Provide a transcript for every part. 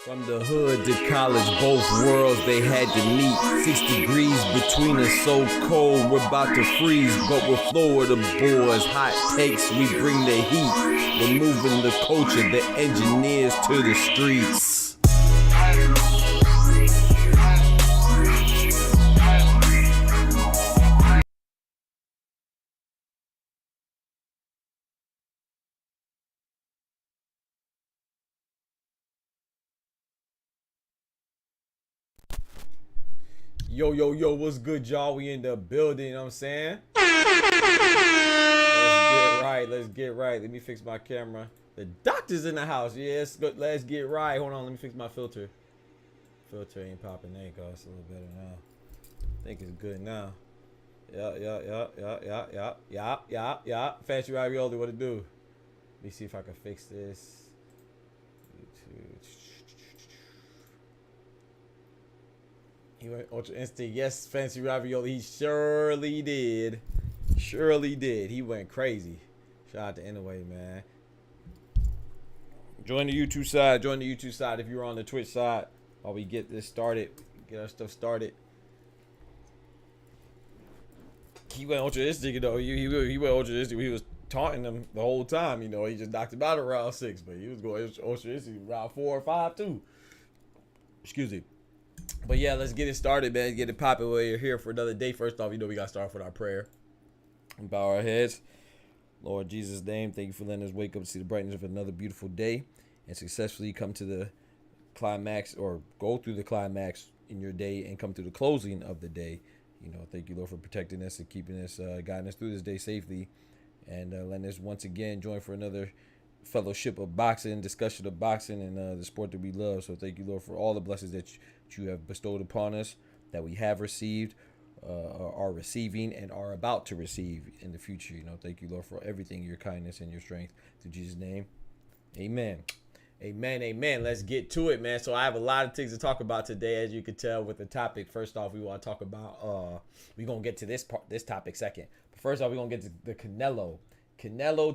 From the hood to college, both worlds they had to meet. 6 degrees between us, so cold, we're about to freeze. But we're Florida boys, hot takes, we bring the heat. We're moving the culture, the engineers to the streets. Yo, what's good, y'all? We in the building, you know what I'm saying? Let's get right. Let me fix my camera. The doctor's in the house. Yes, let's get right. Hold on, let me fix my filter. Filter ain't popping. There you go. It's a little better now. I think it's good now. Yeah. Fancy ravioli, what it do? Let me see if I can fix this. YouTube. He went Ultra Instinct. Yes, Fancy Ravioli. He surely did. He went crazy. Shout out to Inoue, man. Join the YouTube side. If you're on the Twitch side, while we get this started, get our stuff started. He went Ultra Instinct, though. He went Ultra Instinct. He was taunting them the whole time. You know, he just knocked him out of round 6, but he was going Ultra Instinct round 4 or 5 too. Excuse me. But yeah, let's get it started, man. Get it popping. We're here for another day. First off, you know we got to start off with our prayer. And bow our heads. Lord Jesus' name, thank you for letting us wake up to see the brightness of another beautiful day and successfully come to the climax or go through the climax in your day and come to the closing of the day. You know, thank you, Lord, for protecting us and keeping us, guiding us through this day safely, and letting us once again join for another fellowship of boxing, discussion of boxing, and the sport that we love. So thank you, Lord, for all the blessings that you have bestowed upon us, that we have received, are receiving, and are about to receive in the future. You know, thank you, Lord, for everything, your kindness and your strength. Through Jesus' name, amen. Amen. Let's get to it, man. So I have a lot of things to talk about today, as you can tell with the topic. First off, we want to talk about, we're going to get to this topic second. But first off, we're going to get to the Canelo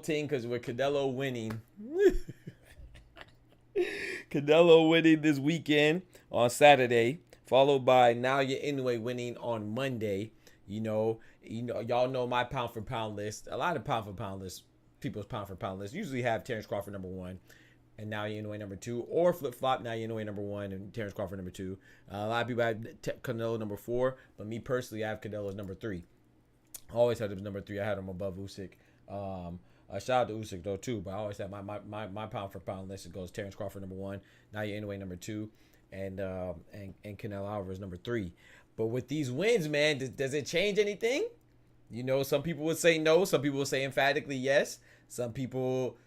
thing, because with Canelo winning, this weekend on Saturday, followed by Munguia and Inoue winning on Monday. You know, y'all know my pound for pound list. A lot of pound for pound lists, people's pound for pound lists usually have Terence Crawford number 1 and Munguia and Inoue number 2, or flip flop, Munguia and Inoue number 1 and Terence Crawford number 2. A lot of people have Canelo number 4, but me personally, I have Canelo as number 3. I always had him number 3. I had him above Usyk. Shout out to Usyk though too, but I always have my pound for pound list. It goes Terence Crawford number 1, Munguia and Inoue number 2, and Canelo Alvarez number 3. But with these wins, man, does it change anything? You know, some people would say no. Some people would say emphatically yes. Some people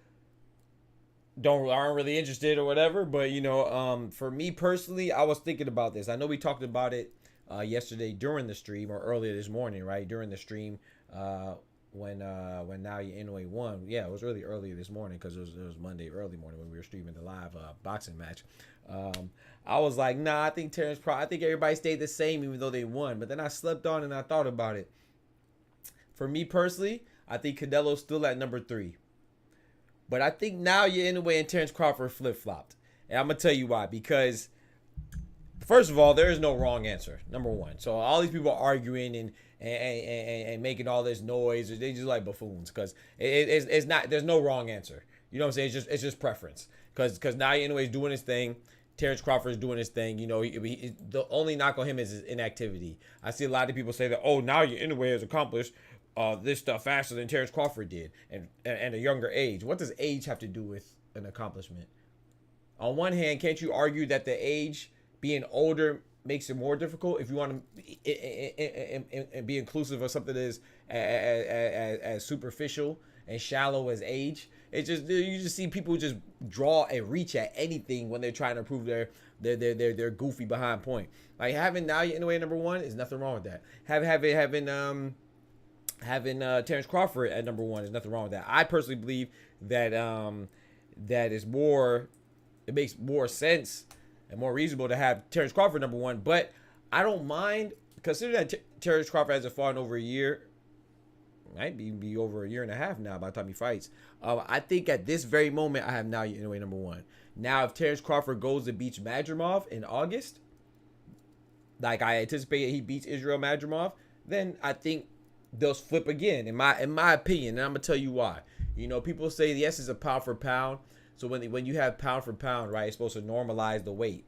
aren't really interested or whatever. But you know, for me personally, I was thinking about this. I know we talked about it yesterday during the stream, or earlier this morning, right? During the stream, when Munguia and Inoue won. Yeah, it was really earlier this morning, because it was Monday early morning when we were streaming the live boxing match. I was like, nah, I think I think everybody stayed the same even though they won. But then I slept on and I thought about it. For me personally, I think Canelo's still at number 3. But I think Munguia and Inoue and Terence Crawford flip-flopped. And I'm going to tell you why. Because, first of all, there is no wrong answer, number 1. So all these people arguing and making all this noise, they just like buffoons, because it's not, there's no wrong answer. You know what I'm saying? It's just preference. Because Munguia and Inoue is doing his thing. Terence Crawford is doing his thing. You know, the only knock on him is his inactivity. I see a lot of people say that, oh, Munguia and Inoue has accomplished this stuff faster than Terence Crawford did, and a younger age. What does age have to do with an accomplishment? On one hand, can't you argue that the age, being older, makes it more difficult if you want to be inclusive of something that is as superficial and shallow as age? It's just, you just see people just draw and reach at anything when they're trying to prove their goofy behind point. Like having Munguia and Inoue number 1 is nothing wrong with that. Having Terence Crawford at number 1 is nothing wrong with that. I personally believe that that is more, it makes more sense and more reasonable to have Terence Crawford number 1. But I don't mind, considering that Terence Crawford hasn't fought in over a year. might be over a year and a half now by the time he fights. I think at this very moment, I have Naoya Inoue number 1. Now, if Terence Crawford goes to beat Madrimov in August, like I anticipate he beats Israel Madrimov, then I think they'll flip again, in my opinion, and I'm gonna tell you why. You know, people say yes, it's a pound for pound. So when you have pound for pound, right, it's supposed to normalize the weight,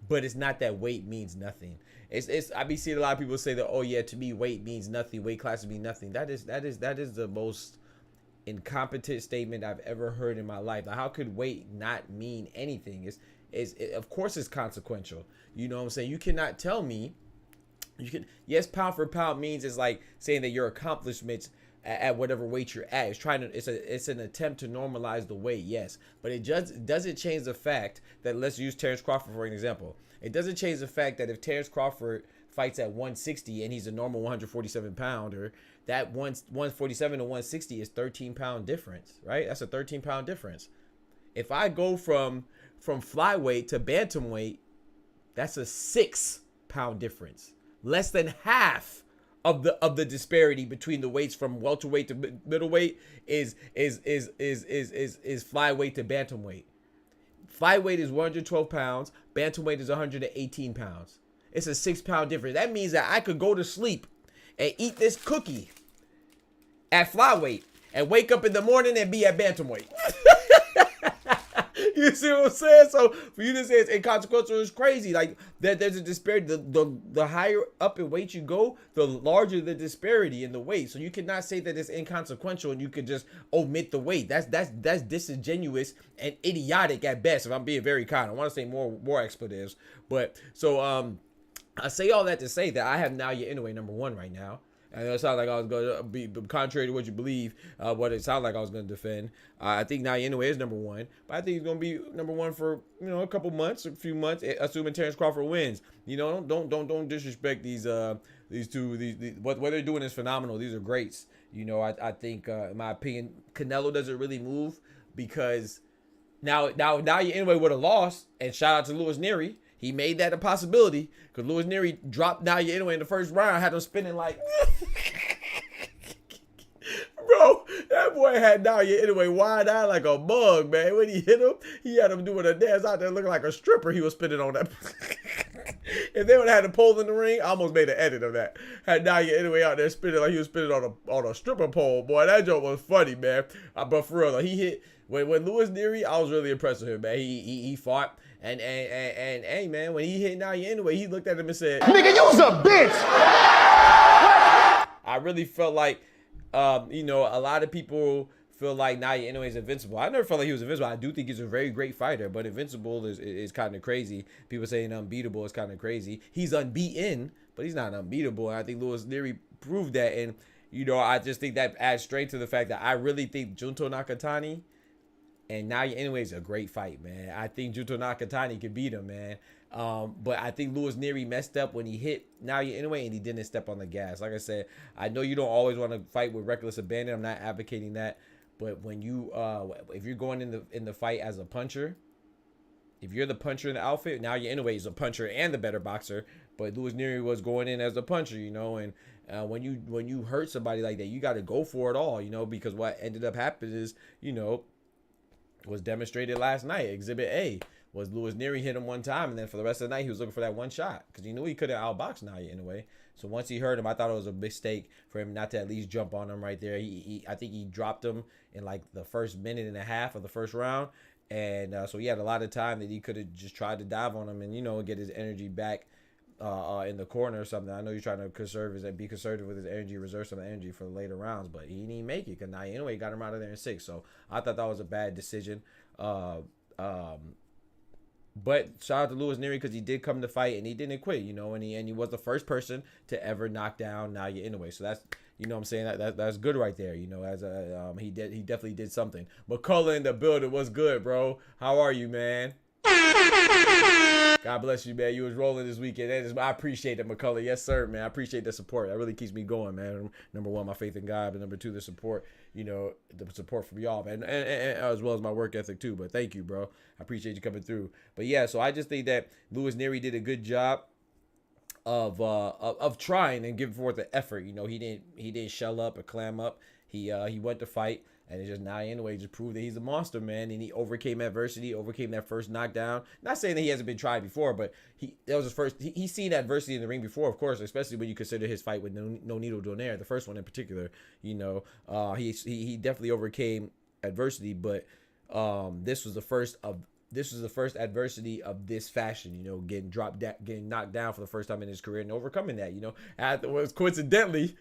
but it's not that weight means nothing. I be seeing a lot of people say that, oh yeah, to me weight means nothing, weight classes mean nothing. That is the most incompetent statement I've ever heard in my life. Like, how could weight not mean anything? Of course it's consequential. You know what I'm saying? You cannot tell me. Yes, pound for pound means it's like saying that your accomplishments at whatever weight you're at. It's an attempt to normalize the weight, yes, but it just doesn't change the fact that, let's use Terence Crawford for an example. It doesn't change the fact that if Terence Crawford fights at 160 and he's a normal 147 pounder, that 147 to 160 is 13-pound difference, right? That's a 13-pound difference. If I go from flyweight to bantamweight, that's a 6-pound difference. Less than half of the disparity between the weights from welterweight to middleweight is flyweight to bantamweight. Flyweight is 112 pounds. Bantamweight is 118 pounds. It's a 6-pound difference. That means that I could go to sleep and eat this cookie at flyweight and wake up in the morning and be at bantamweight. You see what I'm saying? So for you to say it's inconsequential is crazy. Like there's a disparity. The higher up in weight you go, the larger the disparity in the weight. So you cannot say that it's inconsequential and you could just omit the weight. That's disingenuous and idiotic at best. If I'm being very kind, I want to say more expletives. But so I say all that to say that I have Naoya Inoue number 1 right now. And it sounds like I was going to be contrary to what you believe, what it sounded like I was going to defend. I think Naoya Inoue is number 1, but I think he's going to be number 1 for a couple months, a few months, assuming Terence Crawford wins. You know, don't disrespect these two. What they're doing is phenomenal. These are greats. You know, I think in my opinion, Canelo doesn't really move because now Naoya Inoue would have lost. And shout out to Louis Nery. He made that a possibility because Louis Nery dropped Naoya Inoue in the first round. Had him spinning like, bro, that boy had Naoya Inoue wide-eyed like a bug, man. When he hit him, he had him doing a dance out there looking like a stripper. He was spinning on that. If they would have had a pole in the ring, I almost made an edit of that. Had Naoya Inoue out there spinning like he was spinning on a stripper pole. Boy, that joke was funny, man. But for real, like, he hit when Louis Nery, I was really impressed with him, man. He fought. And hey, man, when he hit Naoya Inoue, he looked at him and said, "Nigga, you was a bitch." I really felt like, a lot of people feel like Naoya Inoue is invincible. I never felt like he was invincible. I do think he's a very great fighter, but invincible is kind of crazy. People saying unbeatable is kind of crazy. He's unbeaten, but he's not unbeatable. And I think Louis Nery proved that. And, I just think that adds strength to the fact that I really think Junto Nakatani and Naoya Inoue is a great fight, man. I think Junto Nakatani could beat him, man. But I think Louis Nery messed up when he hit Naoya Inoue and he didn't step on the gas. Like I said, I know you don't always want to fight with reckless abandon. I'm not advocating that. But when if you're going in the fight as a puncher, if you're the puncher in the outfit, Naoya Inoue is a puncher and the better boxer. But Louis Nery was going in as a puncher, and when you hurt somebody like that, you got to go for it all, because what ended up happening is, was demonstrated last night. Exhibit A was Louis Nery hit him one time, and then for the rest of the night, he was looking for that one shot because he knew he couldn't outbox Naoya Inoue. So once he hurt him, I thought it was a mistake for him not to at least jump on him right there. I think he dropped him in like the first minute and a half of the first round, and so he had a lot of time that he could have just tried to dive on him and get his energy back in the corner or something. I know you're trying to be conservative with his energy, reserve some energy for the later rounds, but he didn't make it because Naoya Inoue got him out of there in 6. So I thought that was a bad decision. But shout out to Louis Nery because he did come to fight and he didn't quit, and he was the first person to ever knock down Naoya Inoue. So that's, what I'm saying, that's good right there. As he definitely did something. McCullough in the building, what's good, bro? How are you, man? God bless you, man. You was rolling this weekend. I appreciate it, McCullough. Yes, sir, man. I appreciate the support. That really keeps me going, man. Number 1, my faith in God, but number 2, the support. The support from y'all, man, and as well as my work ethic too. But thank you, bro. I appreciate you coming through. But yeah, so I just think that Louis Nery did a good job. of trying and giving forth the effort. You know, he didn't shell up or clam up. He went to fight, and it's just now anyway just proved that he's a monster, man. And he overcame adversity, overcame that first knockdown. Not saying that he hasn't been tried before, but that was his first. He's seen adversity in the ring before, of course, especially when you consider his fight with No Needle Donaire, the first one in particular. You know, he definitely overcame adversity, but this was the first adversity of this fashion, you know, getting knocked down for the first time in his career and overcoming that, you know. Afterwards, coincidentally,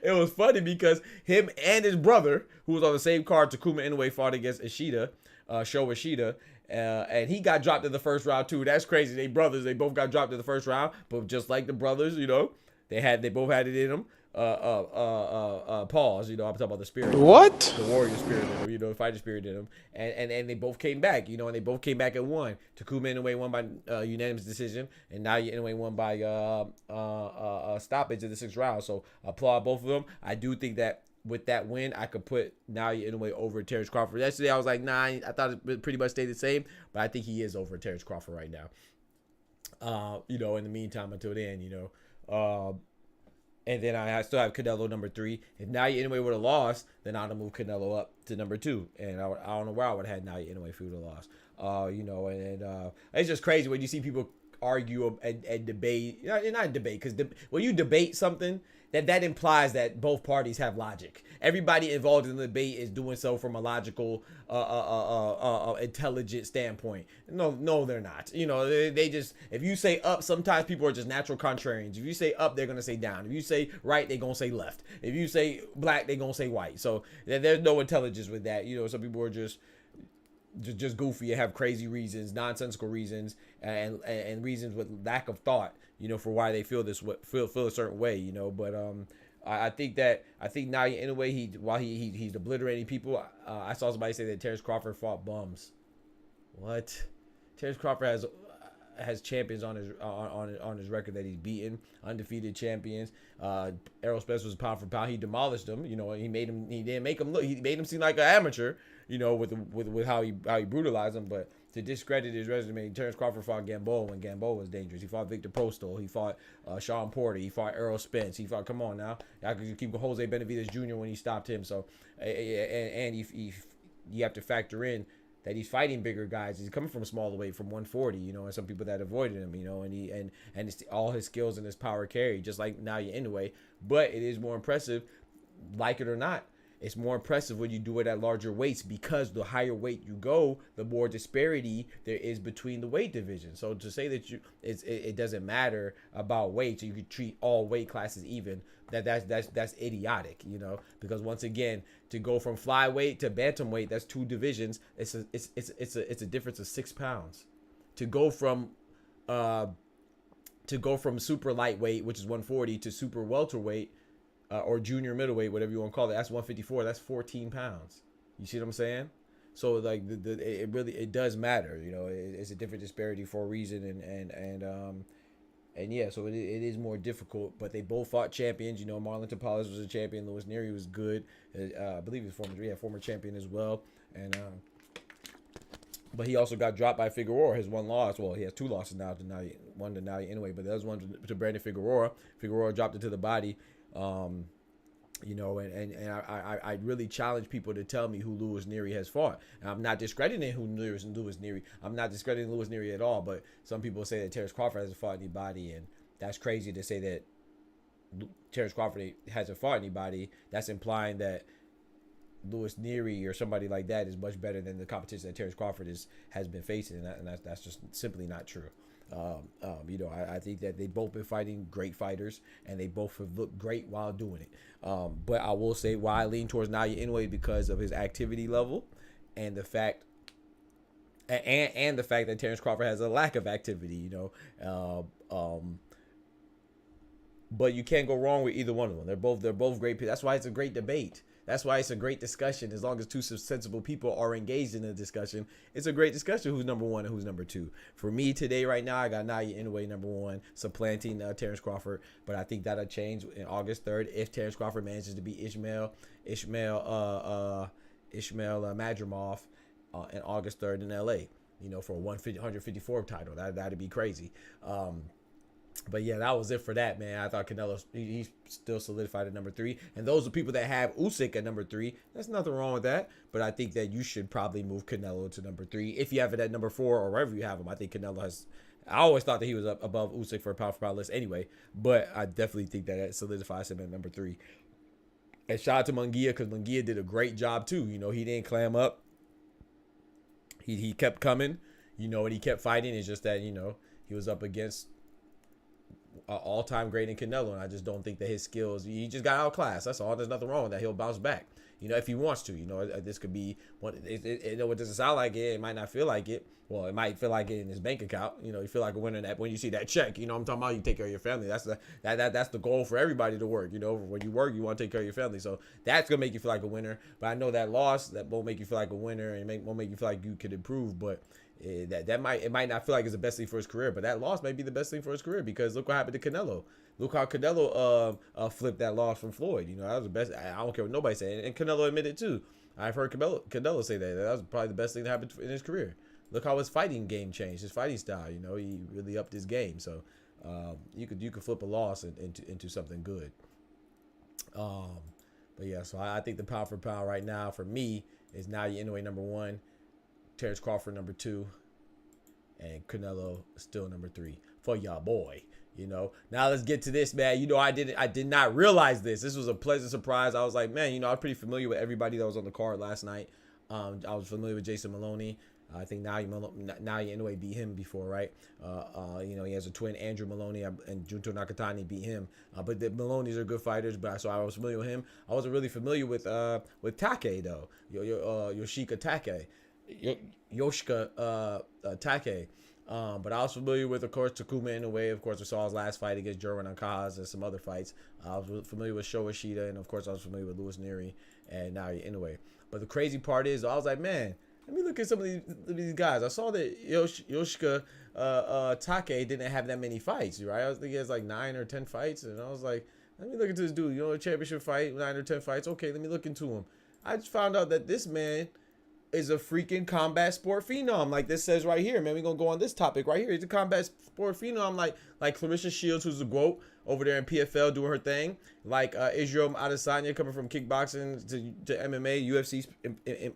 it was funny because him and his brother, who was on the same card, Takuma Inoue, fought against Ishida, Sho Ishida, and he got dropped in the first round too. That's crazy. They brothers. They both got dropped in the first round, but just like the brothers, you know, they both had it in them. Pause. You know, I'm talking about the spirit. What? The warrior spirit in them, you know, the fighter spirit in them. And they both came back, you know, and they both came back and won. Takuma Inoue won by unanimous decision, and Naoya Inoue won by stoppage in the 6th round. So I applaud both of them. I do think that with that win, I could put Naoya Inoue over Terence Crawford. Yesterday, I was like, nah, I thought it pretty much stayed the same, but I think he is over Terence Crawford right now. You know, in the meantime, until then, you know. And then I still have Canelo number 3. If Naoya Inoue would have lost, then I'd have moved Canelo up to number 2. And I don't know where I would have had Naoya Inoue if he would have lost. You know, and it's just crazy when you see people argue and debate. Not debate, because when you debate something, that implies that both parties have logic. Everybody involved in the debate is doing so from a logical, intelligent standpoint. No, they're not. You know, they just, if you say up, sometimes people are just natural contrarians. If you say up, they're gonna say down. If you say right, they're gonna say left. If you say black, they're gonna say white. So there's no intelligence with that. You know, some people are just goofy and have crazy reasons, nonsensical reasons, and reasons with lack of thought, you know, for why they feel a certain way, you know. But I think Naoya Inoue, while he's obliterating people, I saw somebody say that Terence Crawford fought bums. What? Terence Crawford has champions on his record that he's beaten, undefeated champions. Errol Spence was pound for pound. He demolished him. You know, he didn't make him look. He made him seem like an amateur. You know, with how he brutalized him. But to discredit his resume, Terence Crawford fought Gamboa when Gamboa was dangerous. He fought Victor Postol. He fought Sean Porter. He fought Errol Spence. He fought. Come on now, I could keep Jose Benavidez Jr. when he stopped him. So, and you have to factor in that he's fighting bigger guys. He's coming from a smaller weight, from 140, you know, and some people that avoided him, you know, and it's all his skills and his power carry, just like Naoya Inoue. But it is more impressive, like it or not. It's more impressive when you do it at larger weights, because the higher weight you go, the more disparity there is between the weight divisions. So to say that it doesn't matter about weight, so you could treat all weight classes even, that's idiotic, you know, because once again, to go from flyweight to bantamweight, that's 2 divisions. It's a difference of 6 pounds. To go from super lightweight, which is 140, to super welterweight, or junior middleweight, whatever you want to call it, that's 154. That's 14 pounds. You see what I'm saying? So like it does matter. You know, it's a different disparity for a reason, and yeah, so it is more difficult. But they both fought champions. You know, Marlon Tapales was a champion. Louis Nery was good. I believe he was former champion as well. And but he also got dropped by Figueroa. His one loss. Well, he has 2 losses now. One to Naoya Inoue, but the other one to Brandon Figueroa. Figueroa dropped it to the body. You know, and I really challenge people to tell me who Louis Nery has fought. And I'm not discrediting Louis Nery. I'm not discrediting Louis Nery at all. But some people say that Terence Crawford hasn't fought anybody, and that's crazy to say that Terence Crawford hasn't fought anybody. That's implying that Louis Nery or somebody like that is much better than the competition that Terence Crawford has been facing, and that's just simply not true. You know, I think that they both been fighting great fighters, and they both have looked great while doing it. But I will say why I lean towards Naoya Inoue, because of his activity level, and the fact that Terence Crawford has a lack of activity. You know, but you can't go wrong with either one of them. They're both great. That's why it's a great debate. That's why it's a great discussion. As long as 2 sensible people are engaged in the discussion, it's a great discussion who's number 1 and who's number 2. For me today, right now, I got Naoya Inoue number 1, supplanting Terence Crawford. But I think that'll change in August 3rd if Terence Crawford manages to beat Ishmael Madrimov in August 3rd in LA. You know, for a 154 title. That'd be crazy. But yeah, that was it for that, man. I thought Canelo, he still solidified at number 3. And those are people that have Usyk at number 3. There's nothing wrong with that. But I think that you should probably move Canelo to number 3. If you have it at number 4 or wherever you have him, I think Canelo has. I always thought that he was up above Usyk for a pound for pound list anyway. But I definitely think that it solidifies him at number 3. And shout out to Munguia, because Munguia did a great job too. You know, he didn't clam up. He kept coming, you know, and he kept fighting. It's just that, you know, he was up against all-time great in Canelo, and I just don't think that his skills, he just got outclassed. That's all. There's nothing wrong with that. He'll bounce back, you know, if he wants to. You know, this could be one. It doesn't sound like it. It might not feel like it. Well, it might feel like it in his bank account. You know, you feel like a winner in that when you see that check. You know what I'm talking about? You take care of your family. That's the goal for everybody to work. You know, when you work, you want to take care of your family. So that's gonna make you feel like a winner. But I know that loss that won't make you feel like a winner, and won't make you feel like you could improve. But it might not feel like it's the best thing for his career, but that loss may be the best thing for his career, because look what happened to Canelo. Look how Canelo flipped that loss from Floyd. You know, that was the best. I don't care what nobody said, and Canelo admitted too. I've heard Canelo say that was probably the best thing that happened in his career. Look how his fighting game changed, his fighting style. You know, he really upped his game. So you could flip a loss into something good. But yeah, so I think the pound for pound right now for me is Munguia and Inoue number 1, Terence Crawford number 2, and Canelo still number 3 for y'all boy. You know, now let's get to this, man. You know, I did not realize this. This was a pleasant surprise. I was like, man, you know, I'm pretty familiar with everybody that was on the card last night. I was familiar with Jason Maloney. I think Munguia and Inoue beat him before, right? You know, he has a twin, Andrew Maloney, and Junto Nakatani beat him. But the Maloney's are good fighters, but so I was familiar with him. I wasn't really familiar with Take though, Yoshika Take, Yoshika Take. But I was familiar with, of course, Takuma Inoue. Of course, I saw his last fight against Gervonta and some other fights. I was familiar with Sho Ishida, and of course, I was familiar with Louis Nery and Munguia and Inoue. But the crazy part is, I was like, man, let me look at some of these guys. I saw that Yoshika Take didn't have that many fights, right? I was thinking he has like 9 or 10 fights, and I was like, let me look into this dude. You know, a championship fight, 9 or 10 fights. Okay, let me look into him. I just found out that this man is a freaking combat sport phenom. Like this says right here, man. We're going to go on this topic right here. He's a combat sport phenom like Clarissa Shields, who's a GOAT over there in PFL doing her thing. Like Israel Adesanya coming from kickboxing to MMA, UFC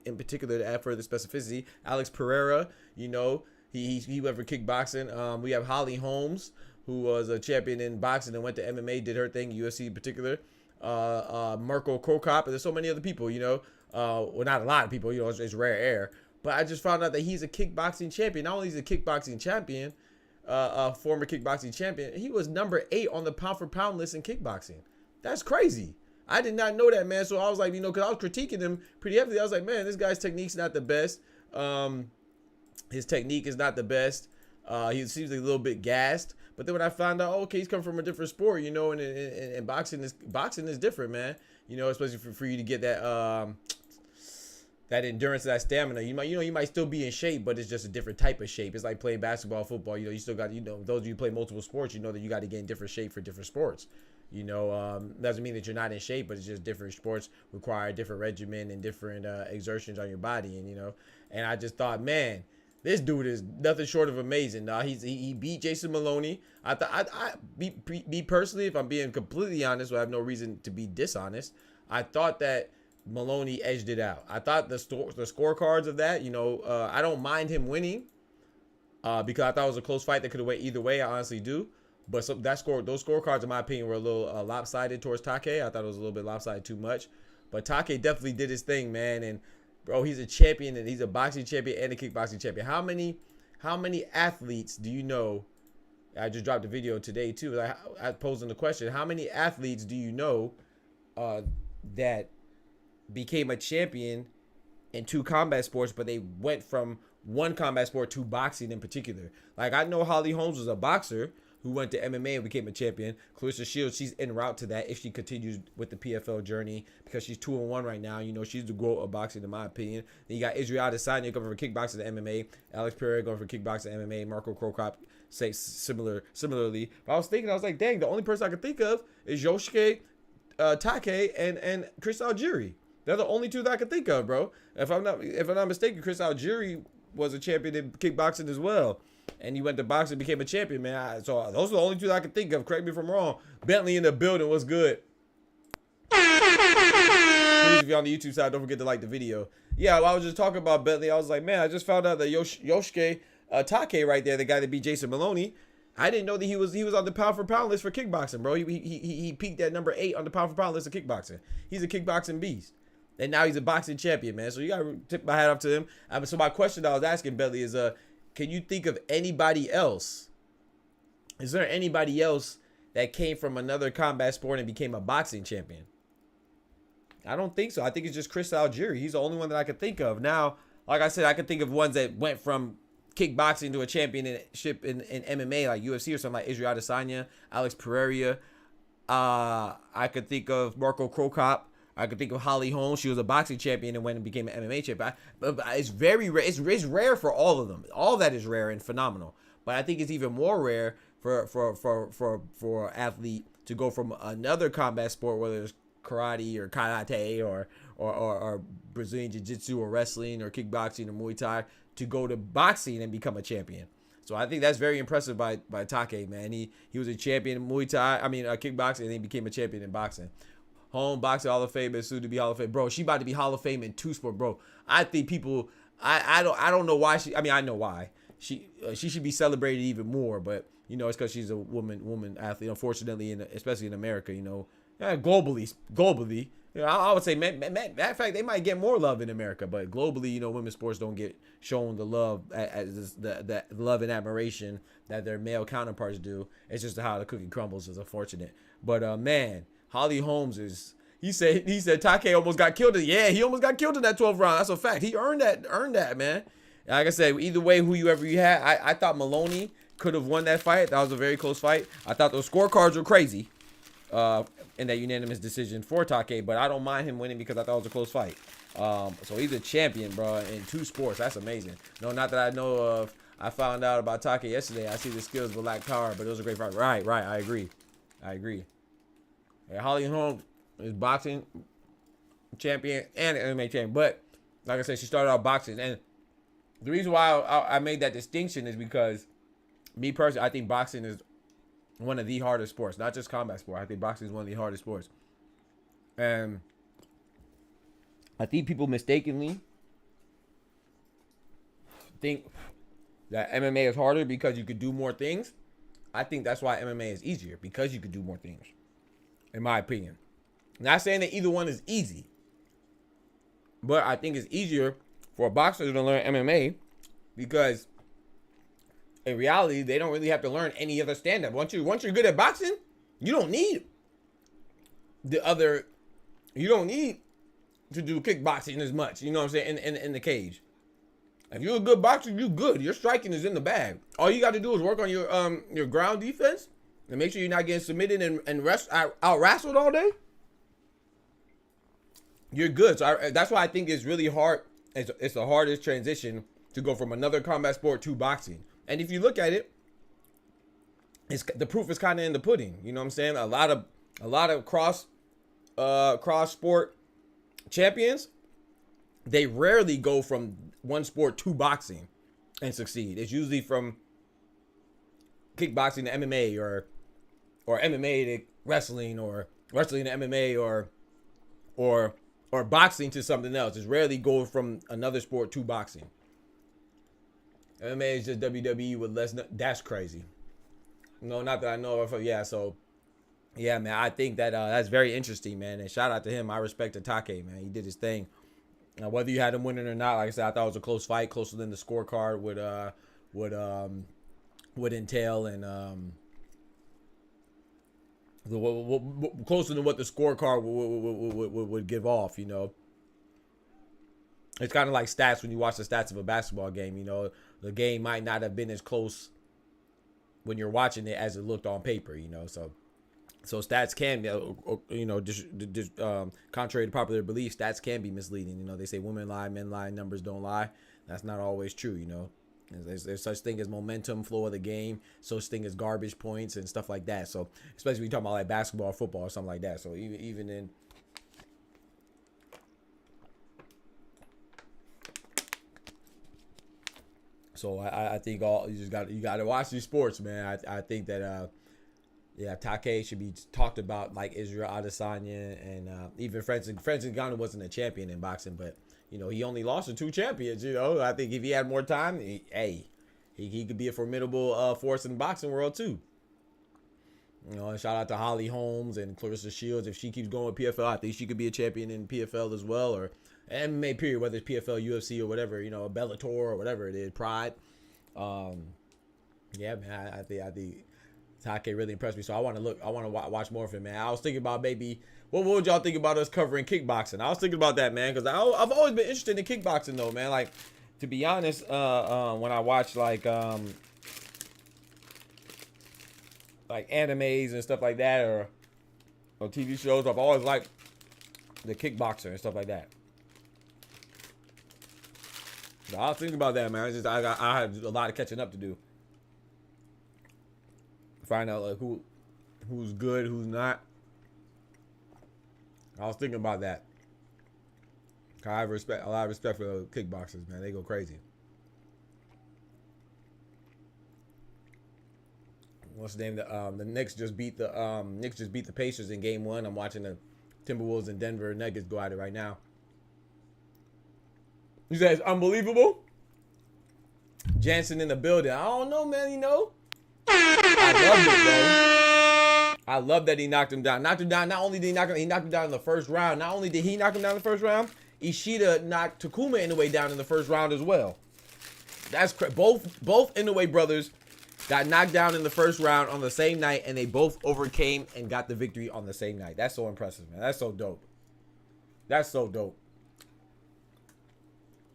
in particular to add further specificity. Alex Pereira, you know, he went for kickboxing. We have Holly Holmes, who was a champion in boxing and went to MMA, did her thing, UFC in particular. Mirko Krokop, and there's so many other people, you know. Well, not a lot of people, you know, it's rare air. But I just found out that he's a kickboxing champion. Not only is he a kickboxing champion, former kickboxing champion, he was number 8 on the pound for pound list in kickboxing. That's crazy. I did not know that, man. So I was like, you know, because I was critiquing him pretty heavily. I was like, man, this guy's technique's not the best. His technique is not the best. He seems like a little bit gassed. But then when I found out, okay, he's come from a different sport, you know, and boxing is different, man. You know, especially for you to get that that endurance, that stamina. You might still be in shape, but it's just a different type of shape. It's like playing basketball, football. You know, you still got, you know, those of you who play multiple sports, you know that you got to get in different shape for different sports. You know, doesn't mean that you're not in shape, but it's just different sports require different regimen and different exertions on your body. And, you know, and I just thought, man, this dude is nothing short of amazing. He beat Jason Maloney. I me personally, if I'm being completely honest, I have no reason to be dishonest. I thought that Maloney edged it out. I thought the scorecards of that, you know, I don't mind him winning because I thought it was a close fight that could have went either way. I honestly do. But those scorecards, in my opinion, were a little lopsided towards Take. I thought it was a little bit lopsided too much. But Take definitely did his thing, man. And bro, he's a champion, and he's a boxing champion and a kickboxing champion. How many athletes do you know? I just dropped a video today too. I posing the question: how many athletes do you know that became a champion in 2 combat sports, but they went from one combat sport to boxing in particular? Like, I know Holly Holmes was a boxer who went to MMA and became a champion. Clarissa Shields, she's en route to that if she continues with the PFL journey, because she's 2-1 right now. You know, she's the GOAT of boxing, in my opinion. Then you got Israel Adesanya going from kickboxing to MMA. Alex Pereira going from kickboxing to MMA. Mirko Krokop, say similarly. But I was like, dang, the only person I could think of is Yoshike Take and Chris Algieri. They're the only 2 that I could think of, bro. If I'm not mistaken, Chris Algieri was a champion in kickboxing as well. and he went to boxing and became a champion, man. So those are the only two that I can think of. Correct me if I'm wrong. Bentley in the building. What's good? Please, if you're on the YouTube side, don't forget to like the video. Yeah, I was just talking about Bentley. I was like, man, I just found out that Yosuke Take right there, the guy that beat Jason Maloney. I didn't know that he was on the pound for pound list for kickboxing, bro. He peaked at number 8 on the pound for pound list of kickboxing. He's a kickboxing beast. And now he's a boxing champion, man. So you got to tip my hat off to him. So my question that I was asking Bentley is, can you think of anybody else? Is there anybody else that came from another combat sport and became a boxing champion? I don't think so. I think it's just Chris Algieri. He's the only one that I could think of. Now, like I said, I could think of ones that went from kickboxing to a championship in MMA, like UFC or something, like Israel Adesanya, Alex Pereira. I could think of Marco Crocop. I could think of Holly Holmes. She was a boxing champion and went and became an MMA champion. But it's very rare. It's rare for all of them. All that is rare and phenomenal. But I think it's even more rare for an athlete to go from another combat sport, whether it's karate or karate or Brazilian jiu-jitsu or wrestling or kickboxing or Muay Thai, to go to boxing and become a champion. So I think that's very impressive by Take, man. He was a champion in Muay Thai, kickboxing, and he became a champion in boxing. Home boxing Hall of Fame, soon to be Hall of Fame. Bro, she about to be Hall of Fame in 2 sports, bro. I think people, I don't know why I know why. She should be celebrated even more, but you know, it's because she's a woman athlete, unfortunately, especially in America, you know. Globally, you know, I would say, matter of fact, they might get more love in America, but globally, you know, women's sports don't get shown the love as the love and admiration that their male counterparts do. It's just how the cookie crumbles. Is unfortunate, but man, Holly Holmes is. He said Take almost got killed. Yeah, he almost got killed in that 12th round. That's a fact. He earned that, man. Like I said, either way, whoever you had, I thought Maloney could have won that fight. That was a very close fight. I thought those scorecards were crazy. In that unanimous decision for Take, but I don't mind him winning because I thought it was a close fight. So he's a champion, bro, in 2 sports. That's amazing. No, not that I know of. I found out about Take yesterday. I see the skills but lack power, but it was a great fight. Right. I agree. Yeah, Holly Holmes is boxing champion and MMA champion, but like I said, she started out boxing, and the reason why I made that distinction is because me personally, I think boxing is one of the hardest sports, not just combat sport. I think boxing is one of the hardest sports. And I think people mistakenly think that MMA is harder because you could do more things. I think that's why MMA is easier, because you could do more things, in my opinion. Not saying that either one is easy, but I think it's easier for a boxer to learn MMA because in reality, they don't really have to learn any other stand-up. Once you're good at boxing, you don't need you don't need to do kickboxing as much. You know what I'm saying? In the cage. If you're a good boxer, you're good. Your striking is in the bag. All you got to do is work on your ground defense and make sure you're not getting submitted and out wrestled all day. You're good. So that's why I think it's really hard. It's the hardest transition to go from another combat sport to boxing. And if you look at it, the proof is kind of in the pudding. You know what I'm saying? A lot of cross sport champions, they rarely go from one sport to boxing and succeed. It's usually from kickboxing to MMA or MMA to wrestling or wrestling to MMA or boxing to something else. It's rarely going from another sport to boxing. MMA is just WWE with less. That's crazy. No, not that I know of. Yeah, so yeah, man. I think that that's very interesting, man. And shout out to him. I respect Take, man. He did his thing. Now, whether you had him winning or not, like I said, I thought it was a close fight, closer than the scorecard would entail, and closer than what the scorecard would give off. You know, it's kind of like stats when you watch the stats of a basketball game. You know, the game might not have been as close when you're watching it as it looked on paper. You know, so stats can, you know, contrary to popular belief, stats can be misleading. You know, they say women lie, men lie, numbers don't lie. That's not always true. You know, there's such thing as momentum, flow of the game, such thing as garbage points and stuff like that. So especially when you talk about like basketball, or football, or something like that. So even in So I think you got to watch these sports, man. I think that yeah, Take should be talked about like Israel Adesanya and even Francis Ngannou wasn't a champion in boxing, but you know he only lost to 2 champions. You know, I think if he had more time, he could be a formidable force in the boxing world too. You know, and shout out to Holly Holmes and Clarissa Shields. If she keeps going with PFL, I think she could be a champion in PFL as well, or MMA period, whether it's PFL, UFC, or whatever. You know, Bellator or whatever it is, Pride. Yeah, man, I think Take really impressed me. So I want to watch more of him, man. I was thinking about maybe what would y'all think about us covering kickboxing? I was thinking about that, man, because I've always been interested in kickboxing though, man. Like, to be honest, when I watch like animes and stuff like that, or TV shows, I've always liked the kickboxer and stuff like that. So I was thinking about that, man. I had a lot of catching up to do. Find out like who's good, who's not. I was thinking about that. I have a lot of respect for the kickboxers, man. They go crazy. What's the name? The Knicks just beat the Pacers in Game 1. I'm watching the Timberwolves and Denver Nuggets go at it right now. You say it's unbelievable? Jansen in the building. I don't know, man. You know, I loved it, bro. I love that he knocked him down. Knocked him down. Not only did he knock him down in the first round. Not only did he knock him down in the first round, Ishida knocked Takuma Inoue down in the first round as well. That's both Inoue brothers got knocked down in the first round on the same night, and they both overcame and got the victory on the same night. That's so impressive, man. That's so dope. That's so dope.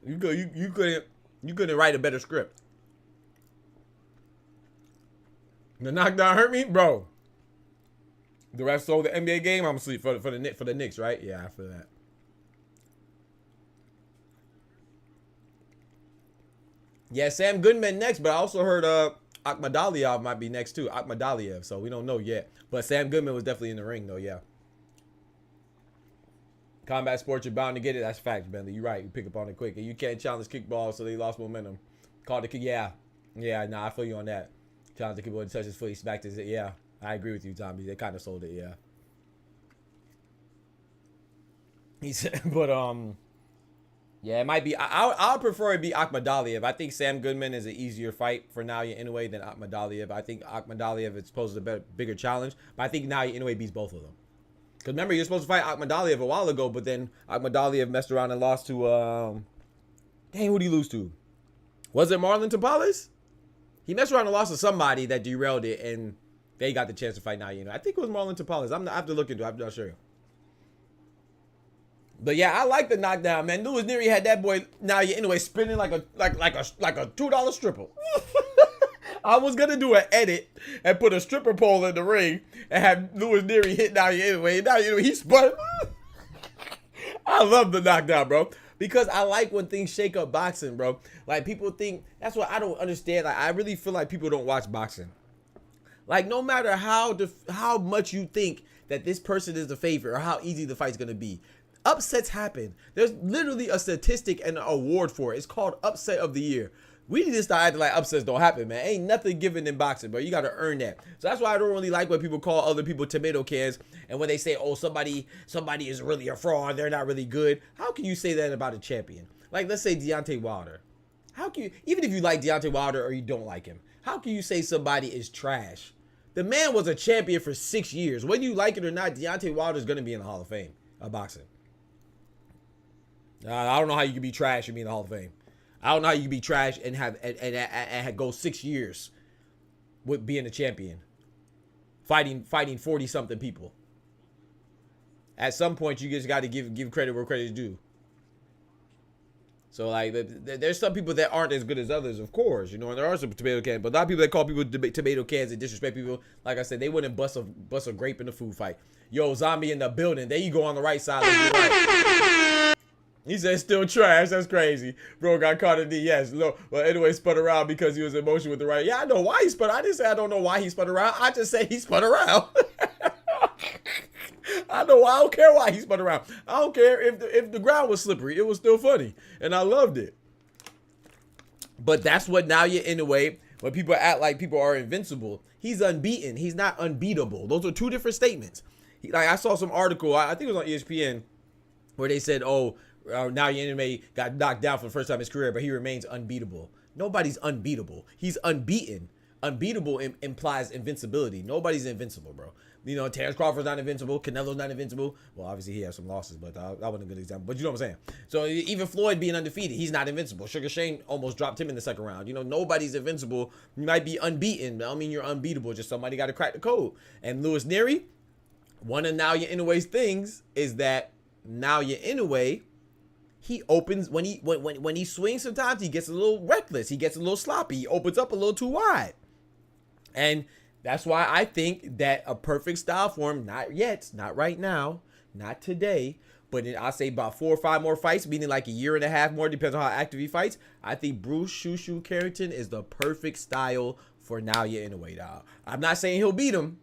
You couldn't write a better script. The knockdown hurt me, bro. The ref sold the NBA game. I'm asleep for the Knicks, right? Yeah, I feel that. Yeah, Sam Goodman next, but I also heard Akhmadaliev might be next too. Akhmadaliev, so we don't know yet. But Sam Goodman was definitely in the ring though, yeah. Combat sports, you're bound to get it. That's facts, Bentley. You're right. You pick up on it quick. And you can't challenge kickball, so they lost momentum. Called the kick. Yeah. Yeah, nah, I feel you on that. Challenge the kickball to touch his foot. He smacked his. Yeah, I agree with you, Tommy. They kind of sold it, yeah. He said, but, yeah, it might be. I would prefer it be Akhmadaliev. I think Sam Goodman is an easier fight for Naoya Inoue than Akhmadaliev. I think Akhmadaliev is supposed to be a bigger challenge, but I think Naoya Inoue beats both of them. Because remember, you're supposed to fight Akhmadaliev a while ago, but then Akhmadaliev messed around and lost to, dang, who'd he lose to? Was it Marlon Tapales? He messed around and lost to somebody that derailed it, and they got the chance to fight Naoya Inoue. I think it was Marlon Tapales. I have to look into it. I'm not sure. But yeah, I like the knockdown, man. Louis Nery had that boy Naoya Inoue spinning like a $2 stripper. I was gonna do an edit and put a stripper pole in the ring and have Louis Nery hit Naoya Inoue. Naoya Inoue, he spun. I love the knockdown, bro, because I like when things shake up boxing, bro. Like, people think, that's what I don't understand. Like, I really feel like people don't watch boxing. Like, no matter how much you think that this person is the favorite or how easy the fight's gonna be, upsets happen. There's literally a statistic and an award for it. It's called Upset of the Year. We need to start acting like upsets don't happen, man. Ain't nothing given in boxing, bro. You got to earn that. So that's why I don't really like when people call other people tomato cans, and when they say, oh, somebody is really a fraud, they're not really good. How can you say that about a champion? Like, let's say Deontay Wilder. How can you, even if you like Deontay Wilder or you don't like him, how can you say somebody is trash? The man was a champion for 6 years. Whether you like it or not, Deontay Wilder is going to be in the Hall of Fame of boxing. I don't know how you can be trash and be in the Hall of Fame. I don't know how you can be trash and have go 6 years with being a champion, fighting 40-something people. At some point, you just got to give credit where credit is due. So, like, there's some people that aren't as good as others, of course, you know, and there are some tomato cans, but a lot of people that call people tomato cans and disrespect people, like I said, they wouldn't bust a grape in the food fight. Yo, zombie in the building. There you go on the right side. He said still trash. That's crazy. Bro got caught in the yes. Well, anyway, spun around because he was in motion with the right. Yeah, I know why he spun. I didn't say I don't know why he spun around. I just said he spun around. I know. I don't care why he spun around. I don't care if the ground was slippery. It was still funny, and I loved it. But that's what Munguia Inoue, when people act like people are invincible, he's unbeaten. He's not unbeatable. Those are two different statements. Like I saw some article, I think it was on ESPN, where they said, oh, Munguia Inoue got knocked down for the first time in his career, but he remains unbeatable. Nobody's unbeatable. He's unbeaten. Unbeatable implies invincibility. Nobody's invincible, bro. You know, Terence Crawford's not invincible. Canelo's not invincible. Well, obviously he has some losses, but that wasn't a good example. But you know what I'm saying. So even Floyd being undefeated, he's not invincible. Sugar Shane almost dropped him in the second round. You know, nobody's invincible. You might be unbeaten, but I don't mean you're unbeatable. Just somebody got to crack the code. And Nery, one of Munguia Inoue's things is that Munguia Inoue, he opens when he swings. Sometimes he gets a little reckless. He gets a little sloppy. He opens up a little too wide, and that's why I think that a perfect style for him, not yet, not right now, not today, but I'll say about 4 or 5 more fights, meaning like a year and a half more, depends on how active he fights. I think Bruce Shushu Carrington is the perfect style for Munguia Inoue, dog. I'm not saying he'll beat him,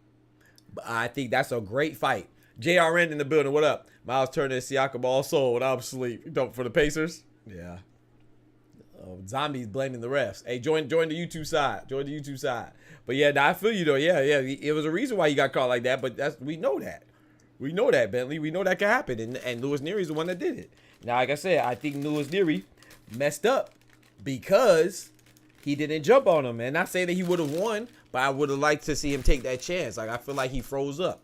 but I think that's a great fight. JRN in the building, what up? Miles Turner, Siakam all sold when I'm asleep. For the Pacers? Yeah. Oh, zombies blaming the refs. Hey, join the YouTube side. Join the YouTube side. But yeah, I feel you though. Yeah. It was a reason why he got caught like that, but we know that. We know that, Bentley. We know that can happen. And Nery is the one that did it. Now, like I said, I think Nery messed up because he didn't jump on him. And not saying that he would have won, but I would have liked to see him take that chance. Like, I feel like he froze up.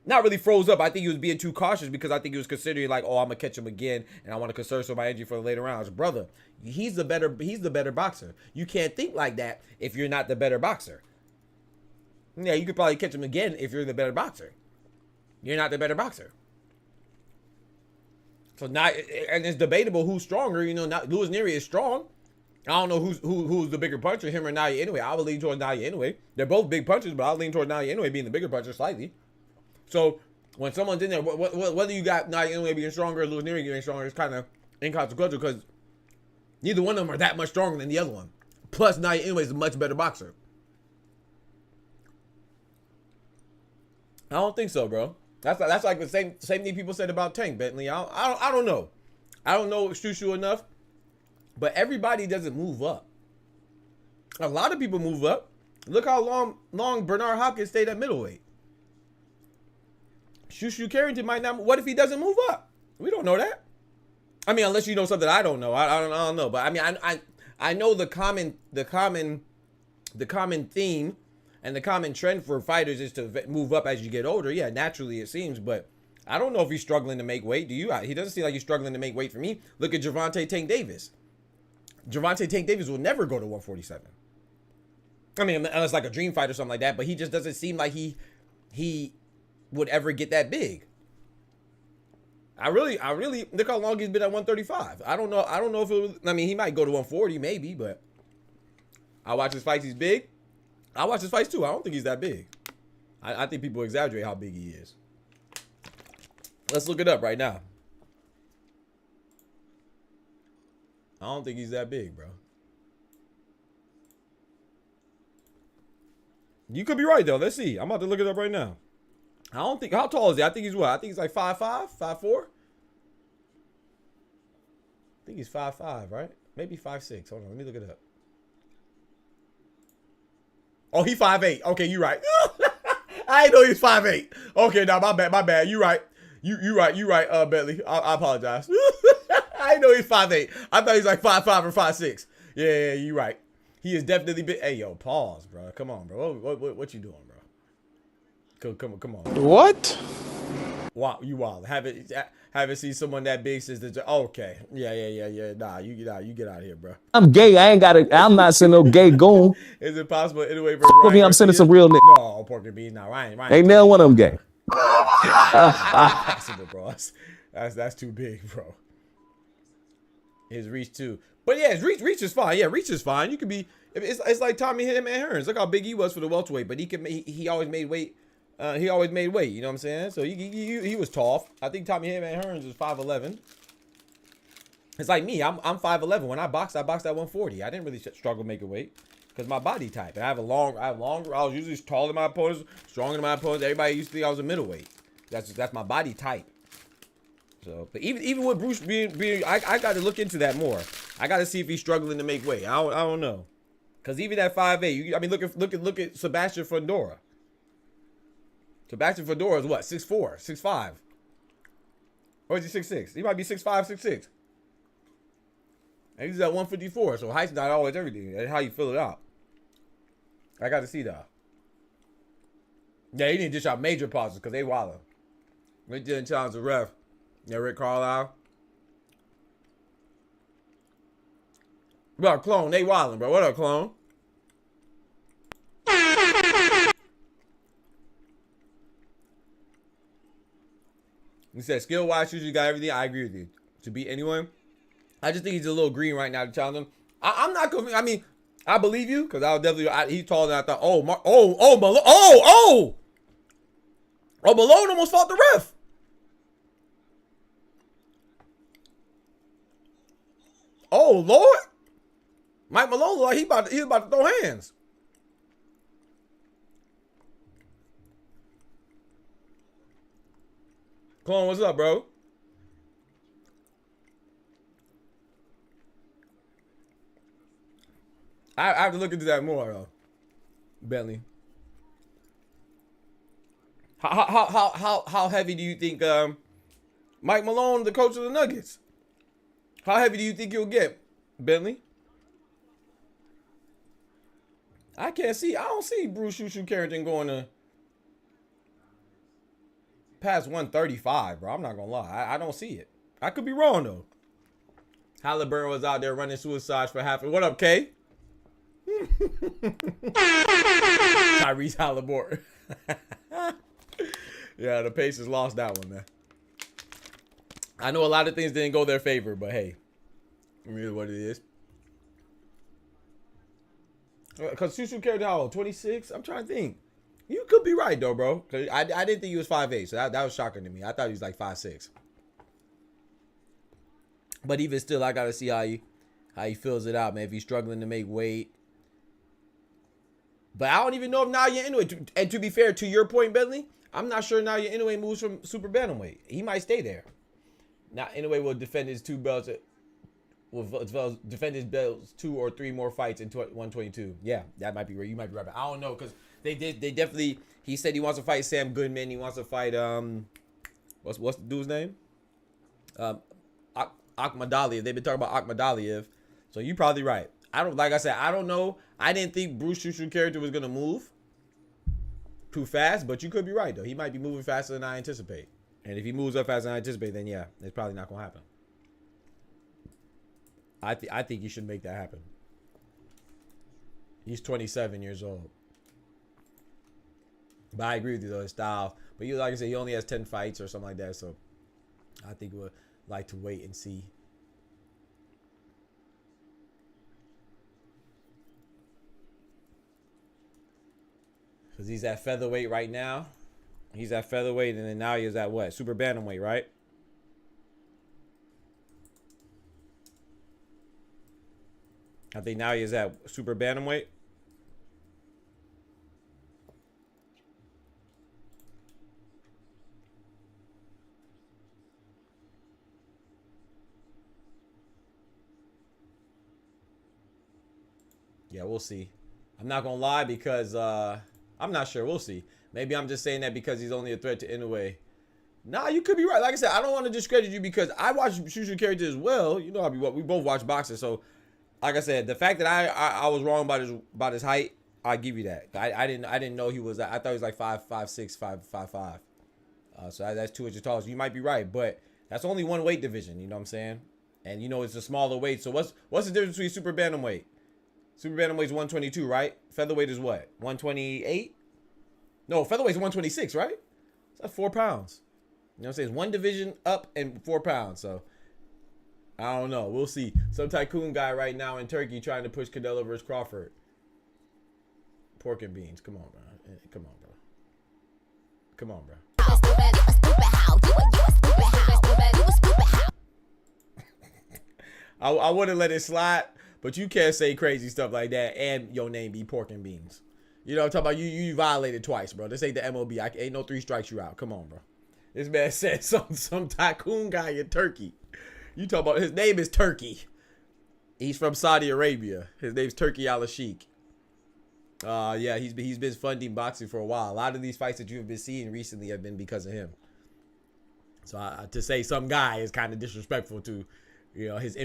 Not really froze up. I think he was being too cautious because I think he was considering like, oh, I'm gonna catch him again, and I want to conserve some of my energy for the later rounds. Brother, he's the better boxer. You can't think like that if you're not the better boxer. Yeah, you could probably catch him again if you're the better boxer. You're not the better boxer. So now, and it's debatable who's stronger. You know, Nery is strong. I don't know who's the bigger puncher, him or Munguia Inoue. I would lean towards Munguia Inoue. They're both big punchers, but I'll lean towards Munguia Inoue being the bigger puncher slightly. So when someone's in there, whether you got Munguia Inoue being stronger or Nery getting stronger, it's kind of inconsequential because neither one of them are that much stronger than the other one. Plus, Munguia Inoue is a much better boxer. I don't think so, bro. That's like the same thing people said about Tank, Bentley. I don't know. I don't know Shushu enough, but everybody doesn't move up. A lot of people move up. Look how long Bernard Hopkins stayed at middleweight. Shushu Carrington might not. What if he doesn't move up? We don't know that. I mean, unless you know something I don't know. I don't know. But I mean, I know the common theme and the common trend for fighters is to move up as you get older. Yeah, naturally it seems. But I don't know if he's struggling to make weight. Do you? He doesn't seem like he's struggling to make weight for me. Look at Gervonta Tank Davis. Gervonta Tank Davis will never go to 147. I mean, unless like a dream fight or something like that. But he just doesn't seem like he would ever get that big. I really look how long he's been at 135. I don't know if it was, I mean, he might go to 140 maybe, but I watch his fights, he's big. I watch his fights too. I don't think he's that big. I think people exaggerate how big he is. Let's look it up right now. I don't think he's that big, bro. You could be right though. Let's see. I'm about to look it up right now. I don't think, how tall is he? I think he's what? I think he's like 5'5", 5'4". I think he's 5'5", right? Maybe 5'6". Hold on, let me look it up. Oh, he 5'8". Okay, you right. I didn't know he was 5'8". Okay, now my bad. You right. You right, Bentley. I apologize. I didn't know he's 5'8". I thought he was like 5'5" or 5'6". Yeah, you right. He is definitely big. Hey, yo, pause, bro. Come on, bro. What you doing, bro? Come on. What? Wow, you wild. Haven't seen someone that big since the. Okay. Yeah. Nah, you get out of here, bro. I'm gay. I'm not sending no gay goon. Is it possible anyway versus Ryan? I'm sending some real niggas. No, pork and beans. Now Ryan. Ain't never one of them gay. Possible, bro. That's too big, bro. His reach too. But yeah, his reach is fine. Yeah, reach is fine. You could be. It's like Tommy Hitman Hearns. Look how big he was for the welterweight, but he always made weight. He always made weight, you know what I'm saying? So he was tall. I think Tommy Hitman Hearns was 5'11". It's like me. I'm 5'11". When I boxed at 140. I didn't really struggle making weight because my body type. And I was usually taller than my opponents, stronger than my opponents. Everybody used to think I was a middleweight. That's my body type. So, but even with Bruce being I got to look into that more. I got to see if he's struggling to make weight. I don't know. Because even at 5'8", I mean, look at Sebastian Fundora. Sebastian Fundora is what, 6'4", 6'5"? Or is he 6'6"? He might be 6'5", 6'6". And he's at 154, so height's not always everything. That's how you fill it out. I got to see that. Yeah, he didn't dish out major pauses because they wildin'. We didn't challenge the ref. Yeah, Rick Carlisle. Bro, Clone, they wildin', bro. What up, Clone? He said, skill-wise, usually got everything. I agree with you. To beat anyone, I just think he's a little green right now to challenge him. I'm not convinced. I mean, I believe you because I would definitely. He's taller than I thought. Malone almost fought the ref. Oh Lord, Mike Malone looked like he was about to throw hands. Clone, what's up, bro? I have to look into that more, though. Bentley. How heavy do you think Mike Malone, the coach of the Nuggets? How heavy do you think he'll get, Bentley? I can't see. I don't see Bruce Shushu Carrington going to past 135, bro. I'm not gonna lie. I don't see it. I could be wrong though. Halliburton was out there running suicides for half. What up, K? Tyrese Halliburton. Yeah, the Pacers lost that one, man. I know a lot of things didn't go their favor, but hey, it is what it is. Because Shushu Carrington, how old? 26? I'm trying to think. You could be right though, bro. Cause I didn't think he was 5'8", so that was shocking to me. I thought he was like 5'6". But even still, I gotta see how he fills it out, man. If he's struggling to make weight. But I don't even know if Munguia and Inoue. And to be fair, to your point, Bentley, I'm not sure Munguia and Inoue moves from super bantamweight. He might stay there. Now Inoue will defend his 2 belts. Will defend his belts 2 or 3 more fights in 122. Yeah, that might be where you might be right. But I don't know because they definitely. He said he wants to fight Sam Goodman. He wants to fight what's the dude's name? Akhmadaliev. They've been talking about Akhmadaliev. So you're probably right. I don't know. I didn't think Bruce Shushu character was gonna move too fast, but you could be right though. He might be moving faster than I anticipate. And if he moves up faster than I anticipate, then yeah, it's probably not gonna happen. I think he should make that happen. He's 27 years old. But I agree with you though, his style. But you, like I said, he only has 10 fights or something like that. So I think we'll like to wait and see. Because he's at featherweight right now. He's at featherweight, and then now he's at what? Super bantamweight, right? I think now he's at super bantamweight. Yeah, we'll see. I'm not gonna lie because I'm not sure. We'll see. Maybe I'm just saying that because he's only a threat to Inoue. Nah, you could be right. Like I said, I don't want to discredit you because I watch Shushu character as well. You know, we both watch boxing, so like I said, the fact that I was wrong about his height, I give you that. I didn't know he was. I thought he was like 5'6", 5'5". So that's 2 inches tall. So you might be right, but that's only one weight division. You know what I'm saying? And you know it's a smaller weight. So what's the difference between super bantamweight? Super bantamweight is 122, right? Featherweight is what? 128? No, featherweight is 126, right? That's 4 pounds. You know what I'm saying? It's one division up and 4 pounds. So I don't know. We'll see. Some tycoon guy right now in Turkey trying to push Canelo versus Crawford. Pork and beans. Come on, bro. Come on, bro. Come on, bro. I wouldn't let it slide, but you can't say crazy stuff like that and your name be pork and beans. You know what I'm talking about? You violated twice, bro. This ain't the MLB. Ain't no 3 strikes you out. Come on, bro. This man said some tycoon guy in Turkey. You talking about his name is Turkey. He's from Saudi Arabia. His name's Turki Al-Sheikh. Yeah, he's been funding boxing for a while. A lot of these fights that you've been seeing recently have been because of him. So to say some guy is kind of disrespectful to, his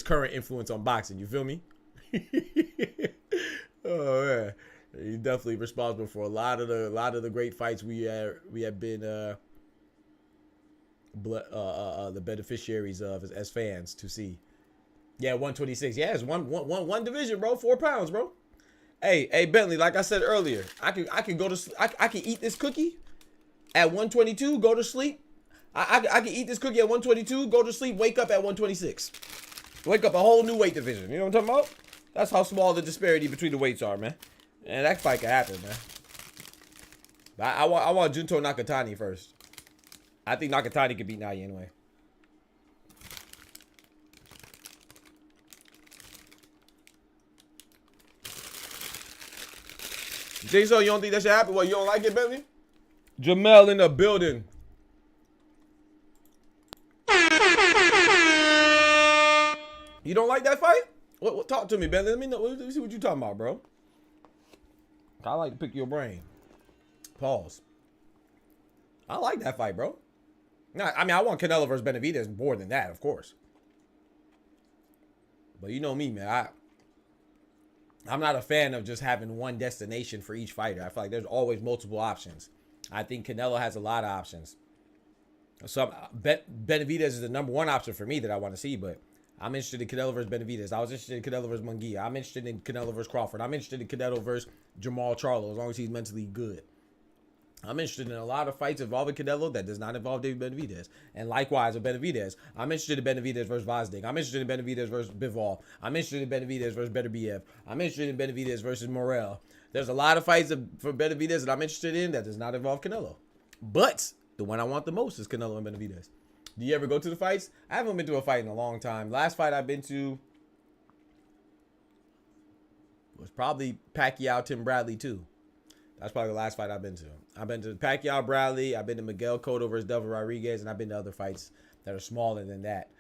current influence on boxing. You feel me? Oh man, he's definitely responsible for a lot of the great fights we have been the beneficiaries of as fans to see. Yeah, 126. Yeah, it's one division, bro. 4 pounds, bro. Hey, Bentley. Like I said earlier, I can go to I can eat this cookie at 122, go to sleep. I can eat this cookie at 122, go to sleep, wake up at 126. Wake up a whole new weight division. You know what I'm talking about? That's how small the disparity between the weights are, man. And that fight can happen, man. But I want Junto Nakatani first. I think Nakatani could beat Munguia anyway. You think so? You don't think that should happen? What, you don't like it, Bentley? Jamel in the building. You don't like that fight? What talk to me, Bentley. Let me know. Let me see what you talking about, bro. I like to pick your brain. Pause. I like that fight, bro. Nah, I mean, I want Canelo versus Benavidez more than that, of course. But you know me, man. I'm not a fan of just having one destination for each fighter. I feel like there's always multiple options. I think Canelo has a lot of options. So Benavidez is the number one option for me that I want to see, but I'm interested in Canelo versus Benavidez. I was interested in Canelo versus Munguia. I'm interested in Canelo versus Crawford. I'm interested in Canelo versus Jamal Charlo, as long as he's mentally good. I'm interested in a lot of fights involving Canelo that does not involve David Benavidez. And likewise with Benavidez, I'm interested in Benavidez versus Vazdig. I'm interested in Benavidez versus Bivol. I'm interested in Benavidez versus Beterbiev. I'm interested in Benavidez versus Morel. There's a lot of fights for Benavidez that I'm interested in that does not involve Canelo. But the one I want the most is Canelo and Benavidez. Do you ever go to the fights? I haven't been to a fight in a long time. Last fight I've been to was probably Pacquiao Tim Bradley too. That's probably the last fight I've been to. I've been to Pacquiao Bradley. I've been to Miguel Cotto versus Delvin Rodriguez, and I've been to other fights that are smaller than that.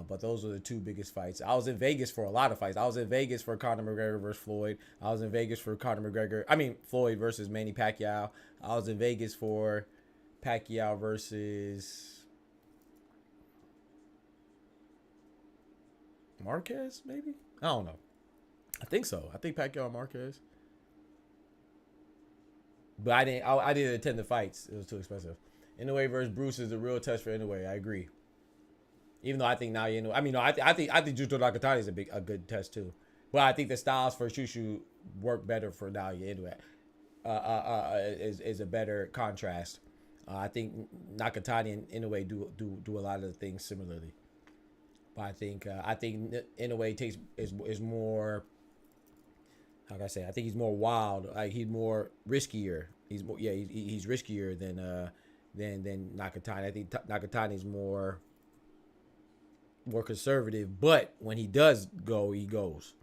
But those are the two biggest fights. I was in Vegas for a lot of fights. I was in Vegas for Conor McGregor versus Floyd. I was in Vegas for Floyd versus Manny Pacquiao. I was in Vegas for Pacquiao versus Marquez, maybe? I don't know. I think so. I think Pacquiao and Marquez. But I didn't attend the fights. It was too expensive. Inoue versus Bruce is the real test for Inoue. I agree. Even though I think now Inoue, I mean, no, I think Junto Nakatani is a good test too. But I think the styles for Shushu work better for Inoue. Is a better contrast. I think Nakatani and Inoue do a lot of the things similarly. But I think Inoue is more. How can I say? I think he's more wild. Like he's more riskier. He's riskier than Nakatani. I think Nakatani's more conservative. But when he does go, he goes.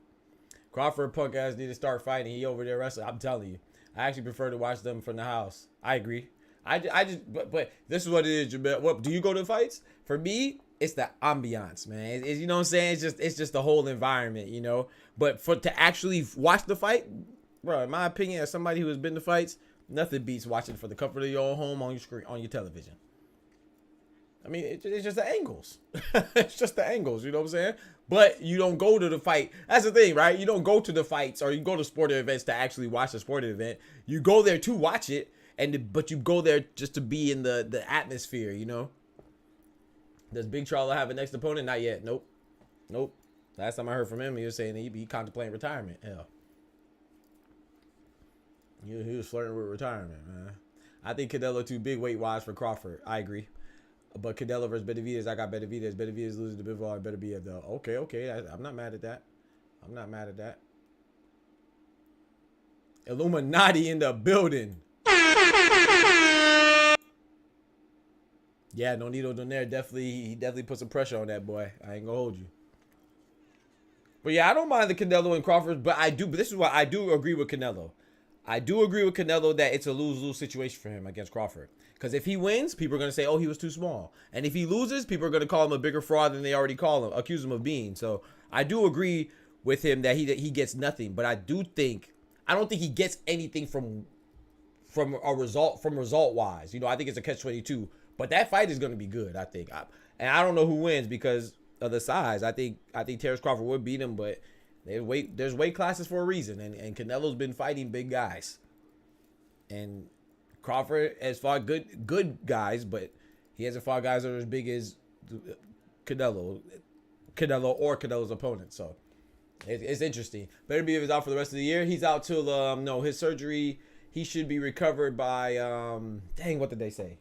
Crawford punk ass need to start fighting. He over there wrestling. I'm telling you, I actually prefer to watch them from the house. I agree. But this is what it is, Jamel. What do you go to fights? For me, it's the ambiance, man. You know what I'm saying? It's just the whole environment, you know. But to actually watch the fight, bro, in my opinion, as somebody who has been to fights, nothing beats watching for the comfort of your own home on your screen, on your television. I mean, it's just the angles. It's just the angles, you know what I'm saying? But you don't go to the fight. That's the thing, right? You don't go to the fights or you go to sporting events to actually watch the sporting event. You go there to watch it, but you go there just to be in the atmosphere, you know? Does Big Charlo have a next opponent? Not yet. Nope. Last time I heard from him, he was saying he'd be contemplating retirement. Hell. He was flirting with retirement, man. I think Canelo too big weight-wise for Crawford. I agree. But Canelo versus Benavidez, I got Benavidez. Benavidez loses to Bivol. I better be at the... Okay. I'm not mad at that. Illuminati in the building. Yeah, Nonito Donaire definitely put some pressure on that boy. I ain't gonna hold you. But yeah, I don't mind the Canelo and Crawford, but this is why I do agree with Canelo. I do agree with Canelo that it's a lose-lose situation for him against Crawford. Because if he wins, people are going to say, oh, he was too small. And if he loses, people are going to call him a bigger fraud than they already accuse him of being. So I do agree with him that he gets nothing. But I don't think he gets anything from result wise. I think it's a catch-22. But that fight is going to be good, I think. And I don't know who wins because of the size. I think Terence Crawford would beat him, but there's weight classes for a reason. And Canelo's been fighting big guys. And Crawford has fought good guys, but he hasn't fought guys that are as big as Canelo or Canelo's opponent. So it's interesting. Better be if he's out for the rest of the year. He's out till his surgery. He should be recovered by what did they say?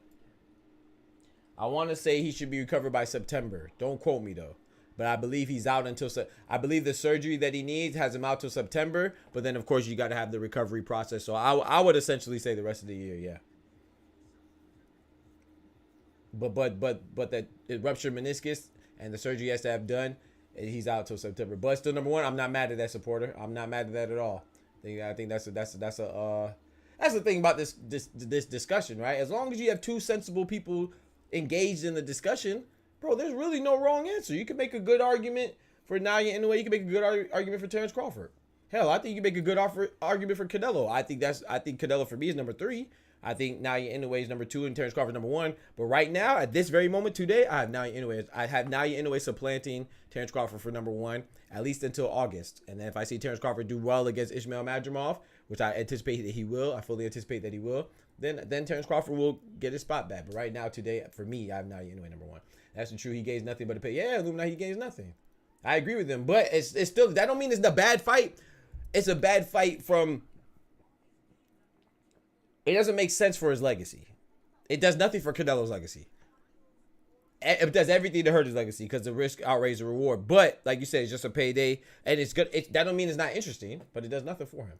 I want to say he should be recovered by September. Don't quote me though. But I believe he's out until I believe the surgery that he needs has him out till September. But then of course you got to have the recovery process. So I would essentially say the rest of the year, yeah. But that ruptured meniscus and the surgery he has to have done, he's out till September. But still, number one, I'm not mad at that supporter. I'm not mad at that at all. I think that's the thing about this discussion, right? As long as you have two sensible people engaged in the discussion, bro, there's really no wrong answer. You can make a good argument for Munguia and Inoue. You can make a good argument for Terence Crawford. Hell, I think you can make a good argument for Canelo. I think Canelo for me is number 3. I think Munguia and Inoue is number 2 and Terence Crawford number 1. But right now, at this very moment today, I have Munguia and Inoue. I have Munguia and Inoue supplanting Terence Crawford for number 1, at least until August. And then if I see Terence Crawford do well against Ismail Madrimov, which I anticipate that he will, I fully anticipate that he will, then Terence Crawford will get his spot back. But right now, today, for me, I have Munguia and Inoue number 1. That's true. He gains nothing but a pay. Yeah, Illuminati, he gains nothing. I agree with him, but it's still, that don't mean it's a bad fight. It's a bad fight from, it doesn't make sense for his legacy. It does nothing for Canelo's legacy. It does everything to hurt his legacy because the risk outweighs the reward. But like you said, it's just a payday, and it's good. That don't mean it's not interesting, but it does nothing for him.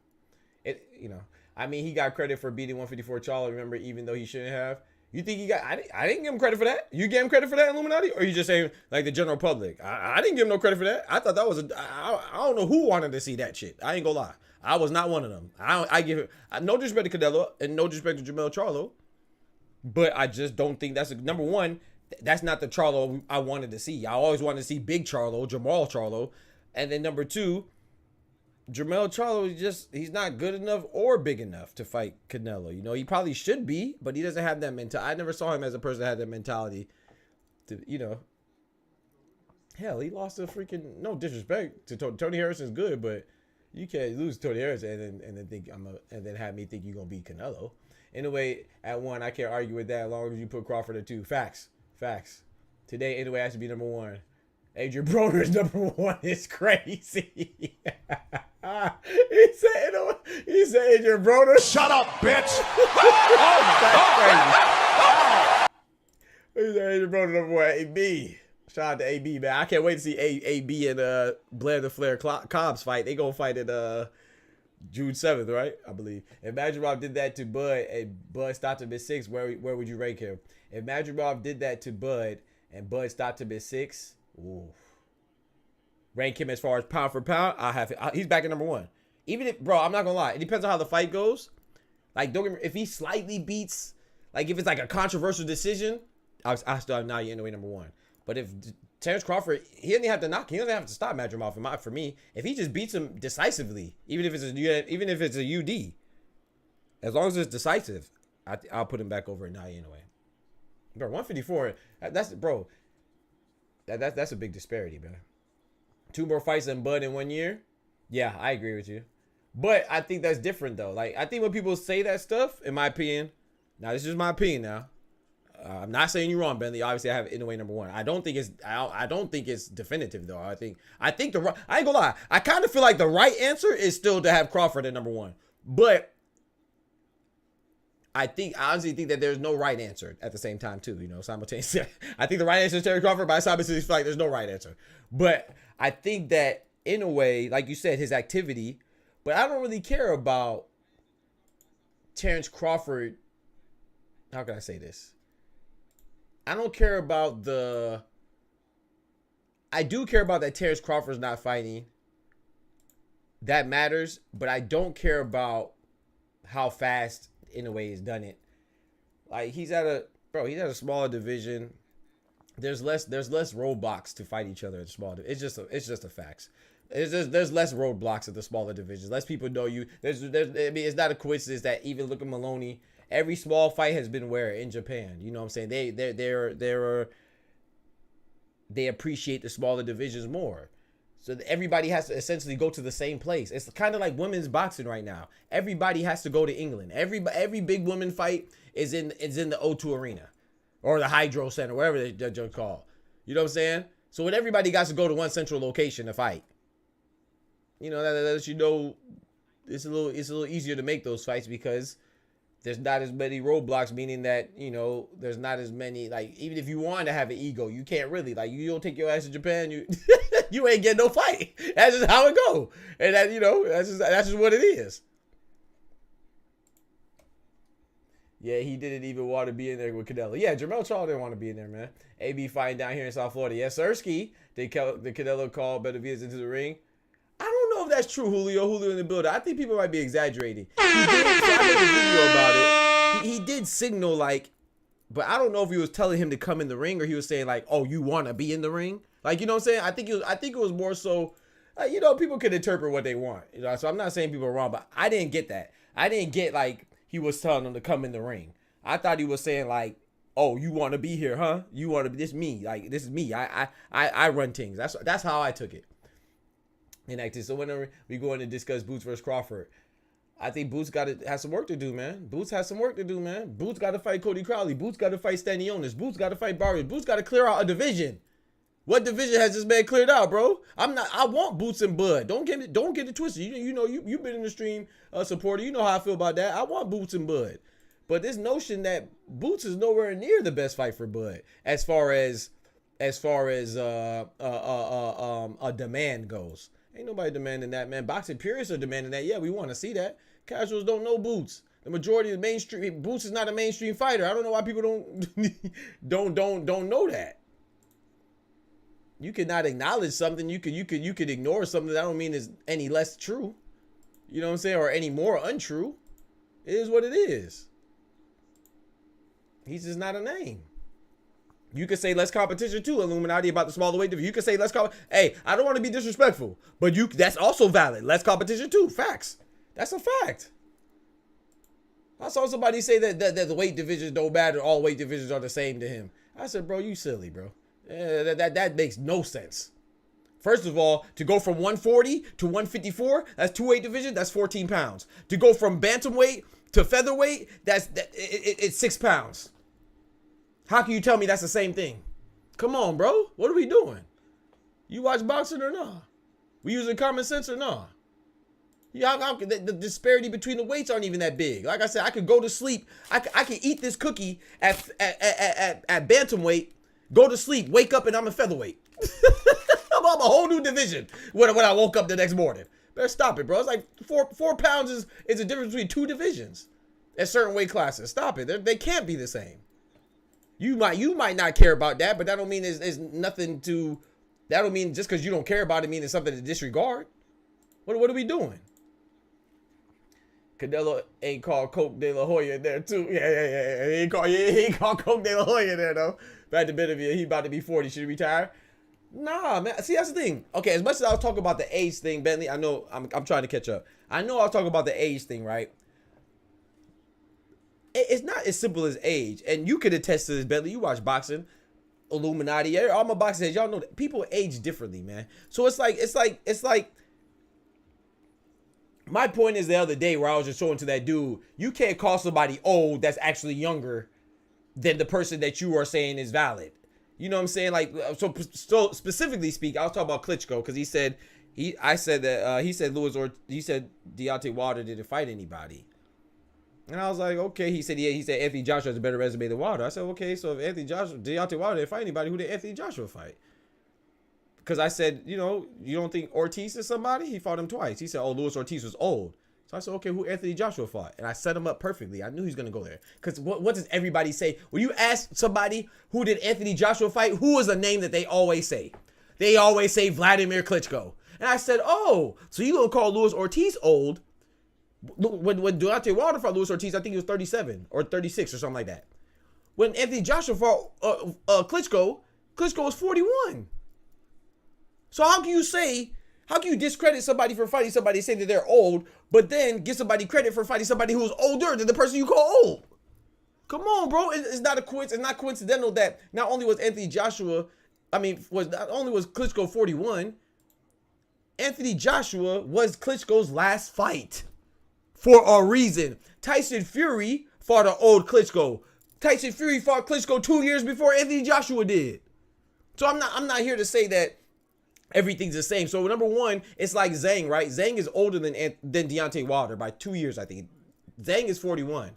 He got credit for beating 154 Charlo. Remember, even though he shouldn't have. You think he got? I didn't give him credit for that. You gave him credit for that, Illuminati, or you just saying like the general public? I didn't give him no credit for that. I thought that was I don't know who wanted to see that shit. I ain't gonna lie. I was not one of them. I give him no disrespect to Canelo and no disrespect to Jermell Charlo, but I just don't think that's number one. That's not the Charlo I wanted to see. I always wanted to see big Charlo, Jamal Charlo, and then number 2, Jermell Charlo he's not good enough or big enough to fight Canelo. He probably should be, but he doesn't have that mentality. I never saw him as a person that had that mentality to, hell, he lost to freaking, no disrespect to Tony Harrison's good, but you can't lose to Tony Harrison and then have me think you're gonna beat Canelo. Anyway, at 1, I can't argue with that as long as you put Crawford at 2. Facts. Today, anyway, has to be number 1. Adrian Broner's number 1 is crazy. He said Adrian Broner. Shut up, bitch. That's crazy. He said Adrian Broner number 1, AB. Shout out to AB, man. I can't wait to see AB and Blair the Flair Cobbs fight. They gonna fight at June 7th, right? I believe. If Madrimov did that to Bud and Bud stopped him at 6, where would you rank him? If Madrimov did that to Bud and Bud stopped him at 6, ooh. Rank him as far as pound for pound, he's back at number 1. Even if, bro, I'm not gonna lie, it depends on how the fight goes. Like, don't get me, if he slightly beats, like if it's like a controversial decision, I still have Munguia and Inoue number 1. But if Terence Crawford, he doesn't have to knock, he doesn't have to stop Madrimov for me. If he just beats him decisively, even if it's a UD, as long as it's decisive, I'll put him back over at Munguia and Inoue. Bro, 154, that's a big disparity, man. 2 more fights than Bud in 1 year. Yeah, I agree with you. But I think that's different, though. Like, I think when people say that stuff, in my opinion, now this is my opinion now. I'm not saying you're wrong, Bentley. Obviously, I have Inoue number 1. I don't think it's definitive, though. I think I ain't gonna lie. I kind of feel like the right answer is still to have Crawford at number 1. But I honestly think that there's no right answer at the same time, too, simultaneously. I think the right answer is Terry Crawford, but I simultaneously feel like there's no right answer. But I think that, in a way, like you said, his activity, but I don't really care about Terence Crawford. How can I say this? I don't care about I do care about that Terence Crawford's not fighting. That matters, but I don't care about how fast Inoue has done it. Like he's at a smaller division. There's less roadblocks to fight each other in small. It's just a facts. There's less roadblocks at the smaller divisions. Less people know you. I mean, it's not a coincidence that even look at Maloney. Every small fight has been where in Japan. You know what I'm saying? They appreciate the smaller divisions more. So everybody has to essentially go to the same place. It's kind of like women's boxing right now. Everybody has to go to England. Every big woman fight is in the O2 Arena or the Hydro Center, wherever they're called. You know what I'm saying? So when everybody got to go to one central location to fight, you know, that lets you know it's a little easier to make those fights because there's not as many roadblocks, meaning that, you know, there's not as many, like, even if you want to have an ego, you can't really, like, you don't take your ass to Japan, you ain't getting no fight. That's just how it go. And that, you know, that's just what it is. Yeah, he didn't even want to be in there with Canelo. Yeah, Jermell Charles didn't want to be in there, man. AB fighting down here in South Florida. Yes, Sirski. The Canelo called Benavidez into the ring. I don't know if that's true, Julio in the building. I think people might be exaggerating. I made a video about it. He did signal, like, but I don't know if he was telling him to come in the ring or he was saying, like, oh, you want to be in the ring? Like, you know what I'm saying? I think it was more so, you know, people can interpret what they want. You know, so I'm not saying people are wrong, but I didn't get that. I didn't get, like, he was telling them to come in the ring. I thought he was saying, like, oh, you want to be here, huh? You want to be, this me. Like, this is me. I run things. That's how I took it. Enacted. So whenever we go in to discuss Boots versus Crawford, I think Boots has some work to do, man. Boots has some work to do, man. Boots got to fight Cody Crowley. Boots got to fight Stanionis. Boots got to fight Barrios. Boots got to clear out a division. What division has this man cleared out, bro? I want Boots and Bud. Don't get it twisted. You know you've been in the stream supporter. You know how I feel about that. I want Boots and Bud. But this notion that Boots is nowhere near the best fight for Bud as far as a demand goes. Ain't nobody demanding that, man. Boxing purists are demanding that. Yeah, we want to see that. Casuals don't know Boots. The majority of the mainstream, Boots is not a mainstream fighter. I don't know why people don't know that. You cannot acknowledge something. You could ignore something. That don't mean it's any less true. You know what I'm saying? Or any more untrue. It is what it is. He's just not a name. You could say less competition too, Illuminati, about the smaller weight division. You could say less Hey, I don't want to be disrespectful, but that's also valid. Less competition too. Facts. That's a fact. I saw somebody say that the weight divisions don't matter. All weight divisions are the same to him. I said, bro, you silly, bro. That makes no sense. First of all, to go from 140 to 154, that's 2 weight division. That's 14 pounds. To go from bantamweight to featherweight, it's 6 pounds. How can you tell me that's the same thing? Come on, bro. What are we doing? You watch boxing or not? We using common sense or not? Yeah, the disparity between the weights aren't even that big. Like I said, I could go to sleep. I could eat this cookie at bantamweight, go to sleep, wake up, and I'm a featherweight. I'm a whole new division when I woke up the next morning. Better stop it, bro. It's like 4 pounds is the difference between 2 divisions at certain weight classes. Stop it. They can't be the same. You might not care about that, but that don't mean there's nothing to. That don't mean just because you don't care about it mean it's something to disregard. What are we doing? Canelo ain't called Coke de la Hoya in there too. Yeah. He ain't called Coke de la Hoya in there though. Back to Benavidez, he about to be 40. Should he retire? Nah, man. See, that's the thing. Okay, as much as I was talking about the age thing, Bentley, I know I'm trying to catch up. I know I was talking about the age thing, right? It's not as simple as age, and you could attest to this, Bentley. You watch boxing, Illuminati, all my boxing heads, y'all know that people age differently, man. So it's like. My point is the other day where I was just showing to that dude, you can't call somebody old that's actually younger than the person that you are saying is valid. You know what I'm saying? Like, so specifically speak, I was talking about Klitschko because he said Deontay Wilder didn't fight anybody. And I was like, okay. He said Anthony Joshua has a better resume than Wilder. I said, okay, so if Deontay Wilder didn't fight anybody, who did Anthony Joshua fight? Because I said, you know, you don't think Ortiz is somebody? He fought him twice. He said, oh, Luis Ortiz was old. So I said, okay, who Anthony Joshua fought? And I set him up perfectly. I knew he was going to go there. Because what does everybody say? When you ask somebody who did Anthony Joshua fight, who is a name that they always say? They always say Vladimir Klitschko. And I said, oh, so you going to call Luis Ortiz old, When Deontay Wilder fought Luis Ortiz, I think he was 37 or 36 or something like that. When Anthony Joshua fought Klitschko was 41. So how can you discredit somebody for fighting somebody, saying that they're old, but then give somebody credit for fighting somebody who's older than the person you call old? Come on, bro. It's not coincidental that not only was Klitschko 41, Anthony Joshua was Klitschko's last fight for a reason. Tyson Fury fought an old Klitschko. Tyson Fury fought Klitschko 2 years before Anthony Joshua did. So I'm not here to say that everything's the same. So number one, it's like Zhang, right? Zhang is older than Deontay Wilder by 2 years, I think. Zhang is 41.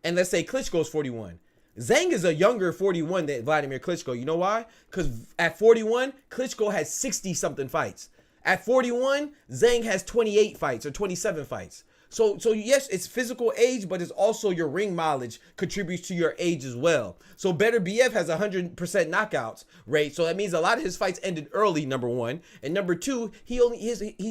And let's say Klitschko's 41. Zhang is a younger 41 than Vladimir Klitschko. You know why? Because at 41, Klitschko has 60-something fights. At 41, Zhang has 28 fights or 27 fights. So yes, it's physical age, but it's also your ring mileage contributes to your age as well. So Better BF has 100% knockouts rate. So that means a lot of his fights ended early, number one. And number two, he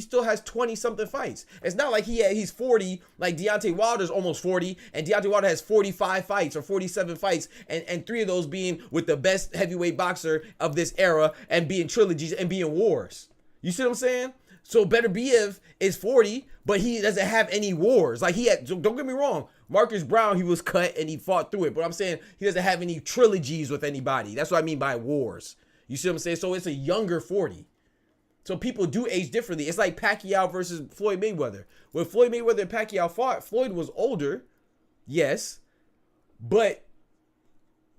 still has 20-something fights. It's not like he's 40, like Deontay Wilder's almost 40, and Deontay Wilder has 45 fights or 47 fights, and 3 of those being with the best heavyweight boxer of this era and being trilogies and being wars. You see what I'm saying? So Better BF is 40, but he doesn't have any wars. Like don't get me wrong, Marcus Brown, he was cut and he fought through it. But I'm saying he doesn't have any trilogies with anybody. That's what I mean by wars. You see what I'm saying? So it's a younger 40. So people do age differently. It's like Pacquiao versus Floyd Mayweather. When Floyd Mayweather and Pacquiao fought, Floyd was older, yes, but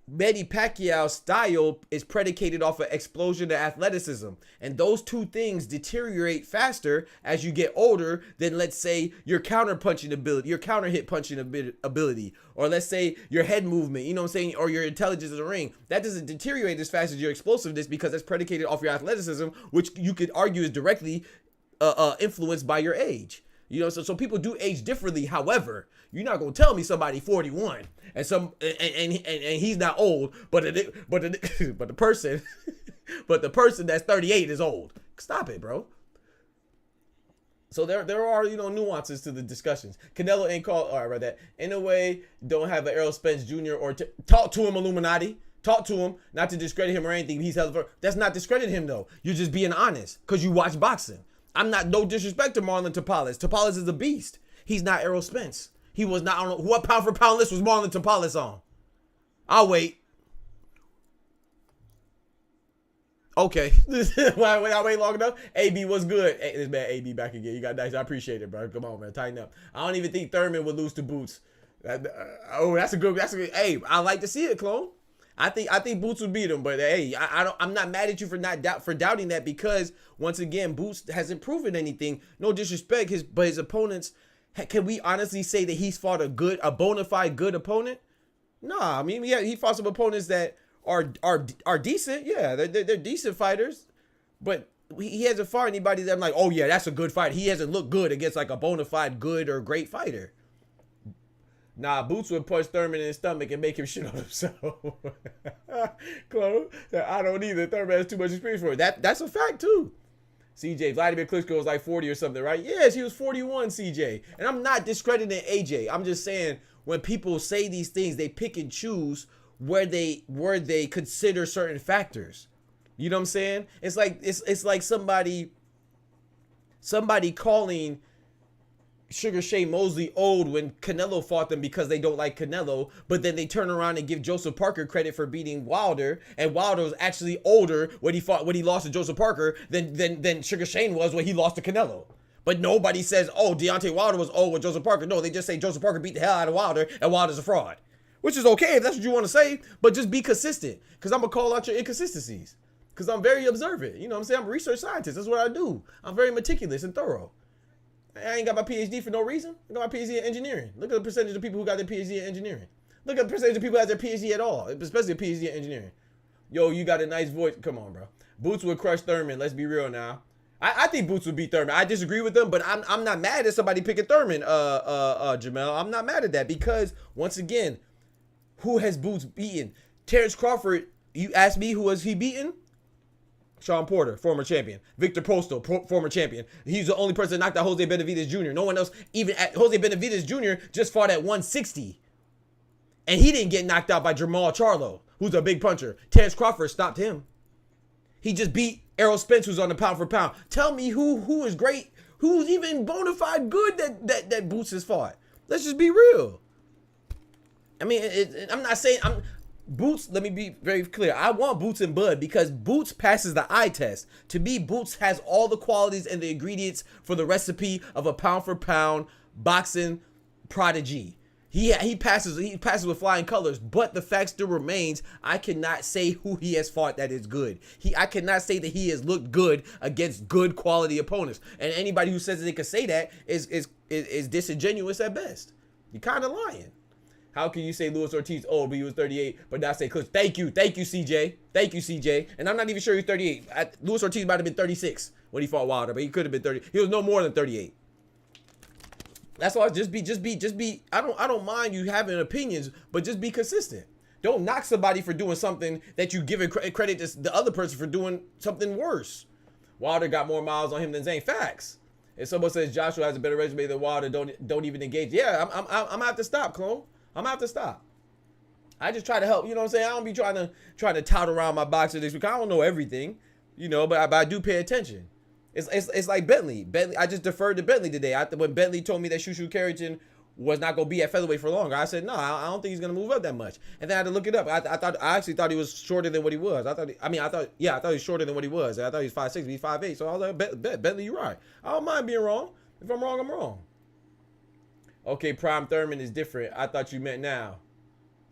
Manny Pacquiao's style is predicated off of explosion and athleticism. And those two things deteriorate faster as you get older than, let's say, your counter punching ability, your counter hit punching ability, or let's say your head movement, you know what I'm saying, or your intelligence in the ring. That doesn't deteriorate as fast as your explosiveness because that's predicated off your athleticism, which you could argue is directly influenced by your age. You know, so people do age differently. However, you're not gonna tell me somebody 41 and he's not old, but the person that's 38 is old. Stop it, bro. So there are nuances to the discussions. Canelo ain't called. All right, right. That Inoue don't have an Errol Spence Jr. or talk to him, Illuminati. Talk to him, not to discredit him or anything. He's held. That's not discredit him though. You're just being honest because you watch boxing. I'm not, no disrespect to Marlon Tapales. Tapales is a beast. He's not Errol Spence. He was not on what pound for pound list was Marlon Tapales on. I'll wait. Okay. I'll wait long enough. AB was good. Hey, this man AB back again. You got nice. I appreciate it, bro. Come on, man. Tighten up. I don't even think Thurman would lose to Boots. That's a good. Hey, I like to see it, clone. I think Boots would beat him, but hey, I'm not mad at you for doubting that because once again, Boots hasn't proven anything. No disrespect, but his opponents. Can we honestly say that he's fought a bona fide good opponent? Nah, I mean, yeah, he fought some opponents that are decent. Yeah, they're decent fighters, but he hasn't fought anybody that I'm like, oh yeah, that's a good fight. He hasn't looked good against like a bona fide good or great fighter. Nah, Boots would punch Thurman in his stomach and make him shit on himself. Close. I don't either. Thurman has too much experience for it. That's a fact too. CJ, Vladimir Klitschko was like 40 or something, right? Yes, he was 41, CJ. And I'm not discrediting AJ. I'm just saying when people say these things, they pick and choose where they consider certain factors. You know what I'm saying? It's like somebody calling Sugar Shea Mosley old when Canelo fought them because they don't like Canelo, but then they turn around and give Joseph Parker credit for beating Wilder, and Wilder was actually older when he lost to Joseph Parker than Sugar Shane was when he lost to Canelo. But nobody says, oh, Deontay Wilder was old with Joseph Parker. No, they just say Joseph Parker beat the hell out of Wilder and Wilder's a fraud. Which is okay if that's what you want to say, but just be consistent. Because I'm going to call out your inconsistencies. Because I'm very observant. You know what I'm saying? I'm a research scientist. That's what I do. I'm very meticulous and thorough. I ain't got my PhD for no reason. I got my PhD in engineering. Look at the percentage of people who got their PhD in engineering. Look at the percentage of people who have their PhD at all, especially a PhD in engineering. Yo, you got a nice voice. Come on, bro. Boots would crush Thurman. Let's be real now. I think Boots would beat Thurman. I disagree with them, but I'm not mad at somebody picking Thurman, Jamel. I'm not mad at that because, once again, who has Boots beaten? Terence Crawford, you asked me who was he beaten? Sean Porter, former champion. Victor Postal, former champion. He's the only person that knocked out Jose Benavidez Jr. No one else, even at Jose Benavidez Jr. just fought at 160. And he didn't get knocked out by Jermall Charlo, who's a big puncher. Terence Crawford stopped him. He just beat Errol Spence, who's on the pound for pound. Tell me who is great, who's even bona fide good that Boots has fought. Let's just be real. I mean, I'm not saying Boots. Let me be very clear. I want Boots and Bud because Boots passes the eye test. To me, Boots has all the qualities and the ingredients for the recipe of a pound for pound boxing prodigy. He passes with flying colors, but the fact still remains, I cannot say who he has fought that is good. I cannot say that he has looked good against good quality opponents. And anybody who says that they could say that is disingenuous at best. You're kind of lying. How can you say Luis Ortiz old, but he was 38, but not say Clips? Thank you, CJ. Thank you, CJ. And I'm not even sure he's 38. Luis Ortiz might have been 36 when he fought Wilder, but he could have been 30. He was no more than 38. That's why just be. I don't mind you having opinions, but just be consistent. Don't knock somebody for doing something that you give credit to the other person for doing something worse. Wilder got more miles on him than Zane. Facts. If someone says Joshua has a better resume than Wilder, don't even engage. Yeah, I'm gonna have to stop, clone. I'm gonna have to stop. I just try to help. You know what I'm saying? I don't be trying to tout around my boxer this week. I don't know everything, you know, but I do pay attention. It's like Bentley. I just deferred to Bentley today. When Bentley told me that Shushu Carrington was not gonna be at featherweight for longer, I said no. I don't think he's gonna move up that much. And then I had to look it up. I actually thought he was shorter than what he was. I thought he was shorter than what he was. I thought he was 5'6", but he's 5'8". So I was like, Bentley, you're right. I don't mind being wrong. If I'm wrong, I'm wrong. Okay, Prime Thurman is different. I thought you meant now.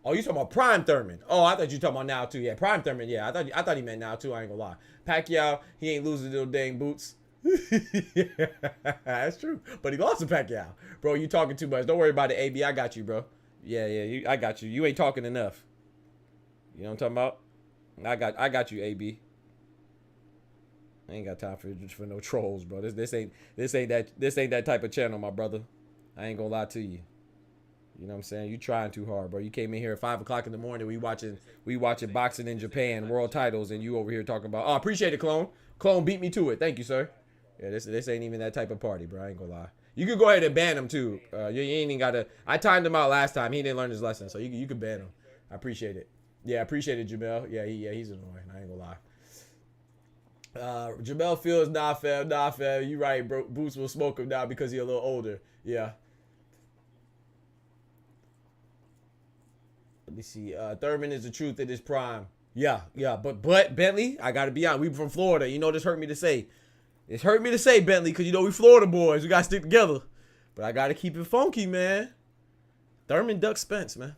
Oh, you talking about Prime Thurman? Oh, I thought you talking about now too. Yeah, Prime Thurman. Yeah, I thought he meant now too. I ain't gonna lie. Pacquiao, he ain't losing to no dang Boots. Yeah, that's true. But he lost to Pacquiao, bro. You talking too much. Don't worry about it, AB. I got you, bro. Yeah. I got you. You ain't talking enough. You know what I'm talking about? I got you, AB. I ain't got time for no trolls, bro. This ain't that type of channel, my brother. I ain't gonna lie to you. You know what I'm saying? You trying too hard, bro. You came in here at 5 o'clock in the morning. We watching boxing in Japan, world titles, and you over here talking about. Oh, appreciate it, Clone. Clone beat me to it. Thank you, sir. Yeah, this ain't even that type of party, bro. I ain't gonna lie. You could go ahead and ban him too. You ain't even gotta. I timed him out last time. He didn't learn his lesson, so you could ban him. I appreciate it. Yeah, I appreciate it, Jamel. Yeah, he's annoying. I ain't gonna lie. Jamel feels nah, fam. You right, bro. Boots will smoke him now because he a little older. Yeah. Let me see. Thurman is the truth at his prime. Yeah. But Bentley, I gotta be honest. We from Florida. You know this hurt me to say. It's hurt me to say, Bentley, because you know we Florida boys. We gotta stick together. But I gotta keep it funky, man. Thurman duck Spence, man.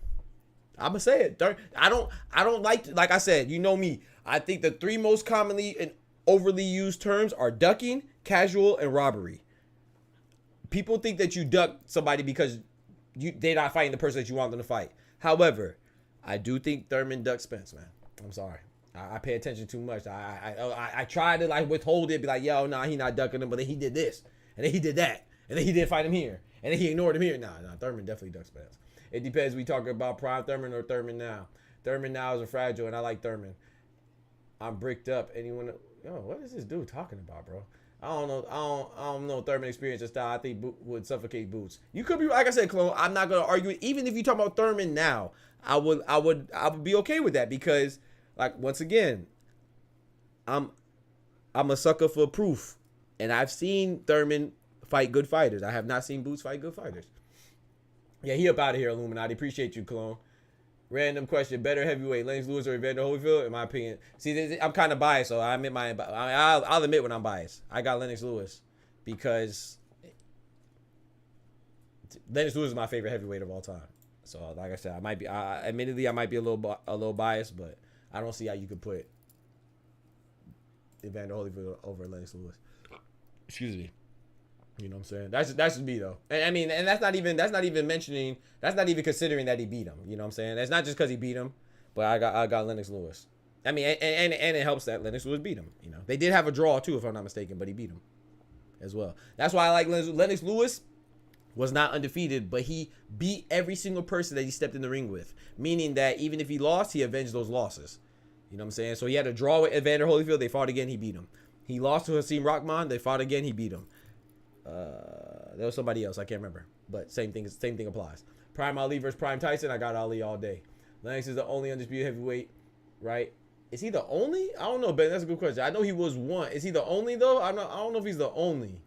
I'ma say it. I don't like I said, you know me. I think the three most commonly and overly used terms are ducking, casual, and robbery. People think that you duck somebody because they're not fighting the person that you want them to fight. However, I do think Thurman ducked Spence, man. I'm sorry. I pay attention too much. I try to like withhold it, be like, yo, nah, he not ducking him, but then he did this, and then he did that, and then he didn't fight him here, and then he ignored him here. Nah, Thurman definitely ducks Spence. It depends. We talking about Prime Thurman or Thurman now. Thurman now is a fragile, and I like Thurman. I'm bricked up. Anyone? Yo, what is this dude talking about, bro? I don't know. I don't know Thurman experience or style. I think would suffocate Boots. You could be, like I said, Clone. I'm not gonna argue it. Even if you talk about Thurman now, I would be okay with that because, like, once again, I'm a sucker for proof, and I've seen Thurman fight good fighters. I have not seen Boots fight good fighters. Yeah, he up out of here, Illuminati. Appreciate you, Clone. Random question: better heavyweight, Lennox Lewis or Evander Holyfield? In my opinion, see, I'm kind of biased, so I admit I'll admit when I'm biased. I got Lennox Lewis because Lennox Lewis is my favorite heavyweight of all time. So, like I said, admittedly, I might be a little biased, but I don't see how you could put Evander Holyfield over Lennox Lewis. Excuse me. You know what I'm saying? That's just me though. And I mean, and that's not even considering that he beat him. You know what I'm saying? That's not just because he beat him, but I got Lennox Lewis. I mean, and it helps that Lennox Lewis beat him. You know, they did have a draw too, if I'm not mistaken, but he beat him as well. That's why I like Lennox Lewis. Was not undefeated, but he beat every single person that he stepped in the ring with. Meaning that even if he lost, he avenged those losses. You know what I'm saying? So he had a draw with Evander Holyfield. They fought again. He beat him. He lost to Hasim Rahman. They fought again. He beat him. There was somebody else. I can't remember. But same thing applies. Prime Ali versus Prime Tyson. I got Ali all day. Lennox is the only undisputed heavyweight, right? Is he the only? I don't know, Ben. That's a good question. I know he was one. Is he the only though? I don't know if he's the only.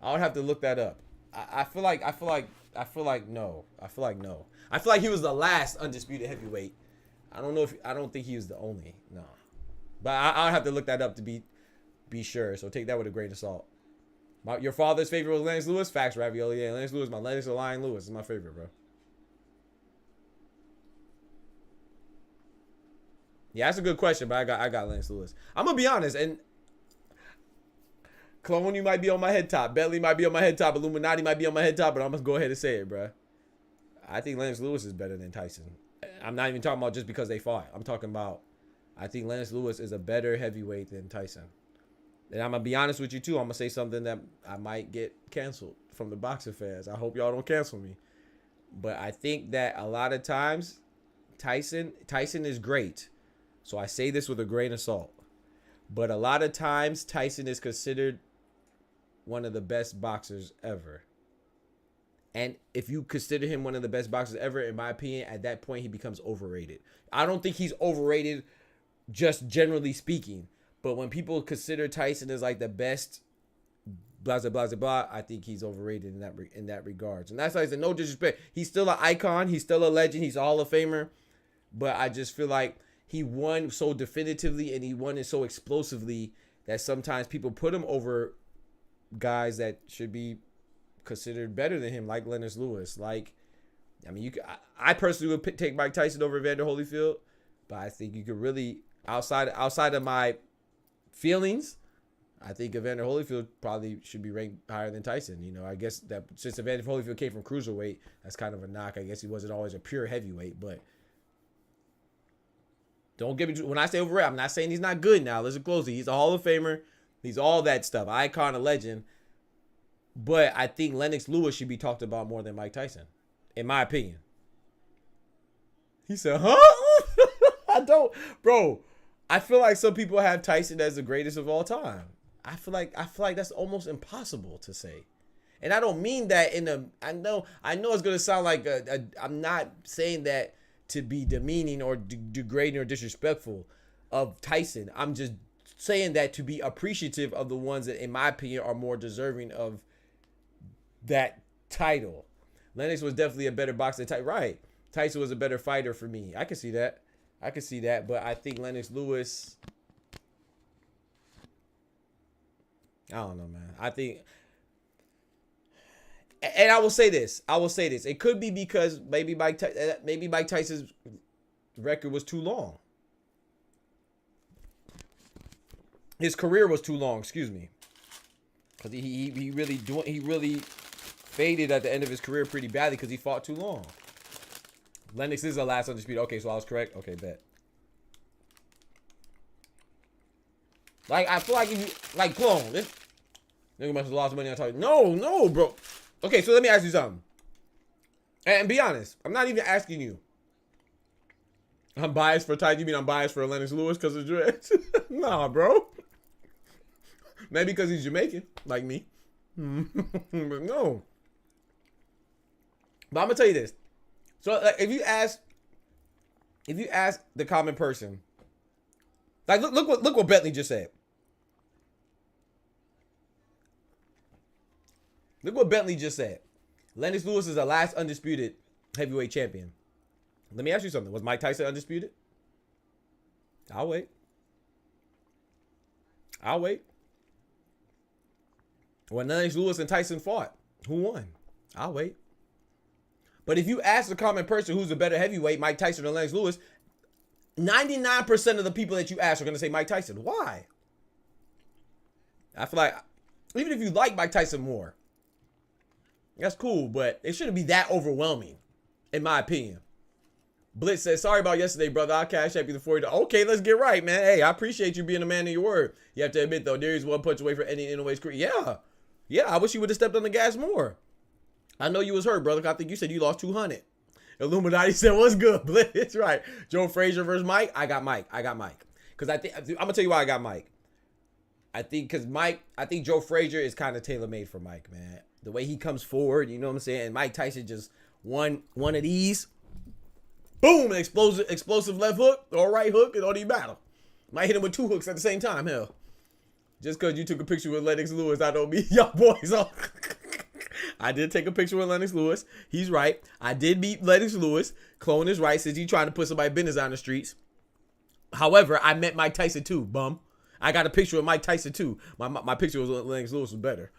I would have to look that up. I feel like no. I feel like no. I feel like he was the last undisputed heavyweight. I don't think he was the only. No. But I'll have to look that up to be sure. So take that with a grain of salt. Your father's favorite was Lennox Lewis? Facts, Ravioli. Yeah, Lennox Lewis. My Lennox or Lion Lewis is my favorite, bro. Yeah, that's a good question, but I got Lennox Lewis. I'm gonna be honest, and Clone, you might be on my head top. Bentley might be on my head top. Illuminati might be on my head top, but I'm gonna go ahead and say it, bro. I think Lennox Lewis is better than Tyson. I'm not even talking about just because they fought. I'm talking about I think Lennox Lewis is a better heavyweight than Tyson. And I'm gonna be honest with you too. I'm gonna say something that I might get canceled from the boxing fans. I hope y'all don't cancel me. But I think that a lot of times Tyson is great. So I say this with a grain of salt. But a lot of times Tyson is considered one of the best boxers ever. And if you consider him one of the best boxers ever, in my opinion, at that point he becomes overrated. I don't think he's overrated just generally speaking. But when people consider Tyson as like the best, blah, blah, blah, blah, I think he's overrated in that regards. And that's why I said no disrespect. He's still an icon. He's still a legend. He's a Hall of Famer. But I just feel like he won so definitively and he won it so explosively that sometimes people put him over guys that should be considered better than him, like Lennox Lewis. Like, I mean, I personally would take Mike Tyson over Evander Holyfield, but I think you could really outside of my feelings, I think Evander Holyfield probably should be ranked higher than Tyson. You know, I guess that since Evander Holyfield came from cruiserweight, that's kind of a knock. I guess he wasn't always a pure heavyweight, but don't get me when I say overrated, I'm not saying he's not good now. Listen closely. He's a Hall of Famer. He's all that stuff. Icon, a legend. But I think Lennox Lewis should be talked about more than Mike Tyson, in my opinion. He said, huh? I don't. Bro, I feel like some people have Tyson as the greatest of all time. I feel like that's almost impossible to say. And I don't mean that in a, I know it's going to sound like I'm not saying that to be demeaning or degrading or disrespectful of Tyson. I'm just saying that to be appreciative of the ones that, in my opinion, are more deserving of that title. Lennox was definitely a better boxer than Tyson. Right. Tyson was a better fighter for me. I can see that. But I think Lennox Lewis, I don't know, man. I think, and I will say this. It could be because maybe Mike Tyson's record was too long. His career was too long, excuse me. Because he really faded at the end of his career pretty badly because he fought too long. Lennox is the last undisputed. Okay, so I was correct. Okay, bet. Like, I feel like if you, like, clone, this nigga must have lost money on Tyson. No, bro. Okay, so let me ask you something. And be honest, I'm not even asking you. I'm biased for Tyson. You mean I'm biased for Lennox Lewis because of dreads? Nah, bro. Maybe because he's Jamaican, like me. But no. But I'm gonna tell you this. So like, if you ask the common person, like look what Bentley just said. Look what Bentley just said. Lennox Lewis is the last undisputed heavyweight champion. Let me ask you something. Was Mike Tyson undisputed? I'll wait. When Lennox Lewis and Tyson fought, who won? I'll wait. But if you ask the common person who's the better heavyweight, Mike Tyson or Lennox Lewis, 99% of the people that you ask are going to say Mike Tyson. Why? I feel like, even if you like Mike Tyson more, that's cool, but it shouldn't be that overwhelming, in my opinion. Blitz says, sorry about yesterday, brother. I'll cash up you the $40. Okay, let's get right, man. Hey, I appreciate you being a man of your word. You have to admit, though, Nery's one punch away from ending Inoue's career. Yeah, I wish you would have stepped on the gas more. I know you was hurt, brother. I think you said you lost 200. Illuminati said, "What's good, Blitz?" Right. Joe Frazier versus Mike. I got Mike. Because I'm gonna tell you why I got Mike. I think Joe Frazier is kind of tailor made for Mike, man. The way he comes forward, you know what I'm saying? And Mike Tyson just one of these, boom, explosive left hook or right hook, it don't even matter. Might hit him with 2 hooks at the same time, hell. Just because you took a picture with Lennox Lewis, I don't mean y'all boys off. I did take a picture with Lennox Lewis. He's right. I did meet Lennox Lewis. Clone is right, since he trying to put somebody's business on the streets. However, I met Mike Tyson too, bum. I got a picture with Mike Tyson too. My picture was Lennox Lewis was better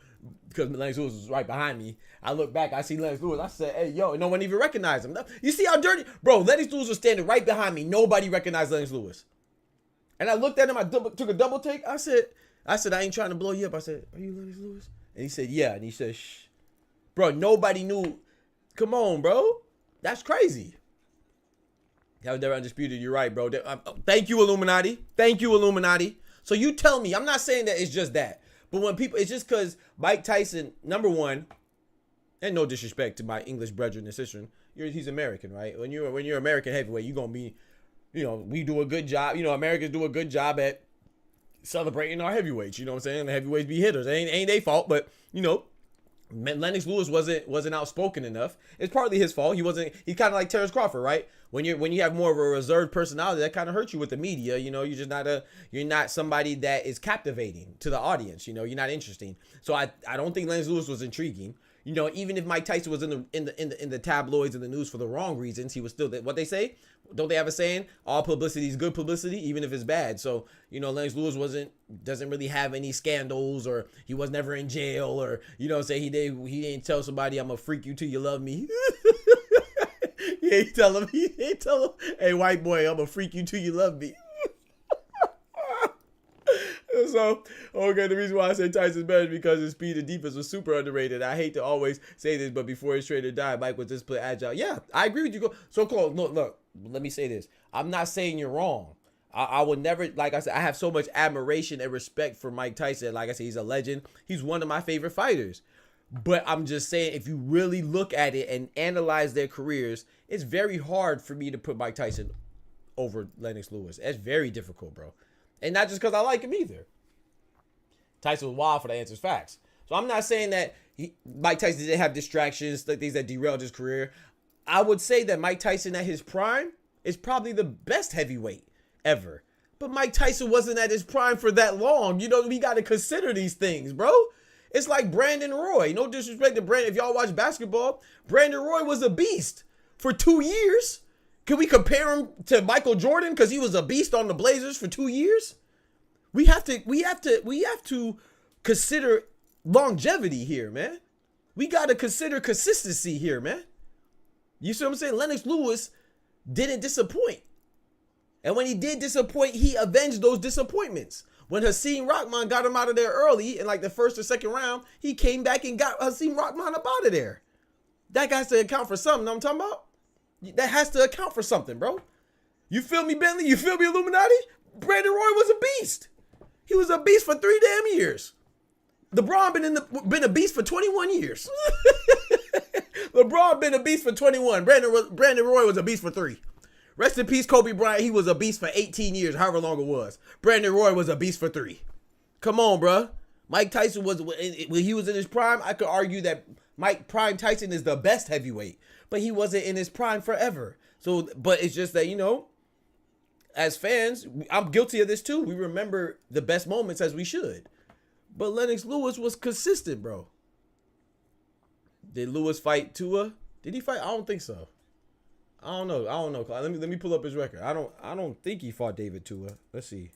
because Lennox Lewis was right behind me. I look back, I see Lennox Lewis. I said, "Hey, yo," and no one even recognized him. You see how dirty, bro? Lennox Lewis was standing right behind me. Nobody recognized Lennox Lewis. And I looked at him. I took a double take. I said, I ain't trying to blow you up. I said, "Are you Lennox Lewis?" And he said, "Yeah." And he said, "Shh." Bro, nobody knew. Come on, bro. That's crazy. That was never undisputed. You're right, bro. Thank you, Illuminati. Thank you, Illuminati. So you tell me. I'm not saying that it's just that. But when people, it's just because Mike Tyson, number one, and no disrespect to my English brethren and sister, he's American, right? When you're American heavyweight, you're going to be, we do a good job. Americans do a good job at celebrating our heavyweights. You know what I'm saying? The heavyweights be hitters. Ain't their fault, but, Lennox Lewis wasn't outspoken enough. It's partly his fault. He's kind of like Terence Crawford, right? When you have more of a reserved personality, that kind of hurts you with the media. You're just you're not somebody that is captivating to the audience. You're not interesting. So I don't think Lennox Lewis was intriguing. Even if Mike Tyson was in the tabloids and the news for the wrong reasons, he was still what they say. Don't they have a saying? All publicity is good publicity, even if it's bad. So Lennox Lewis doesn't really have any scandals, or he was never in jail, or say he didn't tell somebody, "I'm gonna freak you till you love me." He ain't tell him. "Hey, white boy, I'm gonna freak you till you love me." So, okay, the reason why I say Tyson's better is because his speed and defense was super underrated. I hate to always say this, but before his trainer died, Mike was display agile. Yeah, I agree with you. So, Cole, look, let me say this. I'm not saying you're wrong. I would never, like I said, I have so much admiration and respect for Mike Tyson. Like I said, he's a legend. He's one of my favorite fighters. But I'm just saying, if you really look at it and analyze their careers, it's very hard for me to put Mike Tyson over Lennox Lewis. That's very difficult, bro. And not just because I like him either. Tyson was wild for the answers facts. So I'm not saying that Mike Tyson didn't have distractions, things that derailed his career. I would say that Mike Tyson at his prime is probably the best heavyweight ever. But Mike Tyson wasn't at his prime for that long. We got to consider these things, bro. It's like Brandon Roy. No disrespect to Brandon. If y'all watch basketball, Brandon Roy was a beast for 2 years. Can we compare him to Michael Jordan because he was a beast on the Blazers for 2 years? We have to consider longevity here, man. We got to consider consistency here, man. You see what I'm saying? Lennox Lewis didn't disappoint. And when he did disappoint, he avenged those disappointments. When Hakeem Rahman got him out of there early in like the first or second round, he came back and got Hakeem Rahman up out of there. That has to account for something. Know what I'm talking about? That has to account for something, bro. You feel me, Bentley? You feel me, Illuminati? Brandon Roy was a beast. He was a beast for 3 damn years. LeBron been a beast for 21 years. LeBron been a beast for 21. Brandon Roy was a beast for 3. Rest in peace, Kobe Bryant. He was a beast for 18 years, however long it was. Brandon Roy was a beast for 3. Come on, bro. Mike Tyson was, when he was in his prime, I could argue that Prime Tyson is the best heavyweight, but he wasn't in his prime forever. So, but it's just that, as fans, I'm guilty of this too. We remember the best moments as we should. But Lennox Lewis was consistent, bro. Did Lewis fight Tua? Did he fight? I don't think so. I don't know. Let me pull up his record. I don't think he fought David Tua. Let's see.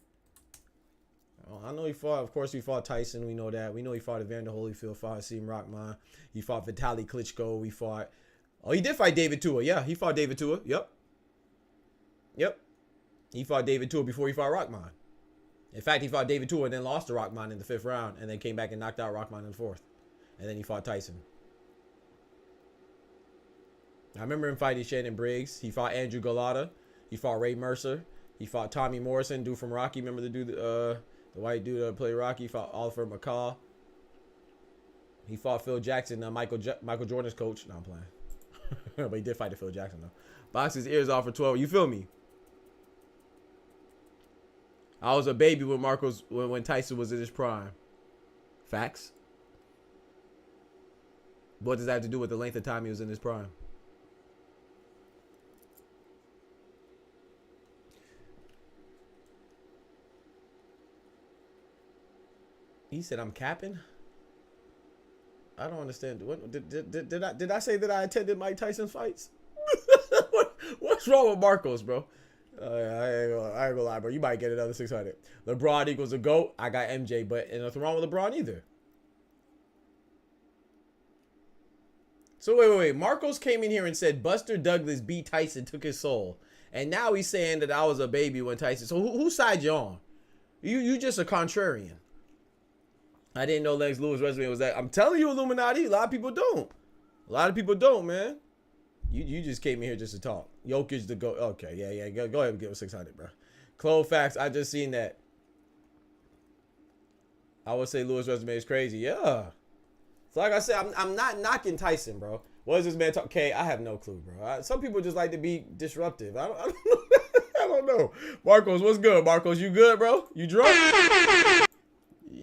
I know he fought. Of course, he fought Tyson. We know that. We know he fought Evander Holyfield. Fought Hakeem Rahman. He fought Vitaly Klitschko. He did fight David Tua. Yeah, he fought David Tua. Yep. He fought David Tua before he fought Rahman. In fact, he fought David Tua and then lost to Rahman in the 5th round, and then came back and knocked out Rahman in the 4th, and then he fought Tyson. I remember him fighting Shannon Briggs. He fought Andrew Golota. He fought Ray Mercer. He fought Tommy Morrison, dude from Rocky. Remember the dude, the white dude that played Rocky? He fought Oliver McCall. He fought Phil Jackson, Michael Jordan's coach. No, I'm playing. But he did fight to Phil Jackson though. Box his ears off for 12. You feel me? I was a baby when when Tyson was in his prime. Facts. What does that have to do with the length of time he was in his prime? He said I'm capping. I don't understand. What did I say that I attended Mike Tyson's fights? What's wrong with Marcos, bro? I ain't gonna lie, bro. You might get another 600. LeBron equals a GOAT. I got MJ, but ain't nothing wrong with LeBron either. So wait. Marcos came in here and said Buster Douglas beat Tyson, took his soul, and now he's saying that I was a baby when Tyson. So whose side you on? You just a contrarian. I didn't know Lennox Lewis' resume was that. I'm telling you, Illuminati. A lot of people don't. A lot of people don't, man. You just came in here just to talk. Jokic to go. Okay, yeah. Go ahead and give him 600, bro. Clove facts. I just seen that. I would say Lewis' resume is crazy. Yeah. So like I said, I'm not knocking Tyson, bro. What is this man talking? Okay, I have no clue, bro. Some people just like to be disruptive. I don't know. I don't know. Marcos, what's good, Marcos? You good, bro? You drunk?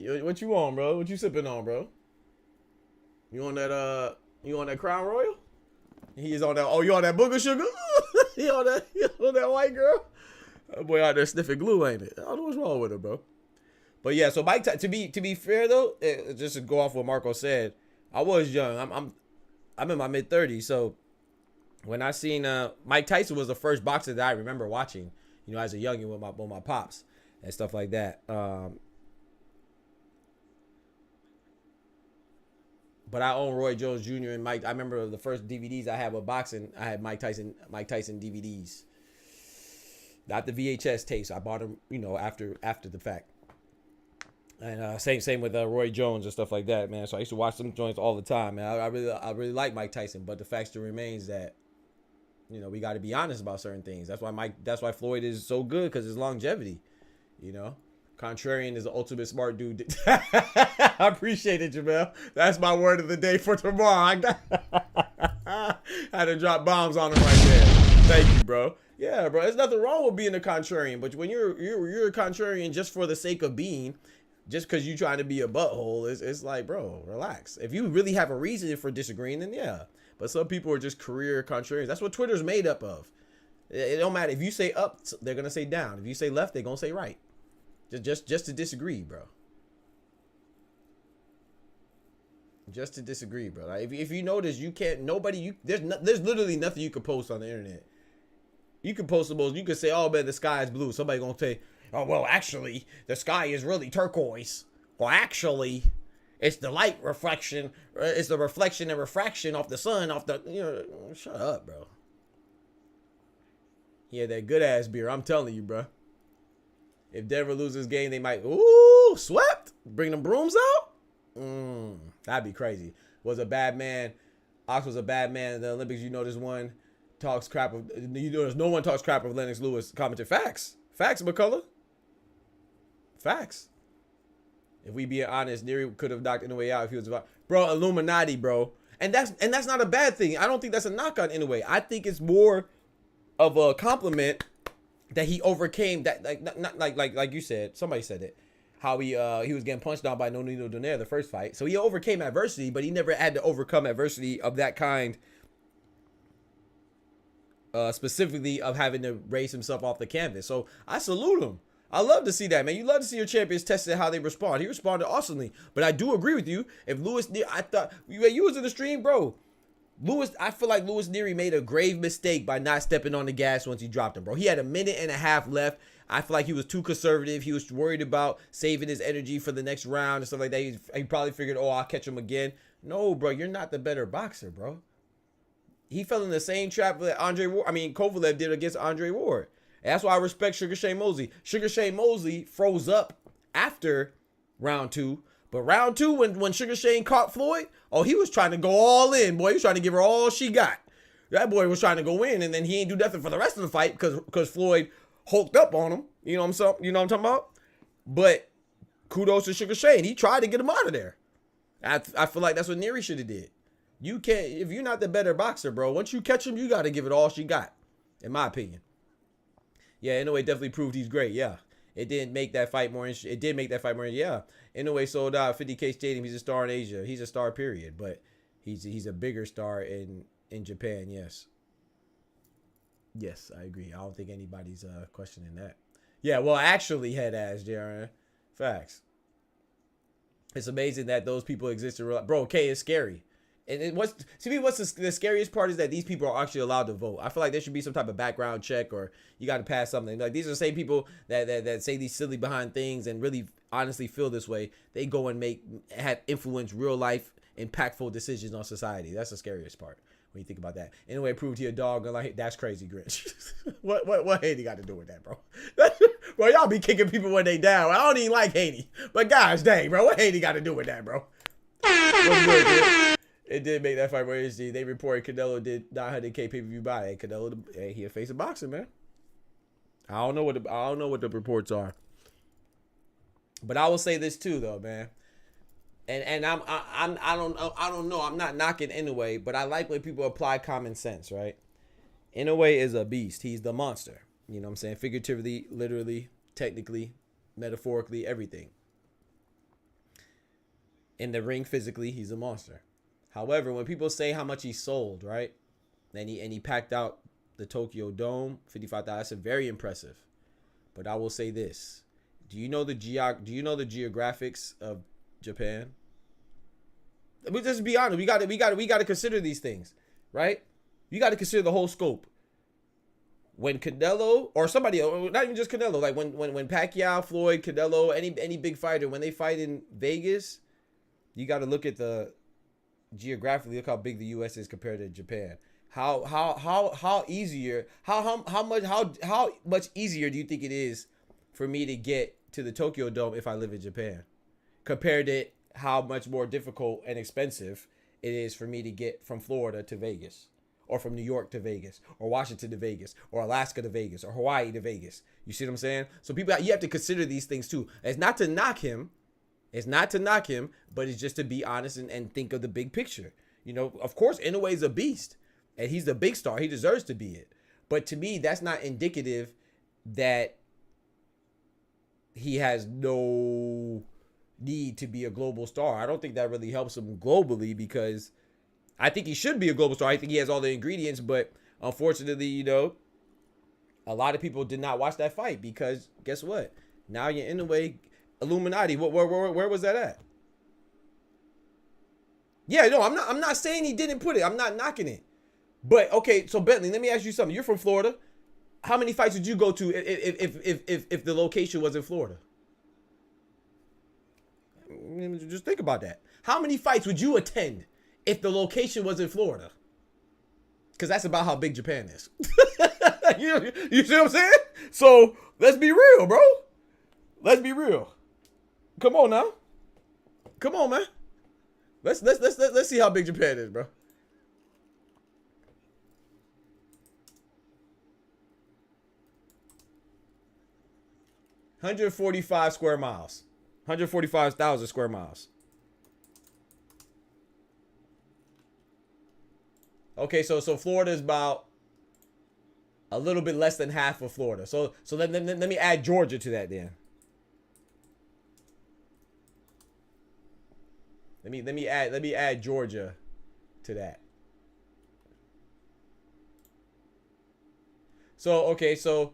What you on, bro? What you sipping on, bro? You on that Crown Royal? He is on that. Oh, you on that booger sugar? he on that white girl? That boy out there sniffing glue, ain't it? I don't know what's wrong with him, bro. But yeah, so Mike, to be fair though, just to go off what Marco said, I was young. I'm in my mid-30s, so when I seen Mike Tyson was the first boxer that I remember watching, you know, as a youngin with my pops and stuff like that. But I own Roy Jones Jr. and Mike. I remember the first DVDs I had with boxing. I had Mike Tyson DVDs, not the VHS tapes. I bought them, you know, after the fact. And same with Roy Jones and stuff like that, man. So I used to watch them joints all the time, man. I really like Mike Tyson, but the fact still remains that, you know, we got to be honest about certain things. That's why Floyd is so good, because his longevity, you know. Contrarian is the ultimate smart dude. I appreciate it, Jamel. That's my word of the day for tomorrow. I had to drop bombs on him right there. Thank you, bro. Yeah, bro. There's nothing wrong with being a contrarian, but when you're a contrarian just for the sake of being, just because you're trying to be a butthole, it's like, bro, relax. If you really have a reason for disagreeing, then yeah. But some people are just career contrarians. That's what Twitter's made up of. It don't matter. If you say up, they're gonna say down. If you say left, they're gonna say right. Just to disagree, bro. Just to disagree, bro. Like if you notice, you can't. There's literally nothing you can post on the internet. You can post the most. You can say, "Oh man, the sky is blue." Somebody gonna say, "Oh well, actually, the sky is really turquoise." Well, actually, it's the light reflection. It's the reflection and refraction off the sun. Shut up, bro. Yeah, that good ass beer. I'm telling you, bro. If Denver loses game, they might, swept? Bring them brooms out? That'd be crazy. Was a bad man. Ox was a bad man in the Olympics. You know, this one talks crap of, you notice no one talks crap of Lennox Lewis. Commented facts. Facts, McCullough. Facts. If we be honest, Nery could have knocked Inoue out if he was about, bro, Illuminati, bro. And that's not a bad thing. I don't think that's a knock on Inoue. I think it's more of a compliment that he overcame that, not like you said, somebody said it, how he was getting punched down by Nonito Donaire the first fight. So he overcame adversity, but he never had to overcome adversity of that kind, specifically of having to raise himself off the canvas. So I salute him. I love to see that, man. You love to see your champions tested how they respond. He responded awesomely. But I do agree with you. If Lewis, I thought you was in the stream, bro. I feel like Lewis Nery made a grave mistake by not stepping on the gas once he dropped him, bro. He had a minute and a half left. I feel like he was too conservative. He was worried about saving his energy for the next round and stuff like that. He probably figured, I'll catch him again. No, bro, you're not the better boxer, bro. He fell in the same trap that Kovalev did against Andre Ward. And that's why I respect Sugar Shane Mosley. Sugar Shane Mosley froze up after round 2. But round 2, when Sugar Shane caught Floyd, he was trying to go all in, boy. He was trying to give her all she got. That boy was trying to go in, and then he ain't do nothing for the rest of the fight because Floyd hulked up on him. You know what I'm talking about? But kudos to Sugar Shane. He tried to get him out of there. I feel like that's what Nery should have did. You can't, if you're not the better boxer, bro, once you catch him, you got to give it all she got, in my opinion. Yeah, Inoue definitely proved he's great. Yeah. It didn't make that fight more interesting. It did make that fight more interesting. Yeah. Inoue sold out 50K Stadium. He's a star in Asia. He's a star, period. But he's a bigger star in Japan, yes. Yes, I agree. I don't think anybody's questioning that. Yeah, well, actually, head ass, Jaron. Facts. It's amazing that those people exist in real life. Bro, okay, it's scary. And what's the scariest part is that these people are actually allowed to vote. I feel like there should be some type of background check, or you got to pass something. Like, these are the same people that say these silly behind things and really honestly feel this way. They go and have influence real life impactful decisions on society. That's the scariest part when you think about that. Anyway, proved he a dog. Like, that's crazy, Grinch. what Haney got to do with that, bro? Bro, y'all be kicking people when they down. I don't even like Haney, but gosh dang, bro, what Haney got to do with that, bro? What's good, dude? It did make that fight more interesting. They reported Canelo did 900K pay-per-view buy. Hey, Canelo, he a face of boxing, man. I don't know what the reports are, but I will say this too, though, man. And I don't know. I'm not knocking Inoue, but I like when people apply common sense, right? Inoue is a beast. He's the monster. You know what I'm saying? Figuratively, literally, technically, metaphorically, everything. In the ring, physically, he's a monster. However, when people say how much he sold, right, and he packed out the Tokyo Dome, 55,000, that's very impressive. But I will say this: do you know the geographics of Japan? We just be honest. We got to consider these things, right? You got to consider the whole scope. When Canelo or somebody, not even just Canelo, like when Pacquiao, Floyd, Canelo, any big fighter, when they fight in Vegas, you got to look at the geographically, look how big the U.S. is compared to Japan. How much easier do you think it is for me to get to the Tokyo Dome if I live in Japan, compared to how much more difficult and expensive it is for me to get from Florida to Vegas, or from New York to Vegas, or Washington to Vegas, or Alaska to Vegas, or Hawaii to Vegas? You see what I'm saying? So people, you have to consider these things too. It's not to knock him. But it's just to be honest and think of the big picture. You know, of course, Inoue is a beast, and he's the big star. He deserves to be it. But to me, that's not indicative that he has no need to be a global star. I don't think that really helps him globally, because I think he should be a global star. I think he has all the ingredients, but unfortunately, you know, a lot of people did not watch that fight because guess what? Now you're Inoue. Illuminati. Where was that at? Yeah, no, I'm not saying he didn't put it. I'm not knocking it. But okay, so Bentley, let me ask you something. You're from Florida. How many fights would you go to if the location was in Florida? Just think about that. How many fights would you attend if the location was in Florida? Because that's about how big Japan is. You see what I'm saying? So let's be real, bro. Let's be real. Come on now. Come on, man. Let's see how big Japan is, bro. $145 square miles. 145,000 square miles. Okay, so Florida is about a little bit less than half of Florida. So let me add Georgia to that then. Let me add Georgia to that. So okay, so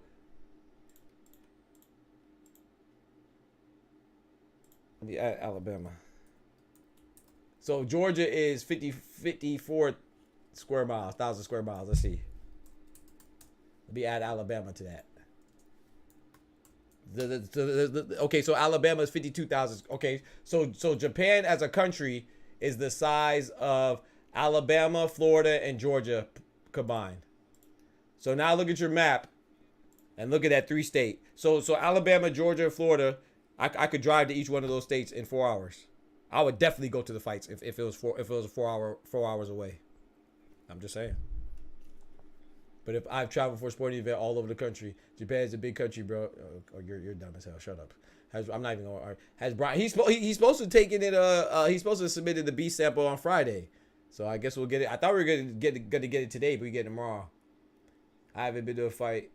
let me add Alabama. So Georgia is 54 square miles, 1,000 square miles. Let's see. Let me add Alabama to that. Okay, so Alabama is 52,000. Okay, so Japan as a country is the size of Alabama, Florida, and Georgia combined. So now look at your map and look at that 3-state. So Alabama, Georgia, Florida, I could drive to each one of those states in 4 hours. I would definitely go to the fights if it was 4 hours away. I'm just saying. But if I've traveled for a sporting event all over the country, Japan is a big country, bro. Oh, you're dumb as hell. Shut up. I'm not even gonna argue. Has Brian? He's supposed to take it in. He's supposed to submit the B sample on Friday. So I guess we'll get it. I thought we were gonna get it today, but we get it tomorrow. I haven't been to a fight,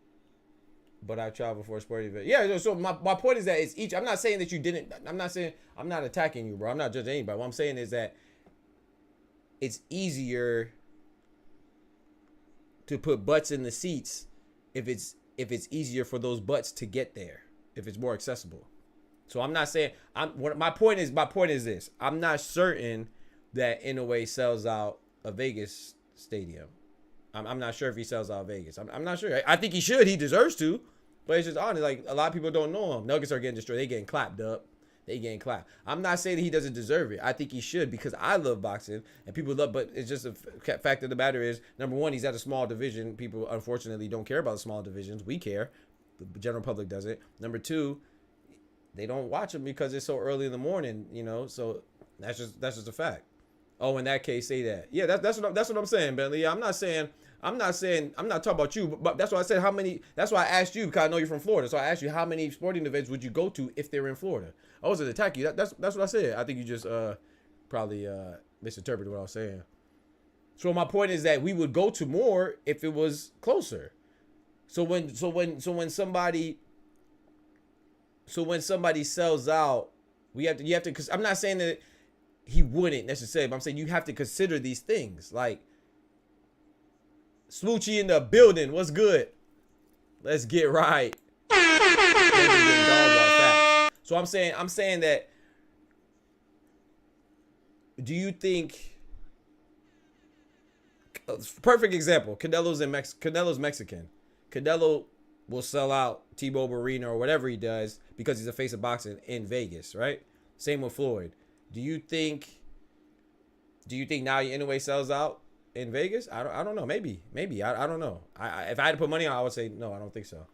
but I traveled for a sporting event. Yeah, so my point is that it's each. I'm not saying that you didn't. I'm not saying I'm not attacking you, bro. I'm not judging anybody. What I'm saying is that it's easier to put butts in the seats if it's easier for those butts to get there, if it's more accessible. So I'm not saying my point is this. I'm not certain that Inoue sells out a Vegas stadium. I'm not sure if he sells out Vegas. I'm not sure. I think he should. He deserves to. But it's just honest. Like, a lot of people don't know him. Nuggets are getting destroyed. They getting clapped up. They getting clapped. I'm not saying that he doesn't deserve it. I think he should because I love boxing and people love. But it's just a fact of the matter is, number one, he's at a small division. People unfortunately don't care about the small divisions. We care. The general public doesn't. Number two, they don't watch him because it's so early in the morning. You know, so that's just a fact. Oh, in that case, say that. Yeah, that's what I'm saying, Bentley. Yeah, I'm not talking about you, but that's why I said how many. That's why I asked you because I know you're from Florida. So I asked you how many sporting events would you go to if they're in Florida. I wasn't attacking you. That's what I said. I think you just probably misinterpreted what I was saying. So my point is that we would go to more if it was closer. So when somebody sells out, you have to. Because I'm not saying that he wouldn't necessarily, but I'm saying you have to consider these things. Like, Smoochie in the building. What's good? Let's get right. So I'm saying that. Do you think? Perfect example. Canelo's Mexican. Canelo will sell out T-Mobile Arena or whatever he does because he's a face of boxing in Vegas, right? Same with Floyd. Do you think Munguia and Inoue sells out in Vegas? I don't know. Maybe. I don't know. If I had to put money on, I would say no. I don't think so.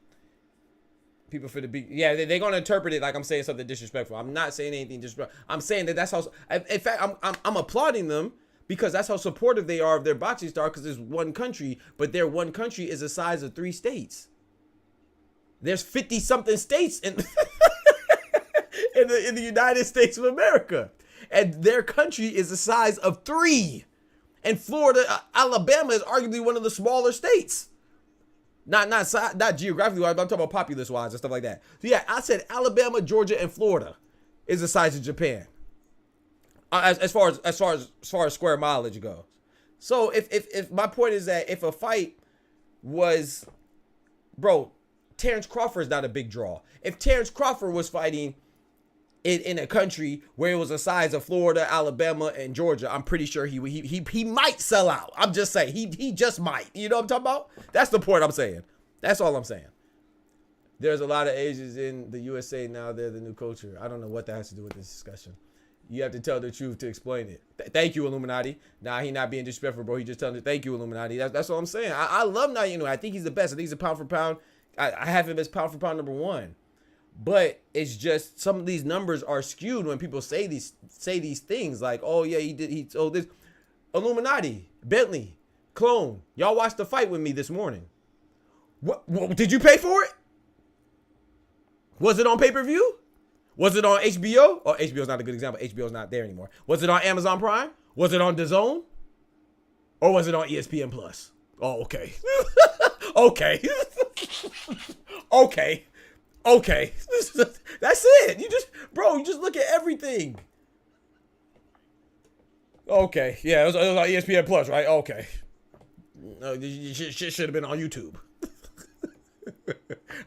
People for the big, yeah, they're gonna interpret it like I'm saying something disrespectful. I'm not saying anything disrespectful. I'm saying that that's how. In fact, I'm applauding them because that's how supportive they are of their boxing star. Because there's one country, but their one country is the size of 3 states. There's 50 something states in in the United States of America, and their country is the size of 3. And Florida, Alabama is arguably one of the smaller states. Not geographically wise, but I'm talking about populace wise and stuff like that. So yeah, I said Alabama, Georgia, and Florida is the size of Japan. As far as square mileage goes. So if my point is that if a fight was, bro, Terence Crawford is not a big draw. If Terence Crawford was fighting in a country where it was the size of Florida, Alabama, and Georgia, I'm pretty sure he might sell out. I'm just saying he just might. You know what I'm talking about? That's the point I'm saying. That's all I'm saying. There's a lot of Asians in the USA now. They're the new culture. I don't know what that has to do with this discussion. You have to tell the truth to explain it. Thank you, Illuminati. Nah, he not being disrespectful, bro. He just telling you, thank you, Illuminati. That's all I'm saying. I love Munguia and Inoue. I think he's the best. I think he's a pound for pound. I have him as pound for pound number 1. But it's just some of these numbers are skewed when people say these things like, oh yeah, he told this. Illuminati, Bentley, Clone, y'all watched the fight with me this morning. What did you pay for it? Was it on pay-per-view? Was it on HBO? Oh, HBO's not a good example. HBO's not there anymore. Was it on Amazon Prime? Was it on DAZN? Or was it on ESPN Plus? Oh, okay. Okay. Okay. Okay. That's it. You just look at everything. Okay. Yeah, it was on ESPN Plus, right? Okay. Shit should have been on YouTube.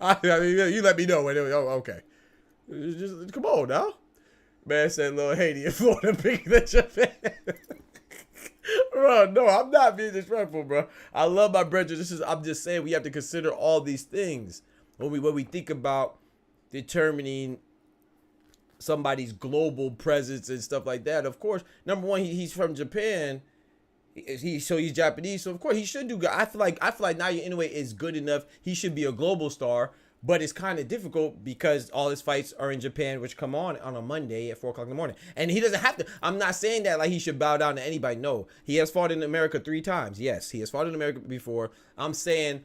I mean, you let me know when it was. Oh, okay. Just come on now. Man said Lil Haiti in Florida bigger than Japan. Bro, no, I'm not being disrespectful, bro. I love my brethren. I'm just saying we have to consider all these things when we think about determining somebody's global presence and stuff like that. Of course, number one, he's from Japan. He's Japanese, so of course he should do good. I feel like Munguia and Inoue is good enough. He should be a global star, but it's kind of difficult because all his fights are in Japan, which come on a Monday at 4:00 in the morning, and he doesn't have to. I'm not saying that like he should bow down to anybody. No, he has fought in America 3 times. Yes, he has fought in America before. I'm saying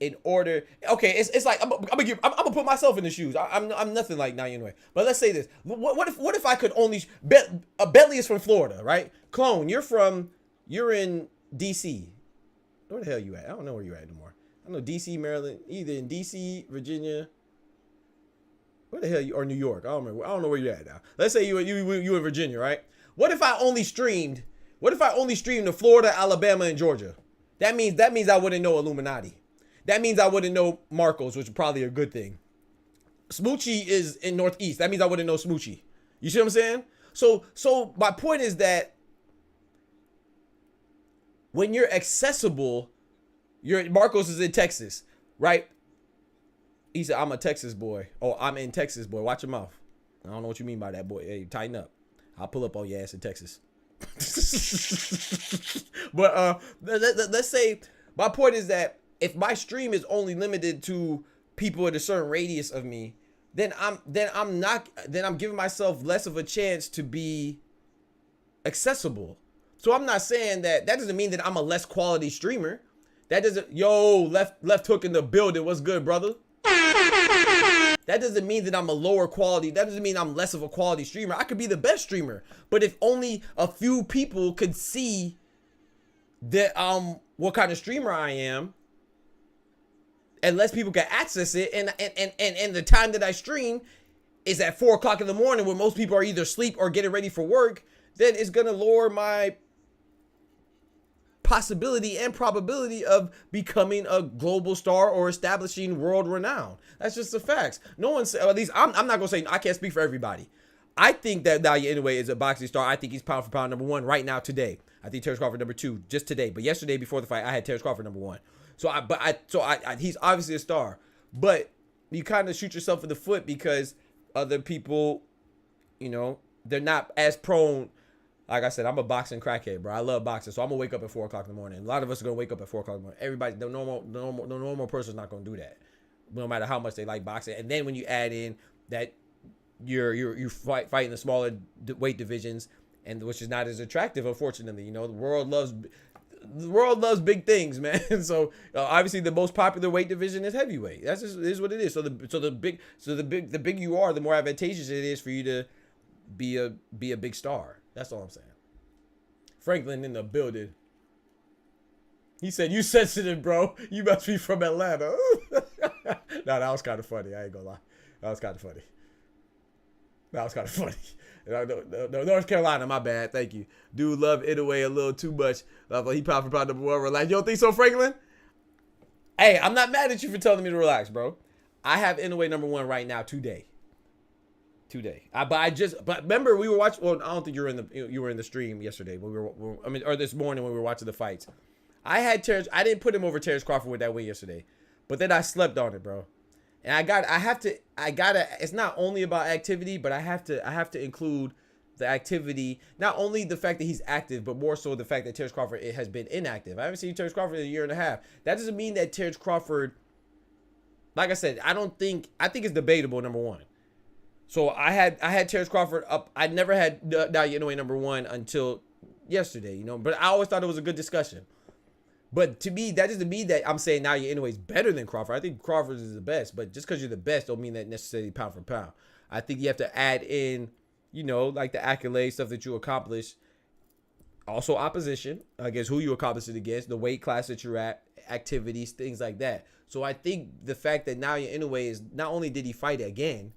in order, okay, it's like I'm gonna put myself in the shoes. I'm nothing like Naoya Inoue. But let's say this: what if I could only Bentley is from Florida, right? Clone, you're in DC. Where the hell you at? I don't know where you at anymore. I know DC, Maryland, either in DC, Virginia. Where the hell you, or New York? I don't know where you're at now. Let's say you in Virginia, right? What if I only streamed to Florida, Alabama, and Georgia? That means I wouldn't know Illuminati. That means I wouldn't know Marcos, which is probably a good thing. Smoochie is in Northeast. That means I wouldn't know Smoochie. You see what I'm saying? So my point is that when you're accessible, Marcos is in Texas, right? He said, I'm a Texas boy. Oh, I'm in Texas, boy. Watch your mouth. I don't know what you mean by that, boy. Hey, tighten up. I'll pull up on your ass in Texas. But let's say my point is that if my stream is only limited to people at a certain radius of me, then I'm giving myself less of a chance to be accessible. So I'm not saying that doesn't mean that I'm a less quality streamer. That doesn't, left hook in the building. What's good, brother? That doesn't mean that I'm a lower quality. That doesn't mean I'm less of a quality streamer. I could be the best streamer, but if only a few people could see that what kind of streamer I am, and less people can access it, and the time that I stream is at 4 o'clock in the morning when most people are either asleep or getting ready for work, then it's gonna lower my possibility and probability of becoming a global star or establishing world renown. That's just the facts. No one said, at least I'm not gonna say, I can't speak for everybody. I think that Naoya Inoue is a boxing star. I think he's pound for pound number 1 right now today. I think Terence Crawford number 2 just today. But yesterday before the fight, I had Terence Crawford number 1. So he's obviously a star. But you kind of shoot yourself in the foot because other people, they're not as prone. Like I said, I'm a boxing crackhead, bro. I love boxing, so I'm gonna wake up at 4 o'clock in the morning. A lot of us are gonna wake up at 4 o'clock in the morning. Everybody, the normal person's not gonna do that, no matter how much they like boxing. And then when you add in that you're fighting the smaller weight divisions, and which is not as attractive, unfortunately. The world loves big things, man. So obviously, the most popular weight division is heavyweight. That's just is what it is. So the big you are, the more advantageous it is for you to be a big star. That's all I'm saying. Franklin in the building. He said, "You sensitive, bro. You must be from Atlanta." Nah, that was kind of funny. I ain't gonna lie. That was kind of funny. No, North Carolina, my bad. Thank you. Dude, love Inoue a little too much. He probably number 1. Relax. You don't think so, Franklin? Hey, I'm not mad at you for telling me to relax, bro. I have Inoue number 1 right now today. But remember we were watching. Well, I don't think you were in the stream yesterday. But or this morning when we were watching the fights. I didn't put him over Terence Crawford with that win yesterday, but then I slept on it, bro. And I gotta. It's not only about activity, but I have to include the activity. Not only the fact that he's active, but more so the fact that Terence Crawford has been inactive. I haven't seen Terence Crawford in a year and a half. That doesn't mean that Terence Crawford. Like I said, I think it's debatable. Number 1. So I had Terence Crawford up. I never had Naoya Inoue number 1 until yesterday, but I always thought it was a good discussion. But to me, that doesn't mean that I'm saying Naoya Inoue is better than Crawford. I think Crawford is the best, but just because you're the best don't mean that necessarily pound for pound. I think you have to add in, like the accolades, stuff that you accomplish. Also opposition, against who you accomplish it against, the weight class that you're at, activities, things like that. So I think the fact that Naoya Inoue is, not only did he fight again,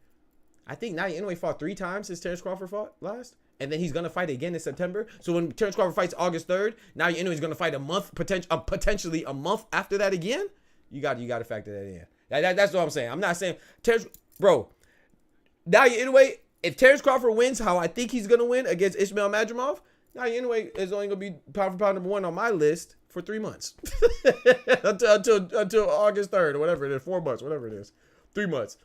I think Naoya Inoue fought 3 times since Terence Crawford fought last. And then he's going to fight again in September. So when Terence Crawford fights August 3rd, Naoya Inoue is going to fight potentially a month after that again. You got to factor that in. That's what I'm saying. I'm not saying Naoya Inoue, if Terence Crawford wins how I think he's going to win against Ismail Madrimov, Naoya Inoue is only going to be pound for pound number 1 on my list for 3 months. until August 3rd or whatever it is, 4 months, whatever it is. 3 months.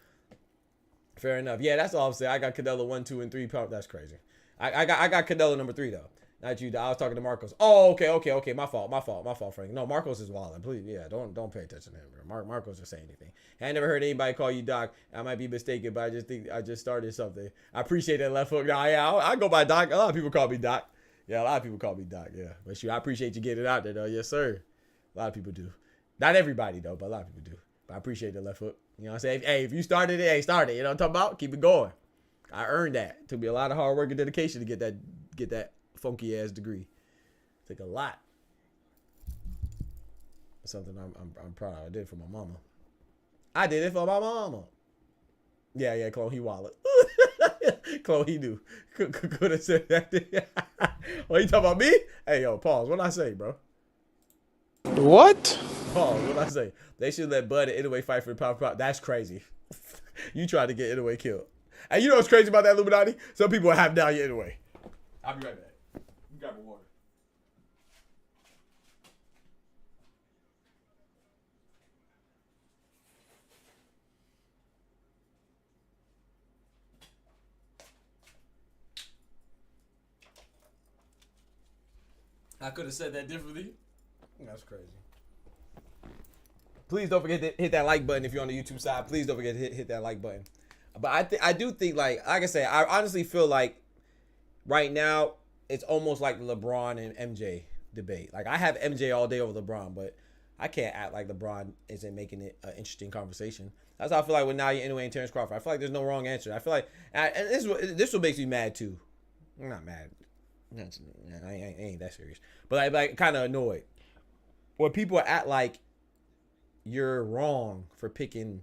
Fair enough. Yeah, that's all I'm saying. I got Canelo 1, 2, and 3 pound. That's crazy. I got Canelo number 3 though. Not you. I was talking to Marcos. Oh, okay. My fault, Frank. No, Marcos is wilding. Please, yeah, don't pay attention to him, bro. Marcos is saying anything. I never heard anybody call you Doc. I might be mistaken, but I just think I just started something. I appreciate that left hook. Nah, yeah, I go by Doc. A lot of people call me Doc. Yeah, a lot of people call me Doc. Yeah, but shoot, I appreciate you getting it out there though. Yes, sir. A lot of people do. Not everybody though, but a lot of people do. But I appreciate the left hook. You know what I'm saying? Hey, if you started it, hey, start it. You know what I'm talking about? Keep it going. I earned that. It took me a lot of hard work and dedication to get that funky ass degree. It took a lot. Something I'm proud of. I did it for my mama. I did it for my mama. Yeah, Chloe, he wallet. Chloe, he knew. Could have said that. Oh, you talking about me? Hey, yo, pause. What'd I say, bro? What? Pause. What'd I say? They should let Bud and Inoue fight for the power. That's crazy. You tried to get Inoue killed. And you know what's crazy about that Illuminati? Some people have down your Inoue. I'll be right back. You got my water. I could have said that differently. That's crazy. Please don't forget to hit that like button if you're on the YouTube side. Please don't forget to hit that like button. But I do think, like I said, I honestly feel like right now it's almost like the LeBron and MJ debate. Like I have MJ all day over LeBron, but I can't act like LeBron isn't making it an interesting conversation. That's how I feel like with Munguia and Inoue and Terence Crawford. I feel like there's no wrong answer. I feel like, and this will make me mad too. I'm not mad. I ain't that serious. But I like kind of annoyed when people act like you're wrong for picking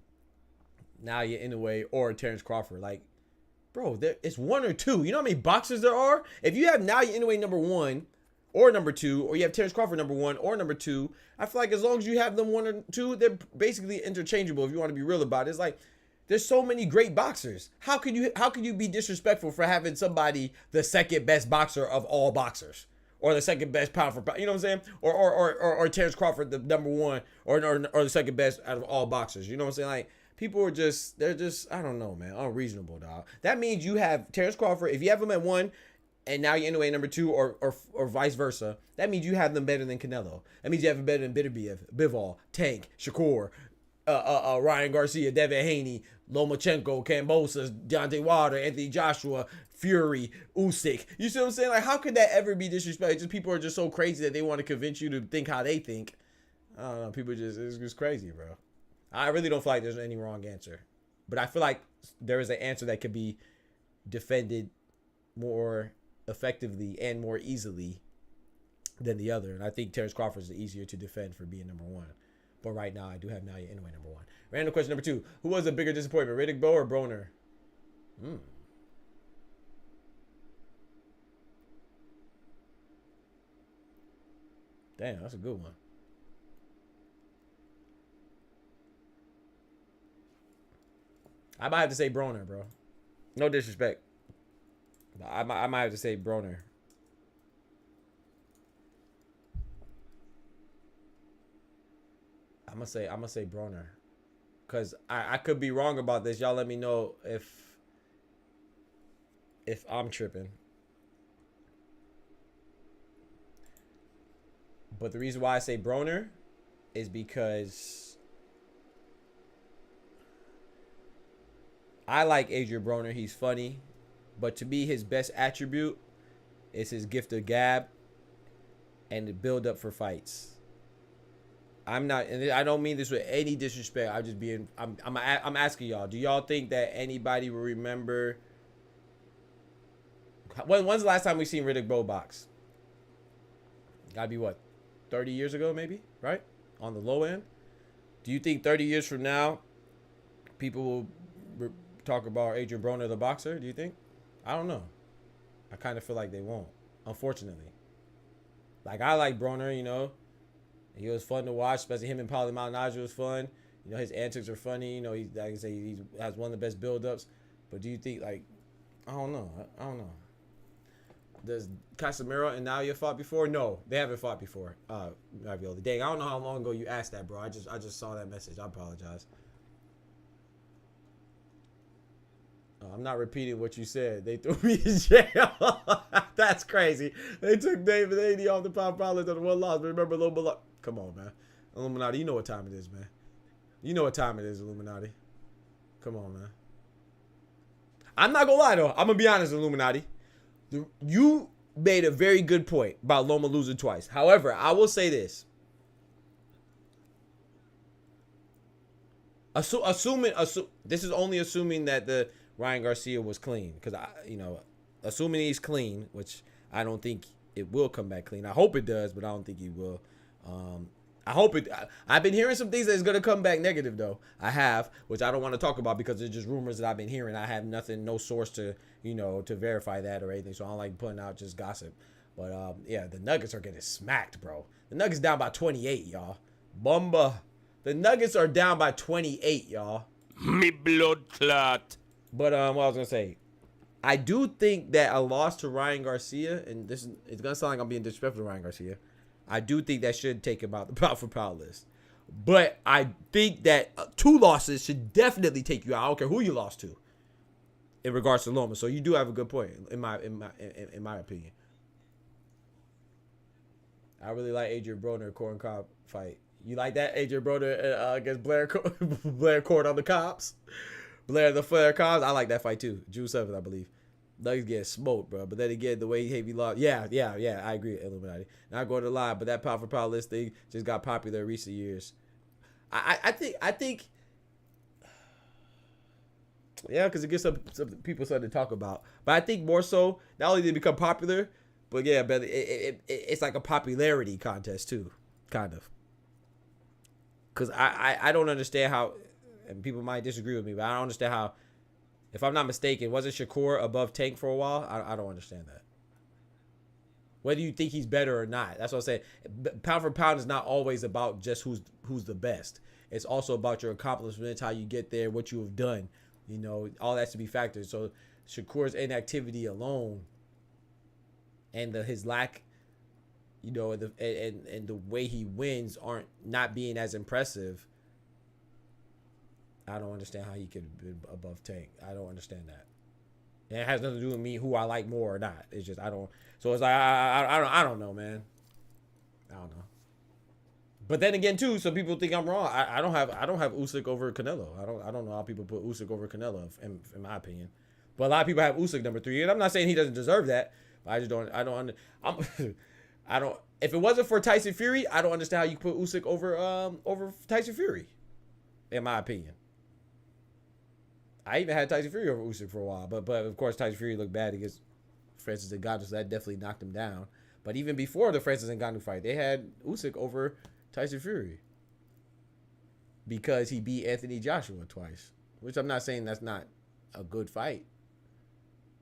Munguia Inoue or Terence Crawford. Like, bro, it's one or two. You know how many boxers there are? If you have Munguia Inoue number 1 or number 2, or you have Terence Crawford number 1 or number 2, I feel like as long as you have them 1 or 2, they're basically interchangeable. If you want to be real about it, it's like there's so many great boxers. How could you be disrespectful for having somebody the second best boxer of all boxers, or the second best pound for pound? You know what I'm saying? Or Terence Crawford the number 1, or the second best out of all boxers. You know what I'm saying? Like people are they're just I don't know, man, unreasonable, dog. That means you have Terence Crawford. If you have him at 1, and now you're Inoue number 2, or vice versa, that means you have them better than Canelo. That means you have them better than Bivol, Tank, Shakur, Ryan Garcia, Devin Haney, Lomachenko, Kambosos, Deontay Wilder, Anthony Joshua, Fury, Usyk. You see what I'm saying? Like, how could that ever be disrespectful? Just people are just so crazy that they want to convince you to think how they think. I don't know. People it's just crazy, bro. I really don't feel like there's any wrong answer, but I feel like there is an answer that could be defended more effectively and more easily than the other. And I think Terence Crawford is easier to defend for being number 1. But right now, I do have Munguia Inoue number 1. Random question number 2. Who was a bigger disappointment, Riddick Bowe or Broner? Damn, that's a good one. I might have to say Broner, bro. No disrespect. But I might have to say Broner. I'm gonna say Broner, cause I could be wrong about this. Y'all let me know if I'm tripping. But the reason why I say Broner is because I like Adrian Broner. He's funny, but to me, his best attribute is his gift of gab and the build up for fights. I'm not, and I don't mean this with any disrespect. I'm asking y'all. Do y'all think that anybody will remember? When's the last time we seen Riddick Bowe box? Gotta be what, 30 years ago, maybe, right? On the low end. Do you think 30 years from now, people will talk about Adrian Broner, the boxer? Do you think? I don't know. I kind of feel like they won't, unfortunately. Like, I like Broner, you know. He was fun to watch, especially him and Paulie Malignaggi was fun. You know, his antics are funny. You know, like I say, he has one of the best build-ups. But do you think, like, I don't know. Does Casemiro and Munguia fought before? No, they haven't fought before. Ravioli. Dang, I don't know how long ago you asked that, bro. I just saw that message. I apologize. I'm not repeating what you said. They threw me in jail. That's crazy. They took David Haney off the Power Pilots on the 1 loss. But remember, come on, man. Illuminati, you know what time it is, man. You know what time it is, Illuminati. Come on, man. I'm not going to lie, though. I'm going to be honest, Illuminati. You made a very good point about Loma losing twice. However, I will say this. Assuming this is only assuming that the Ryan Garcia was clean, because assuming he's clean, which I don't think it will come back clean. I hope it does, but I don't think he will. I hope it. I've been hearing some things that is gonna come back negative though. I have, which I don't want to talk about because it's just rumors that I've been hearing. I have no source to to verify that or anything. So I don't like putting out just gossip. But yeah, the Nuggets are getting smacked, bro. The Nuggets down by 28, y'all. Bumba. The Nuggets are down by 28, y'all. Me blood clot. But what I was gonna say, I do think that a loss to Ryan Garcia, and it's gonna sound like I'm being disrespectful to Ryan Garcia. I do think that should take him out the pound for pound list. But I think that 2 losses should definitely take you out. I don't care who you lost to, in regards to Loma. So you do have a good point, in my opinion. I really like Adrian Broner Corn Cobb fight. You like that, Adrian Broner against Blair Court on the Cops? Blair the Flair Cobbs? I like that fight too. June 7th, I believe. Nuggets get smoked, bro. But then again, the way he lost. Yeah. I agree, Illuminati. Not going to lie, but that pound for pound list thing just got popular in recent years. I think. Yeah, because it gives some people something to talk about. But I think more so, not only did it become popular, but yeah, but it's like a popularity contest too, kind of. Because I don't understand how, and people might disagree with me, but I don't understand how, if I'm not mistaken, wasn't Shakur above Tank for a while? I don't understand that. Whether you think he's better or not, that's what I'm saying. Pound for pound is not always about just who's the best. It's also about your accomplishments, how you get there, what you have done. All that's to be factored. So Shakur's inactivity alone, and his lack, and the way he wins aren't not being as impressive. I don't understand how he could be above Tank. I don't understand that. And it has nothing to do with me who I like more or not. It's just I don't. So it's like I don't know, man. I don't know. But then again, too, some people think I'm wrong. I don't have Usyk over Canelo. I don't know how people put Usyk over Canelo in my opinion. But a lot of people have Usyk number 3, and I'm not saying he doesn't deserve that. But I just don't. I don't. I don't. If it wasn't for Tyson Fury, I don't understand how you put Usyk over Tyson Fury. In my opinion. I even had Tyson Fury over Usyk for a while, but of course Tyson Fury looked bad against Francis Ngannou, so that definitely knocked him down. But even before the Francis Ngannou fight, they had Usyk over Tyson Fury because he beat Anthony Joshua twice, which I'm not saying that's not a good fight.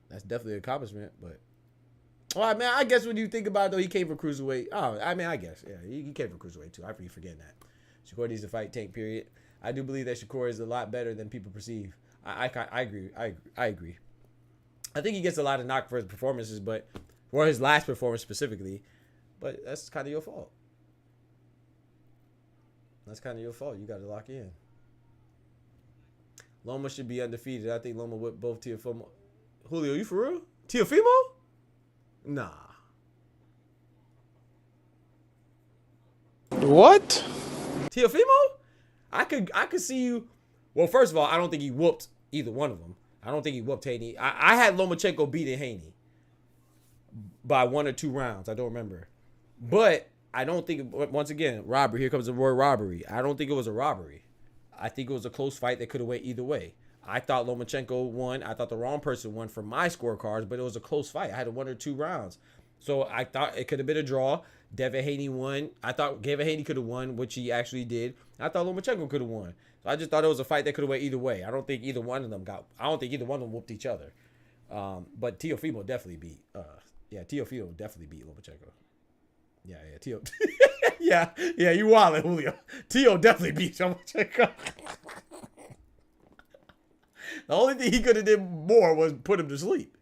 That's definitely an accomplishment, but I guess when you think about it, though, he came for cruiserweight. I guess, yeah, he came for cruiserweight too. I keep forgetting that. Shakur needs to fight Tank, period. I do believe that Shakur is a lot better than people perceive. I agree. I agree. I think he gets a lot of knock for his performances, but for his last performance specifically. But that's kind of your fault. That's kind of your fault. You got to lock in. Loma should be undefeated. I think Loma whipped both Teofimo. Julio, you for real? Teofimo? Nah. What? Teofimo? I could see you. Well, first of all, I don't think he whooped either one of them. I don't think he whooped Haney. I had Lomachenko beating Haney by 1 or 2 rounds. I don't remember. But I don't think, once again, robbery. Here comes the word robbery. I don't think it was a robbery. I think it was a close fight that could have went either way. I thought Lomachenko won. I thought the wrong person won for my scorecards, but it was a close fight. I had 1 or 2 rounds. So I thought it could have been a draw. Devin Haney won. I thought Devin Haney could have won, which he actually did. I thought Lomachenko could have won. So I just thought it was a fight that could have went either way. I don't think either one of them whooped each other. But Teofimo definitely beat. Teofimo definitely beat Lomachenko. Yeah, Teo. yeah, you wildin', Julio. Teo definitely beat Lomachenko. The only thing he could have did more was put him to sleep.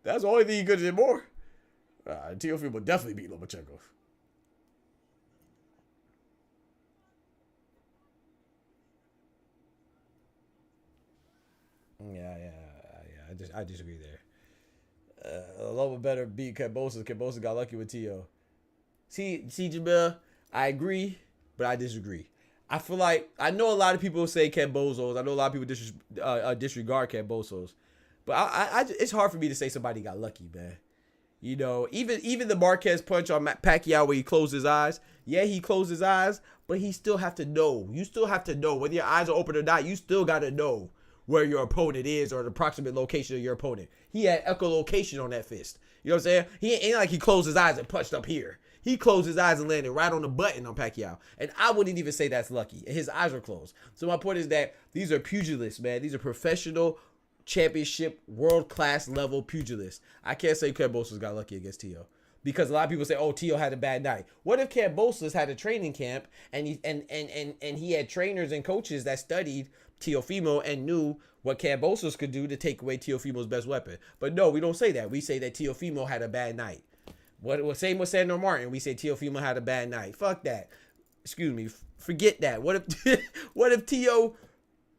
That's the only thing he could have did more. Teofimo definitely beat Lomachenko. Yeah. I disagree there. Loma better beat Kambosos. Kambosos got lucky with Tio. See, Jamil, I agree, but I disagree. I feel like I know a lot of people say Kambosos. I know a lot of people disregard Kambosos, but I it's hard for me to say somebody got lucky, man. You know, even the Marquez punch on Pacquiao where he closed his eyes. Yeah, he closed his eyes, but he still have to know. You still have to know whether your eyes are open or not. You still got to know where your opponent is or the approximate location of your opponent. He had echolocation on that fist. You know what I'm saying? He ain't like he closed his eyes and punched up here. He closed his eyes and landed right on the button on Pacquiao. And I wouldn't even say that's lucky. His eyes were closed. So my point is that these are pugilists, man. These are professional championship, world-class level pugilists. I can't say Kambosos got lucky against Tio. Because a lot of people say, oh, Tio had a bad night. What if Kambosos had a training camp and he had trainers and coaches that studied Teofimo and knew what Kambosos could do to take away Teofimo's best weapon? But no, we don't say that. We say that Teofimo had a bad night. Same with Sandor Martin. We say Teofimo had a bad night. Fuck that. Excuse me. Forget that. What if Tio?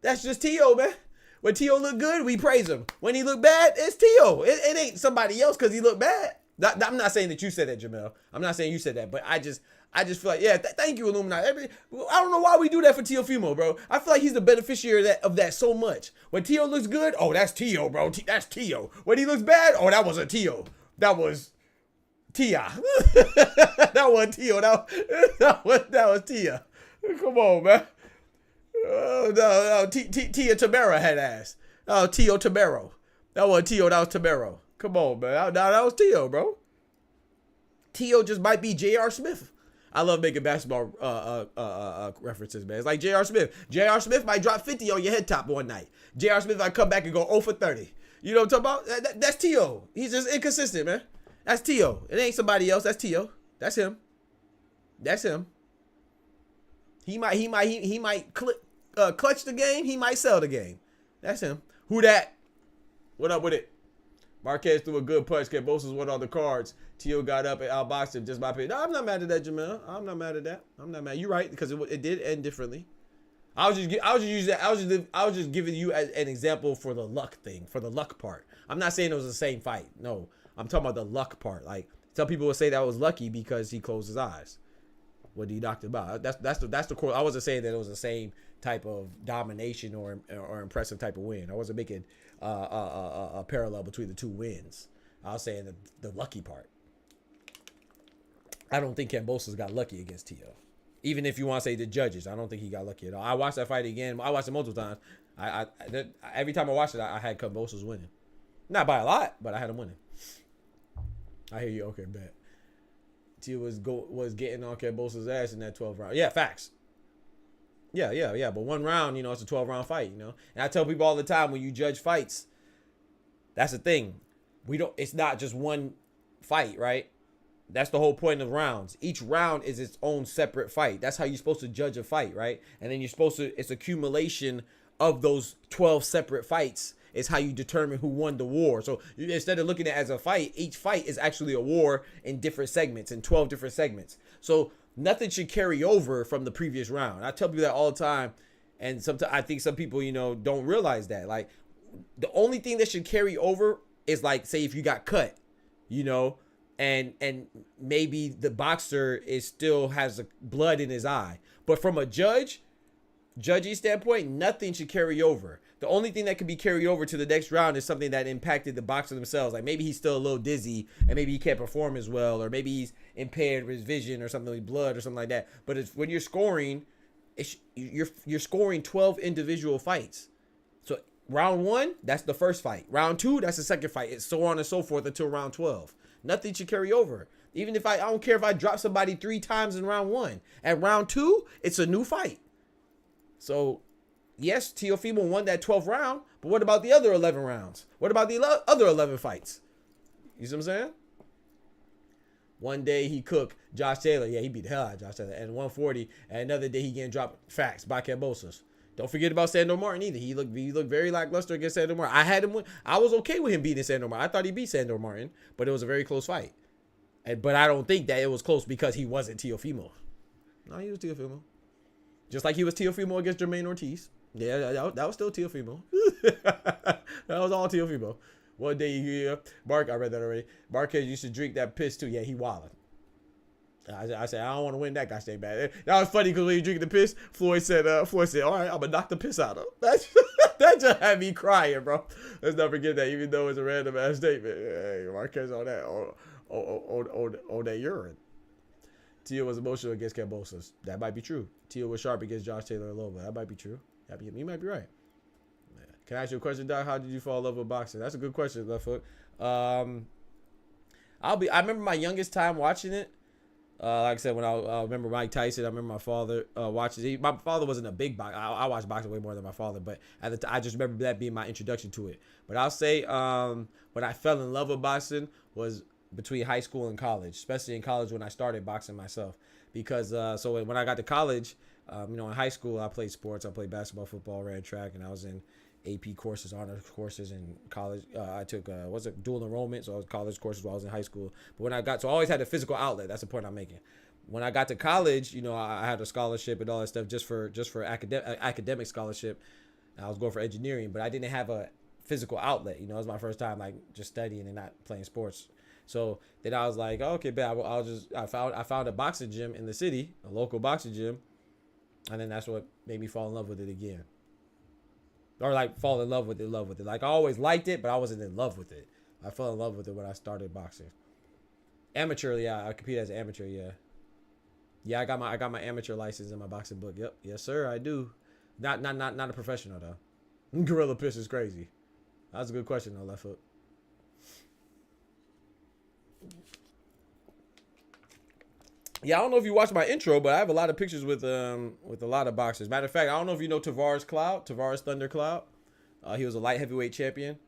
That's just Tio, man. When Tio look good, we praise him. When he look bad, it's Tio. It ain't somebody else because he look bad. I'm not saying that you said that, Jamel. I'm not saying you said that, but I just feel like, yeah, thank you, Illuminati. I don't know why we do that for Teofimo, bro. I feel like he's the beneficiary of that so much. When Tio looks good, oh, that's Tio, bro. That's Tio. When he looks bad, oh, that wasn't Tio. That was Tia. That wasn't Tio. That was Tia. Come on, man. No, Tia Tamara had ass. Oh, Tio Tamaro. That wasn't Tio, that was Tamaro. Come on, man. That was Tio, bro. Tio just might be J.R. Smith. I love making basketball references, man. It's like J.R. Smith. J.R. Smith might drop 50 on your head top one night. J.R. Smith might come back and go 0 for 30. You know what I'm talking about? That's Tio. He's just inconsistent, man. That's Tio. It ain't somebody else. That's Tio. That's him. That's him. He might clutch the game. He might sell the game. That's him. Who that? What up with it? Marquez threw a good punch. Kambosos won all the cards. Tio got up and outboxed him just by pay. No, I'm not mad at that, Jamel. I'm not mad at that. I'm not mad. You're right because it did end differently. I was just giving you an example for the luck thing, for the luck part. I'm not saying it was the same fight. No, I'm talking about the luck part. Like some people would say that was lucky because he closed his eyes. What he knocked about. That's the core. I wasn't saying that it was the same type of domination or impressive type of win. I wasn't making a parallel between the two wins. I was saying the lucky part. I don't think Kambosos got lucky against Tio. Even if you want to say the judges, I don't think he got lucky at all. I watched that fight again. I watched it multiple times. Every time I watched it, I had Kambosos winning. Not by a lot, but I had him winning. I hear you. Okay, bet. Tio was getting on Kambosos' ass in that 12th round. Yeah, facts. Yeah. But one round, it's a 12-round fight, And I tell people all the time when you judge fights, that's the thing. It's not just one fight, right? That's the whole point of rounds. Each round is its own separate fight. That's how you're supposed to judge a fight, right? And then it's accumulation of those 12 separate fights is how you determine who won the war. So instead of looking at it as a fight, each fight is actually a war in different segments, in 12 different segments. So nothing should carry over from the previous round. I tell people that all the time. And sometimes I think some people, don't realize that. Like the only thing that should carry over is like, say if you got cut, and maybe the boxer still has blood in his eye. But from a judging standpoint, nothing should carry over. The only thing that can be carried over to the next round is something that impacted the boxer themselves. Like maybe he's still a little dizzy and maybe he can't perform as well, or maybe he's impaired with his vision or something like blood or something like that. But when you're scoring, you're scoring 12 individual fights. So round 1, that's the first fight. Round 2, that's the second fight. It's so on and so forth until round 12. Nothing should carry over. Even if I don't care if I drop somebody 3 times in round 1. At round 2, it's a new fight. So, yes, Teofimo won that 12th round, but what about the other 11 rounds? What about the other 11 fights? You see what I'm saying? One day he cooked Josh Taylor. Yeah, he beat the hell out of Josh Taylor. And 140. And another day he getting dropped facts by Kambosos. Don't forget about Sandor Martin either. He looked very lackluster against Sandor Martin. I had him win. I was okay with him beating Sandor Martin. I thought he beat Sandor Martin, but it was a very close fight. But I don't think that it was close because he wasn't Teofimo. No, he was Teofimo. Just like he was Teofimo against Jermaine Ortiz. Yeah, that was still Teofimo. That was all Teofimo. One day, I read that already. Marquez used to drink that piss too. Yeah, he wildin'. I said, I don't want to win that gosh dang bad. That was funny because when you drinking the piss, Floyd said, all right, I'm going to knock the piss out of him. That just had me crying, bro. Let's not forget that, even though it's a random ass statement. Hey, Marquez on that, on that urine. Tio was emotional against Cambosos. That might be true. Tio was sharp against Josh Taylor and Lova. That might be true. You might be right. Can I ask you a question, Doc? How did you fall in love with boxing? That's a good question, Left Foot. I remember my youngest time watching it. Like I said, when I remember Mike Tyson, I remember my father watching it. My father wasn't a big boxer. I watched boxing way more than my father, but at the I just remember that being my introduction to it. But I'll say when I fell in love with boxing was between high school and college, especially in college when I started boxing myself. Because so when I got to college, in high school I played sports. I played basketball, football, ran track, and I was in AP courses, honor courses in college. I took dual enrollment, so I was college courses while I was in high school. But when I always had a physical outlet. That's the point I'm making. When I got to college, I had a scholarship and all that stuff just for academic scholarship. I was going for engineering, but I didn't have a physical outlet. It was my first time like just studying and not playing sports. So then I was like, oh, okay, bet I found a boxing gym in the city, a local boxing gym, and then that's what made me fall in love with it again. Or like fall in love with it. Like I always liked it, but I wasn't in love with it. I fell in love with it when I started boxing. Amateur, yeah, I competed as an amateur, yeah. Yeah, I got my amateur license in my boxing book. Yep, yes sir, I do. Not a professional though. Gorilla piss is crazy. That's a good question though, Left Foot. Yeah, I don't know if you watched my intro, but I have a lot of pictures with a lot of boxers. Matter of fact, I don't know if you know Tavares Thundercloud. He was a light heavyweight champion.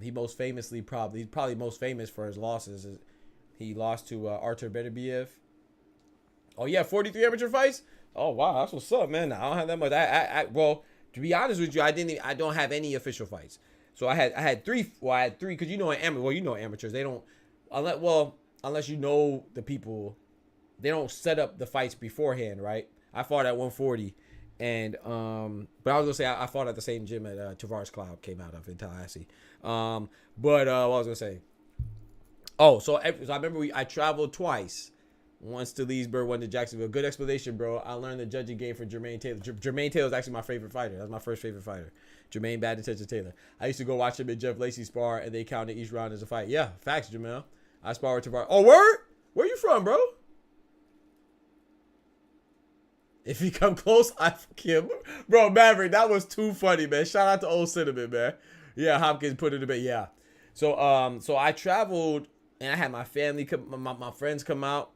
He probably most famous for his losses. He lost to Artur Beterbiev. Oh yeah, 43 amateur fights. Oh wow, that's what's up, man. I don't have that much. Well, to be honest with you, I don't have any official fights. So I had three. Well, I had three because amateurs. They don't unless you know the people. They don't set up the fights beforehand, right? I fought at 140, and but I was gonna say I fought at the same gym that Tavares Cloud came out of in Tallahassee. But what I was gonna say. Oh, so I remember I traveled twice. Once to Leesburg, one to Jacksonville. Good explanation, bro. I learned the judging game from Jermaine Taylor. Jermaine Taylor is actually my favorite fighter. That's my first favorite fighter. Jermaine Bad Intention Taylor. I used to go watch him and Jeff Lacey spar, and they counted each round as a fight. Yeah, facts, Jamel. I spar with Tavares. Oh, word? Where you from, bro? If he come close, I fuck him. Bro, Maverick, that was too funny, man. Shout out to Old Cinnamon, man. Yeah, Hopkins put it in bed. Yeah. So I traveled, and I had my family, my friends come out,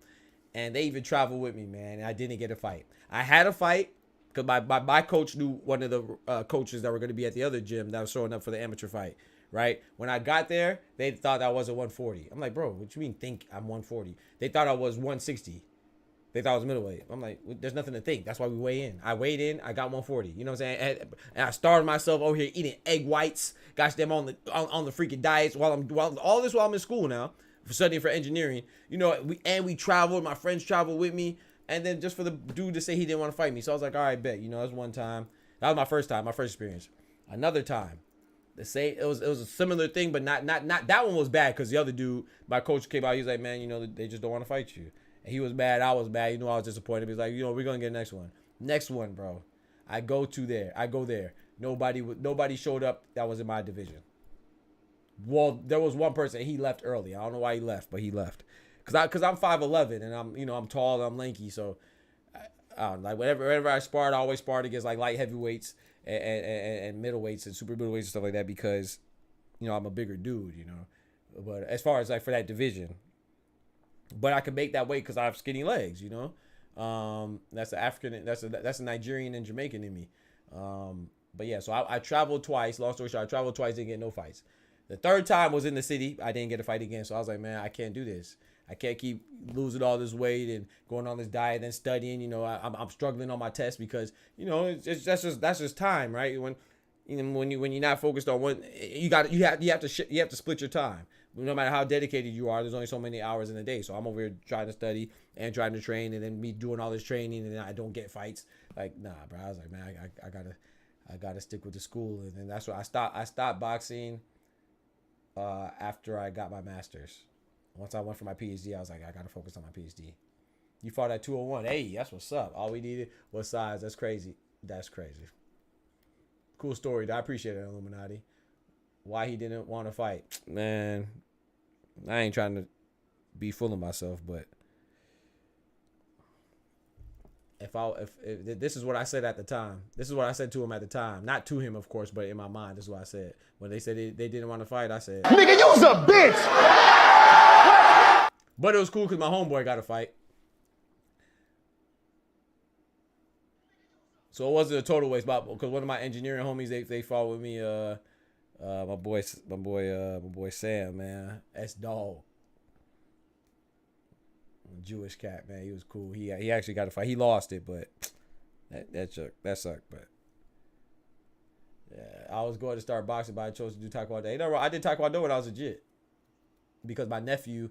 and they even traveled with me, man. And I didn't get a fight. I had a fight because my coach knew one of the coaches that were going to be at the other gym that was showing up for the amateur fight, right? When I got there, they thought I was a 140. I'm like, bro, what you mean think I'm 140? They thought I was 160. They thought I was middleweight. I'm like, there's nothing to think. That's why we weigh in. I weighed in. I got 140. You know what I'm saying? And I starved myself over here eating egg whites. Gosh damn, on the freaking diets while I'm in school now, for studying for engineering. We traveled. My friends traveled with me. And then just for the dude to say he didn't want to fight me, so I was like, all right, bet. That was one time. That was my first time, my first experience. Another time, the same. It was a similar thing, but not that one was bad because the other dude, my coach came out. He was like, man, they just don't want to fight you. And he was mad. I was mad. I was disappointed. He was like, we're going to get the next one. Next one, bro. I go there. Nobody showed up that was in my division. Well, there was one person. He left early. I don't know why he left, but he left. Because I'm 5'11", and I'm tall, and I'm lanky. So, like, whenever I sparred, I always sparred against, like, light heavyweights and middleweights and super middleweights and stuff like that because, I'm a bigger dude, But as far as, like, for that division. But I can make that weight because I have skinny legs, That's a Nigerian and Jamaican in me. But yeah, so I traveled twice. Long story short, I traveled twice, didn't get no fights. The third time was in the city. I didn't get a fight again. So I was like, man, I can't do this. I can't keep losing all this weight and going on this diet and studying. I'm struggling on my test because, that's just time, right? When you're not focused on one, you have to split your time. No matter how dedicated you are, there's only so many hours in a day. So I'm over here trying to study and trying to train, and then me doing all this training, and then I don't get fights. Like, nah, bro. I was like, man, I gotta stick with the school, and then that's why I stopped boxing after I got my master's. Once I went for my PhD, I was like, I gotta focus on my PhD. You fought at 201. Hey, that's what's up. All we needed was size. That's crazy. That's crazy. Cool story. I appreciate it, Illuminati. Why he didn't want to fight. Man, I ain't trying to be full of myself, but if this is what I said at the time. This is what I said to him at the time. Not to him, of course, but in my mind, this is what I said. When they said they didn't want to fight, I said, Nigga, you's a bitch! But it was cool because my homeboy got a fight. So it wasn't a total waste, because one of my engineering homies, they fought with me. My boy Sam, man, S-Dog. Jewish cat, man. He was cool. He actually got a fight. He lost it, but that sucked. But yeah, I was going to start boxing, but I chose to do taekwondo. You know, I did taekwondo when I was legit because my nephew's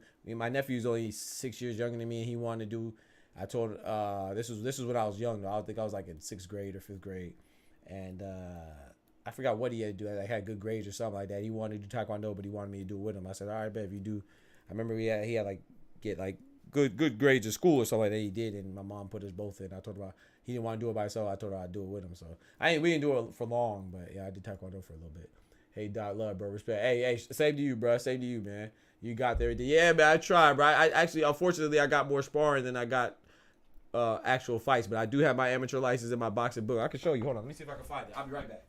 only 6 years younger than me, and he wanted to do. I told this was when I was young. I think I was like in 6th grade or 5th grade, and I forgot what he had to do. I had good grades or something like that. He wanted to do taekwondo, but he wanted me to do it with him. I said, all right, bet if you do. I remember he had like get like good grades in school or something like that. He did, and my mom put us both in. I told her he didn't want to do it by himself. I told her I'd do it with him. So we didn't do it for long, but yeah, I did taekwondo for a little bit. Hey, Doc, love, bro, respect. Hey, same to you, bro. Same to you, man. You got there. Yeah, man, I tried, bro. I actually, unfortunately, I got more sparring than I got actual fights, but I do have my amateur license in my boxing book. I can show you. Hold on, let me see if I can find it. I'll be right back.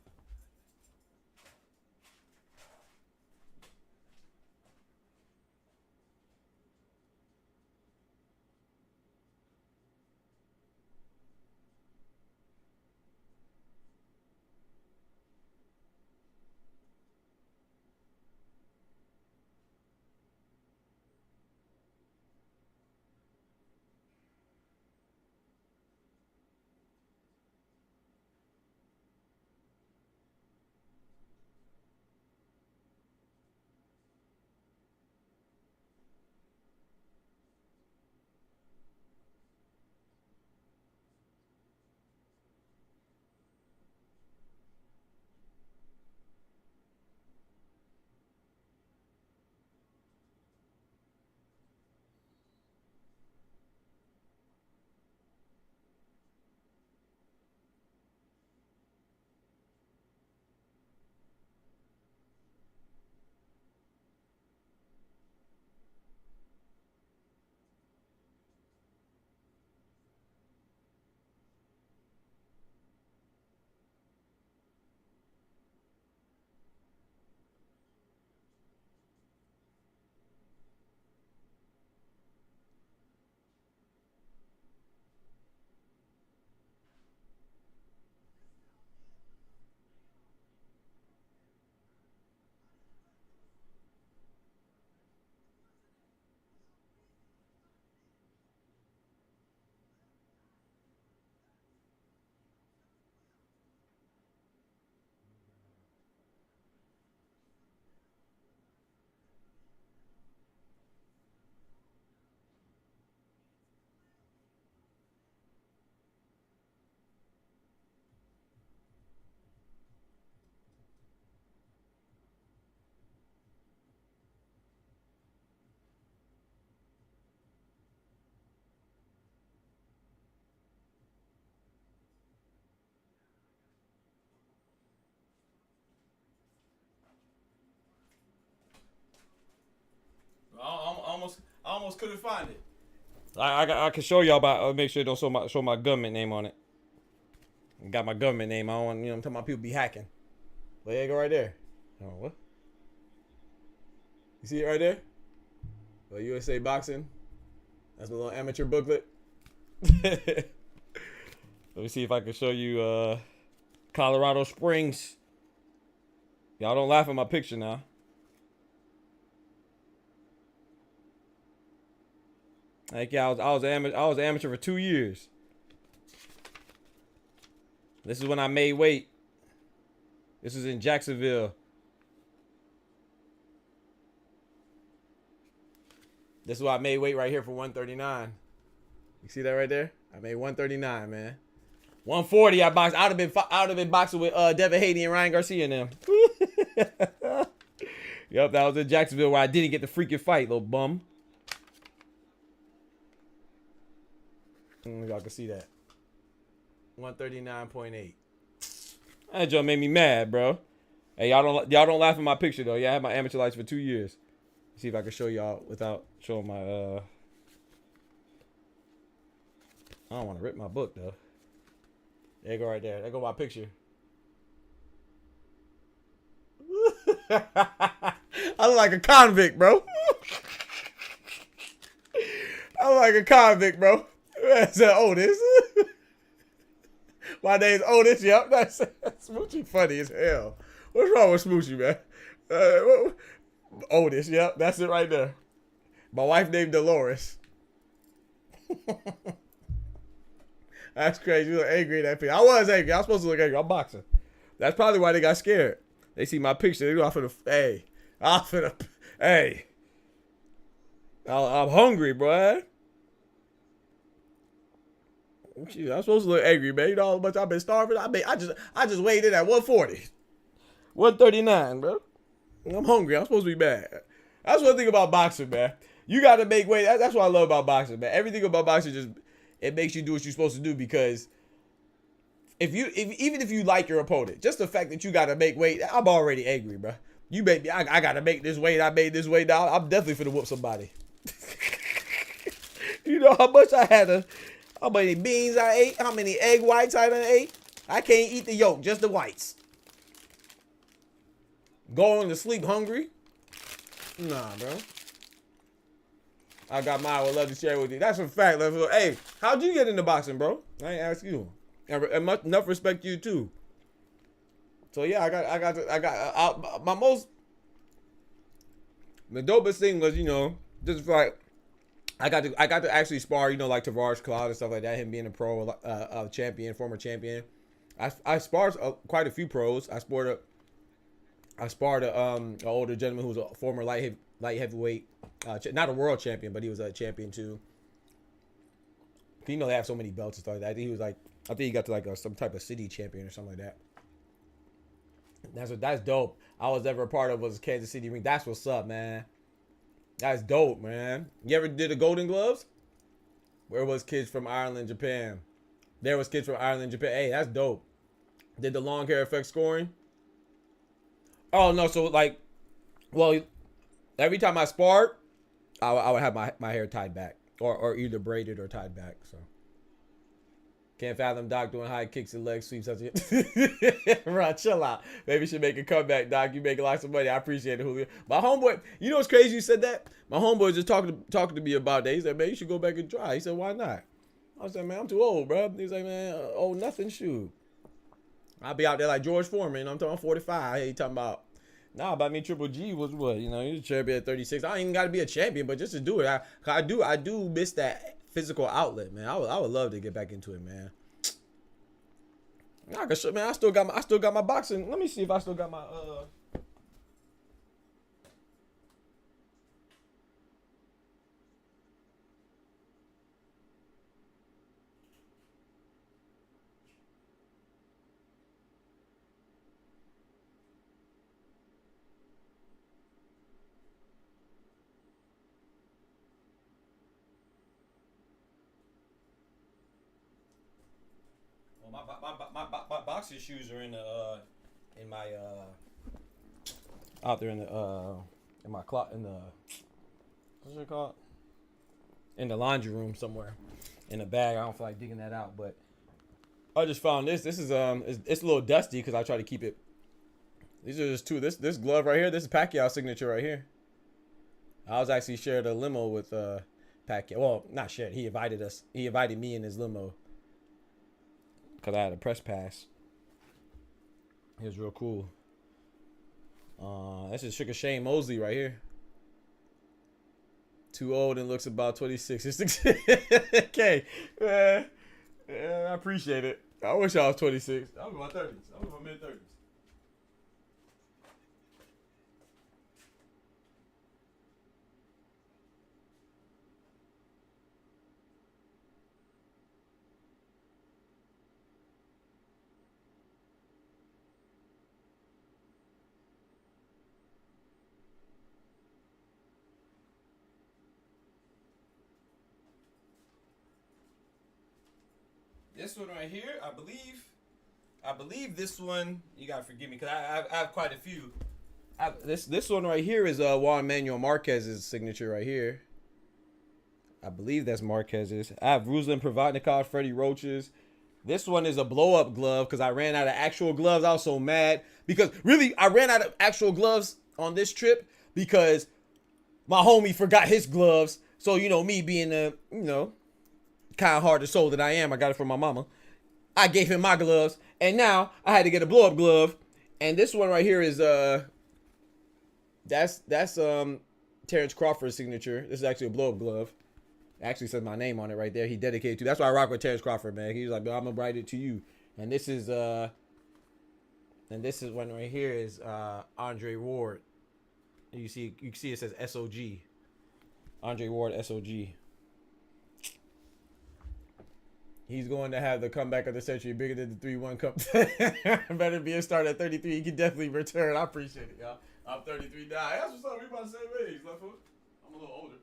I almost couldn't find it. I can show y'all, but make sure it don't show my government name on it. Got my government name. I don't want, I'm talking about people be hacking. Well, there you go right there. Oh, what? You see it right there? Well, USA Boxing. That's my little amateur booklet. Let me see if I can show you Colorado Springs. Y'all don't laugh at my picture now. Like, yeah, I was an amateur for 2 years. This is when I made weight. This is in Jacksonville. This is why I made weight right here for 139. You see that right there? I made 139, man. 140 I boxed. I would have been boxing with Devin Haney and Ryan Garcia and them. Yep, that was in Jacksonville where I didn't get the freaking fight, little bum. Y'all can see that. 139.8. That joke made me mad, bro. Hey, y'all don't laugh at my picture though. Yeah, I had my amateur lights for 2 years. See if I can show y'all without showing my I don't want to rip my book though. There you go right there. There go my picture. I look like a convict, bro. I look like a convict, bro. That's Otis. My name's Otis. Yep, that's Smoochie. Funny as hell. What's wrong with Smoochie, man? Otis. Yep, that's it right there. My wife named Dolores. That's crazy. You look angry in that picture. I was angry. I was supposed to look angry. I'm boxing. That's probably why they got scared. They see my picture. They go off of the. Hey, off of the. Hey, I'm hungry, bro. Jeez, I'm supposed to look angry, man. You know how much I've been starving. I just weighed in at 140, 139, bro. I'm hungry. I'm supposed to be mad. That's one thing about boxing, man. You got to make weight. That's what I love about boxing, man. Everything about boxing just it makes you do what you're supposed to do because even if you like your opponent, just the fact that you got to make weight, I'm already angry, bro. You made me. I got to make this weight. I made this weight. Now I'm definitely finna whoop somebody. You know how much I had to. How many beans I ate? How many egg whites I done ate? I can't eat the yolk, just the whites. Going to sleep hungry? Nah, bro. I got mine. I would love to share with you. That's a fact. Hey, how'd you get into boxing, bro? I ain't ask you. And enough respect to you too. So yeah, the dopest thing was, you know, just like. I got to actually spar, you know, like Tavares Cloud and stuff like that. Him being a pro champion, former champion. I sparred quite a few pros. I sparred an older gentleman who was a former light heavyweight, not a world champion, but he was a champion too. You know they have so many belts and stuff like that. I think he got to like some type of city champion or something like that. That's dope. I was ever a part of was Kansas City ring. That's what's up, man. That's dope, man. You ever did the Golden Gloves? Where was kids from Ireland, Japan? There was kids from Ireland, Japan. Hey, that's dope. Did the long hair affect scoring? Oh, no. So, like, well, every time I sparred, I would have my hair tied back. Or either braided or tied back. So, can't fathom Doc doing high kicks and leg sweeps. Bro, chill out. Maybe you should make a comeback, Doc. You making lots of money. I appreciate it, Julio. My homeboy, you know what's crazy you said that? My homeboy was just talking to me about that. He said, man, you should go back and try. He said, why not? I said, man, I'm too old, bro. He's like, man, old nothing, shoot. I'll be out there like George Foreman. I'm talking 45. Hey, he talking about, nah, but I mean, Triple G was what? You know, he was a champion at 36. I don't even got to be a champion, but just to do it. I do miss that physical outlet, man. I would love to get back into it, man. I still got my boxing. Let me see if I still got my my boxing shoes are in my out there in my closet in the what's it called? In the laundry room somewhere. In a bag. I don't feel like digging that out, but I just found this. This is it's a little dusty because I try to keep it. These are just two. This glove right here. This is Pacquiao's signature right here. I was actually shared a limo with Pacquiao. Well, not shared. He invited us. He invited me in his limo. Because I had a press pass. It was real cool. This is Sugar Shane Mosley right here. Too old and looks about 26. Okay. Yeah, I appreciate it. I wish I was 26. I was in my 30s. I was in my mid-30s. This one right here, I believe this one. You gotta forgive me because I have quite a few. This one right here is Juan Manuel Marquez's signature right here. I believe that's Marquez's. I have Ruslan Provodnikov, Freddie Roach's. This one is a blow-up glove because I ran out of actual gloves. I was so mad because really I ran out of actual gloves on this trip because my homie forgot his gloves. So, you know, me being a, you know, kind of hard to soul that I am, I got it from my mama. I gave him my gloves, and now I had to get a blow-up glove. And this one right here is that's Terence Crawford's signature. This is actually a blow-up glove. It actually says my name on it right there. He dedicated to. That's why I rock with Terence Crawford, man. He was like, I'm gonna write it to you. And this is one right here is Andre Ward. You can see it says SOG. Andre Ward SOG. He's going to have the comeback of the century, bigger than the 3-1 cup. Better be a start at 33. He can definitely return. I appreciate it, y'all. I'm 33 now. That's what's up. We about the same age, left foot. I'm a little older.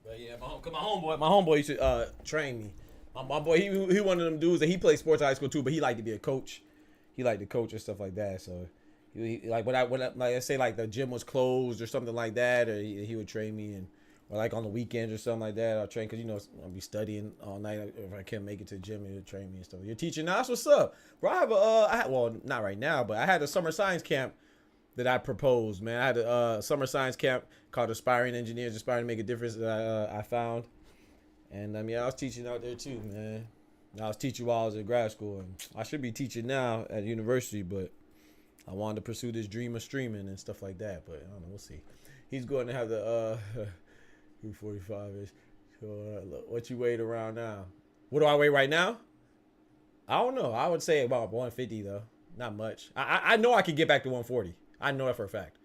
But yeah, my homeboy used to train me. My boy, he one of them dudes that he played sports at high school too, but he liked to be a coach. He liked to coach and stuff like that. So, he like when I like I say like the gym was closed or something like that, or he would train me, and or like on the weekends or something like that, I'll train because you know I'll be studying all night if I can't make it to the gym. He'll train me and stuff. You're teaching now? That's what's up, bro. Well, not right now, but I had a summer science camp that I proposed, man. I had a summer science camp called Aspiring Engineers, Aspiring to Make a Difference that I found. And yeah, I was teaching out there too, man. I was teaching while I was in grad school, and I should be teaching now at university, but I wanted to pursue this dream of streaming and stuff like that. But I don't know, we'll see. He's going to have the 245-ish. So, what you weighed around now? What do I weigh right now? I don't know. I would say about 150 though. Not much. I know I could get back to 140. I know that for a fact.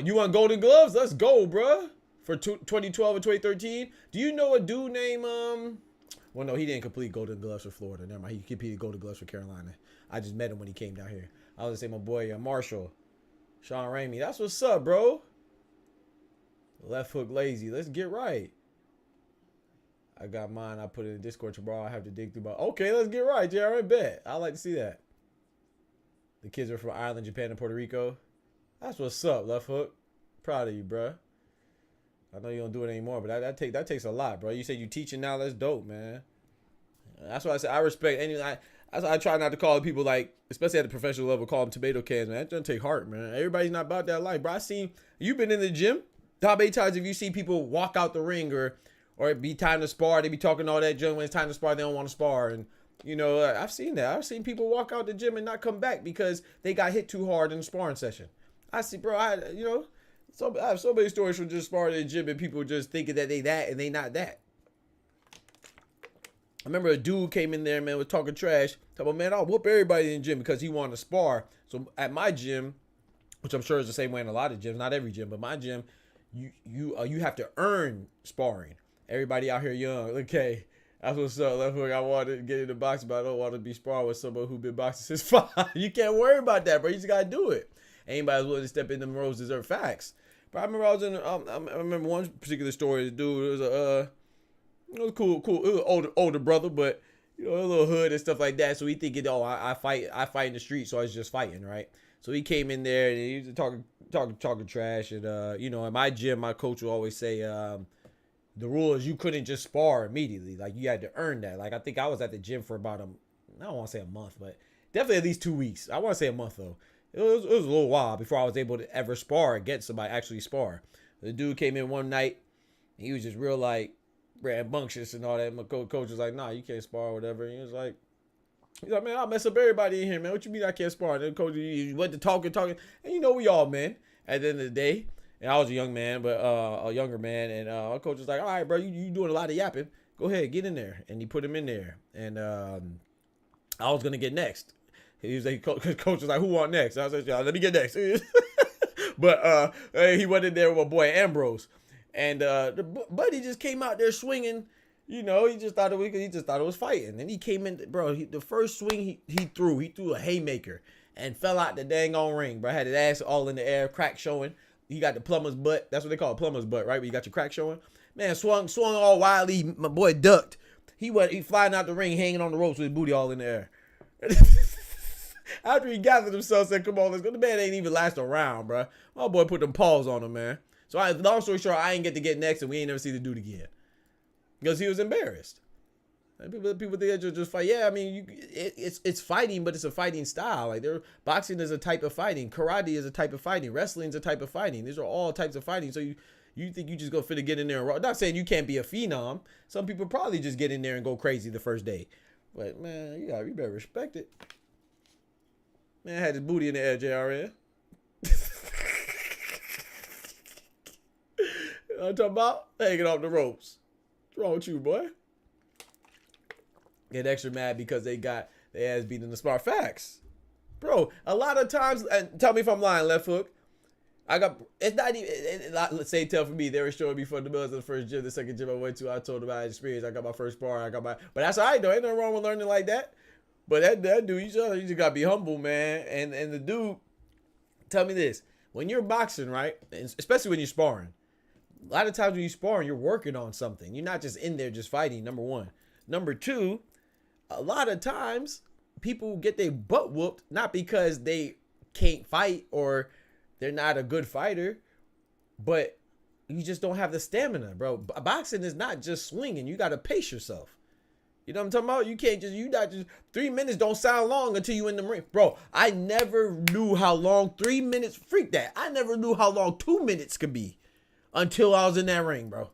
You want golden gloves? Let's go, bruh. For 2012 and 2013. Do you know a dude named well, no, he didn't complete golden gloves for Florida. Never mind. He competed golden gloves for Carolina. I just met him when he came down here. I was gonna say my boy Marshall, Sean Ramey. That's what's up, bro. Left hook lazy. Let's get right. I got mine. I put it in Discord tomorrow. I have to dig through my. Okay, let's get right, JR. Bet. I like to see that. The kids are from Ireland, Japan, and Puerto Rico. That's what's up, left hook. Proud of you, bro. I know you don't do it anymore, but that takes a lot, bro. You said you teaching now. That's dope, man. That's why I say I respect any. I try not to call people like, especially at the professional level, call them tomato cans, man. That doesn't take heart, man. Everybody's not about that life, bro. I seen you've been in the gym. How many times have you seen people walk out the ring or it be time to spar? They be talking all that junk when it's time to spar. They don't want to spar, and you know I've seen that. I've seen people walk out the gym and not come back because they got hit too hard in the sparring session. I see, bro. I have so many stories from just sparring in the gym and people just thinking that they that and they not that. I remember a dude came in there, man, was talking trash. Talking about, man, I'll whoop everybody in the gym because he wanted to spar. So at my gym, which I'm sure is the same way in a lot of gyms, not every gym, but my gym, you have to earn sparring. Everybody out here young. Okay, that's what's up. Left hook. I wanted to get in the box, but I don't want to be sparring with someone who been boxing since 5. You can't worry about that, bro. You just gotta do it. Anybody's willing to step in them roads deserve facts. But I remember I was in. I remember one particular story. The dude was it was cool. It was older brother, but you know, a little hood and stuff like that. So he thinking, oh, I fight in the street, so I was just fighting, right? So he came in there and he was talking trash, and you know, in my gym, my coach would always say, the rule is you couldn't just spar immediately. Like you had to earn that. Like I think I was at the gym for about I don't want to say a month, but definitely at least 2 weeks. I want to say a month though. It was a little while before I was able to ever spar against somebody, actually spar. The dude came in one night. He was just real like rambunctious and all that. My coach was like, nah, you can't spar or whatever. And he's like, man, I'll mess up everybody in here, man. What you mean I can't spar? And then coach, he went to talking. And you know we all men at the end of the day. And I was a young man, but a younger man. And our coach was like, all right, bro, you doing a lot of yapping. Go ahead, get in there. And he put him in there. And I was going to get next. He was like, coach was like, who want next? I was like, let me get next. But he went in there with my boy Ambrose. And buddy just came out there swinging. You know, he just thought it was fighting. And he came in, bro. The first swing he threw a haymaker and fell out the dang on ring, bro. Had his ass all in the air, crack showing. He got the plumber's butt. That's what they call it, plumber's butt, right? Where you got your crack showing. Man, swung all wildly. My boy ducked. He flying out the ring, hanging on the ropes with his booty all in the air. After he gathered himself, said, "Come on, let's go." The man ain't even last a round, bro. My boy put them paws on him, man. So long story short, I ain't get next, and we ain't never see the dude again because he was embarrassed. And people think that just fight. Yeah, I mean, it's fighting, but it's a fighting style. Like boxing is a type of fighting, karate is a type of fighting, wrestling is a type of fighting. These are all types of fighting. So you think you just go fit to get in there and roll? Not saying you can't be a phenom. Some people probably just get in there and go crazy the first day. But man, you better respect it. Man, had his booty in the air, JRN. I'm talking about hanging off the ropes. What's wrong with you, boy? Get extra mad because they got their ass beat in the smart facts. Bro, a lot of times, and tell me if I'm lying, left hook. It's not even, let's say, tell for me, they were showing me fundamentals in the first gym, the second gym I went to, I told them about experience. I got my first bar, but that's all right though. Ain't nothing wrong with learning like that. But that dude, you just gotta be humble, man. And the dude, tell me this: when you're boxing, right, and especially when you're sparring, a lot of times when you're sparring, you're working on something. You're not just in there just fighting. Number one. Number two, a lot of times people get their butt whooped not because they can't fight or they're not a good fighter, but you just don't have the stamina, bro. Boxing is not just swinging. You gotta pace yourself. You know what I'm talking about? You not just 3 minutes don't sound long until you in the ring. Bro, I never knew how long 3 minutes, freak that. I never knew how long 2 minutes could be until I was in that ring, bro.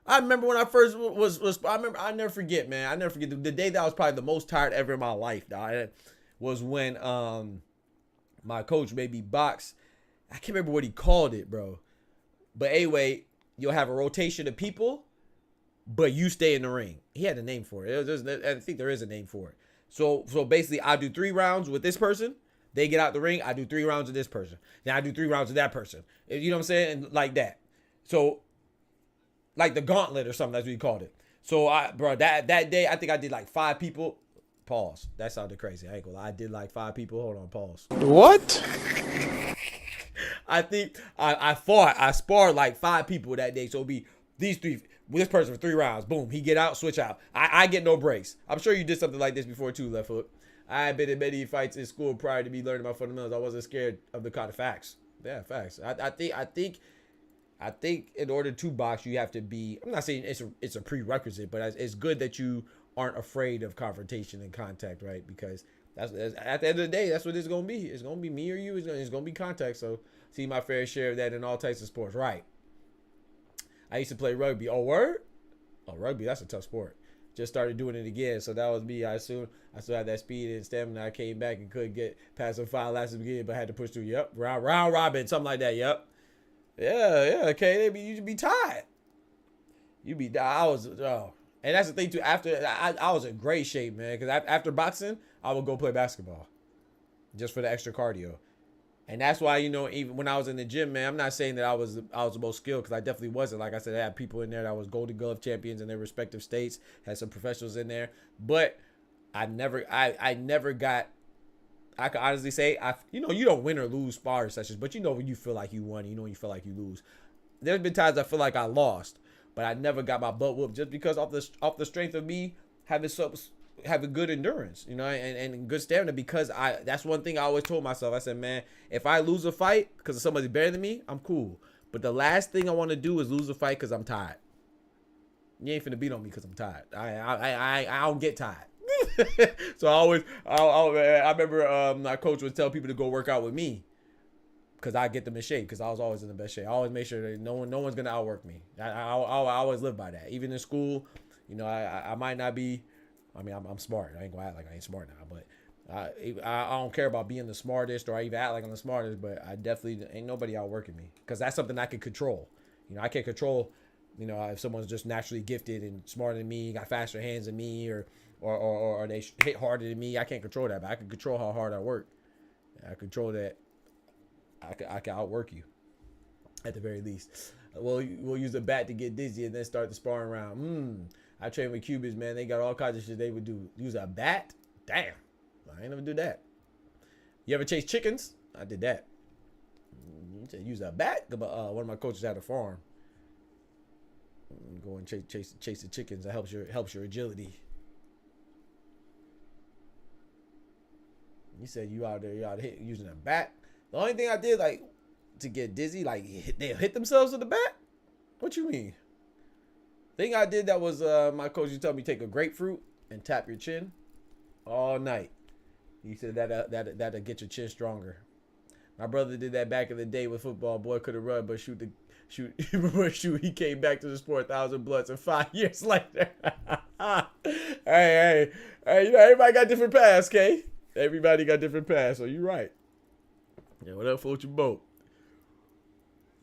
I remember when I first I never forget, man. I never forget the day that I was probably the most tired ever in my life, dog. Was when my coach made me box. I can't remember what he called it, bro. But anyway, you'll have a rotation of people, but you stay in the ring. He had a name for it. I think there is a name for it. So basically, I do 3 rounds with this person. They get out the ring. I do 3 rounds with this person. Then I do 3 rounds with that person. You know what I'm saying? And like that. So, like the gauntlet or something. That's what he called it. So, that day, I think I did like 5 people. Pause. That sounded crazy. I ain't gonna lie. I did like 5 people. Hold on. Pause. What? I think I sparred like 5 people that day. So it'd be these 3. This person for 3 rounds. Boom. He get out, switch out. I get no breaks. I'm sure you did something like this before too, left hook. I had been in many fights in school prior to me learning my fundamentals. I wasn't scared of the kind of facts. Yeah, facts. I think in order to box, you have to be. I'm not saying it's a prerequisite, but it's good that you aren't afraid of confrontation and contact, right? Because that's at the end of the day, that's what it's gonna be. It's gonna be me or you. It's gonna be contact. So see my fair share of that in all types of sports, right? I used to play rugby. Oh, word? Oh, rugby, that's a tough sport. Just started doing it again. So that was me. I still had that speed and stamina. I came back and couldn't get past the 5 laps at the beginning, but had to push through. Yep. Round robin, something like that. Yep. Yeah. Okay. You should be tired. And that's the thing too. After I was in great shape, man. Because after boxing, I would go play basketball. Just for the extra cardio. And that's why, even when I was in the gym, man, I'm not saying that I was the most skilled, because I definitely wasn't. Like I said, I had people in there that was Golden Glove champions in their respective states, had some professionals in there. But I never got, I can honestly say, you don't win or lose sparring sessions, but when you feel like you won, when you feel like you lose. There's been times I feel like I lost, but I never got my butt whooped just because off the strength of me having good endurance, and good stamina, because that's one thing I always told myself. I said, man, if I lose a fight because somebody's better than me, I'm cool. But the last thing I want to do is lose a fight because I'm tired. You ain't finna beat on me because I'm tired. I don't get tired. So I remember my coach would tell people to go work out with me because I get them in shape, because I was always in the best shape. I always make sure that no one's gonna outwork me. I always live by that. Even in school, I might not be. I mean, I'm smart. I ain't gonna act like I ain't smart now, but I don't care about being the smartest, or I even act like I'm the smartest, but I definitely ain't nobody outworking me, because that's something I can control. I can't control, if someone's just naturally gifted and smarter than me, got faster hands than me, or they hit harder than me. I can't control that, but I can control how hard I work. I control that I can outwork you. at the very least. We'll use a bat to get dizzy and then start the sparring round. I train with Cubans, man. They got all kinds of shit they would do. Use a bat? Damn. I ain't never do that. You ever chase chickens? I did that. Use a bat? One of my coaches had a farm. Go and chase the chickens. That helps your agility. You said you out there using a bat. The only thing I did like to get dizzy, like they hit themselves with the bat. What you mean? Thing I did that was my coach used to tell me take a grapefruit and tap your chin all night. He said that'll get your chin stronger. My brother did that back in the day with football. Boy couldn't run, but shoot. He came back to the sport 1,000 bloods and 5 years later. hey, you know everybody got different paths, K. Everybody got different paths, so you're right. Yeah, whatever floats your boat.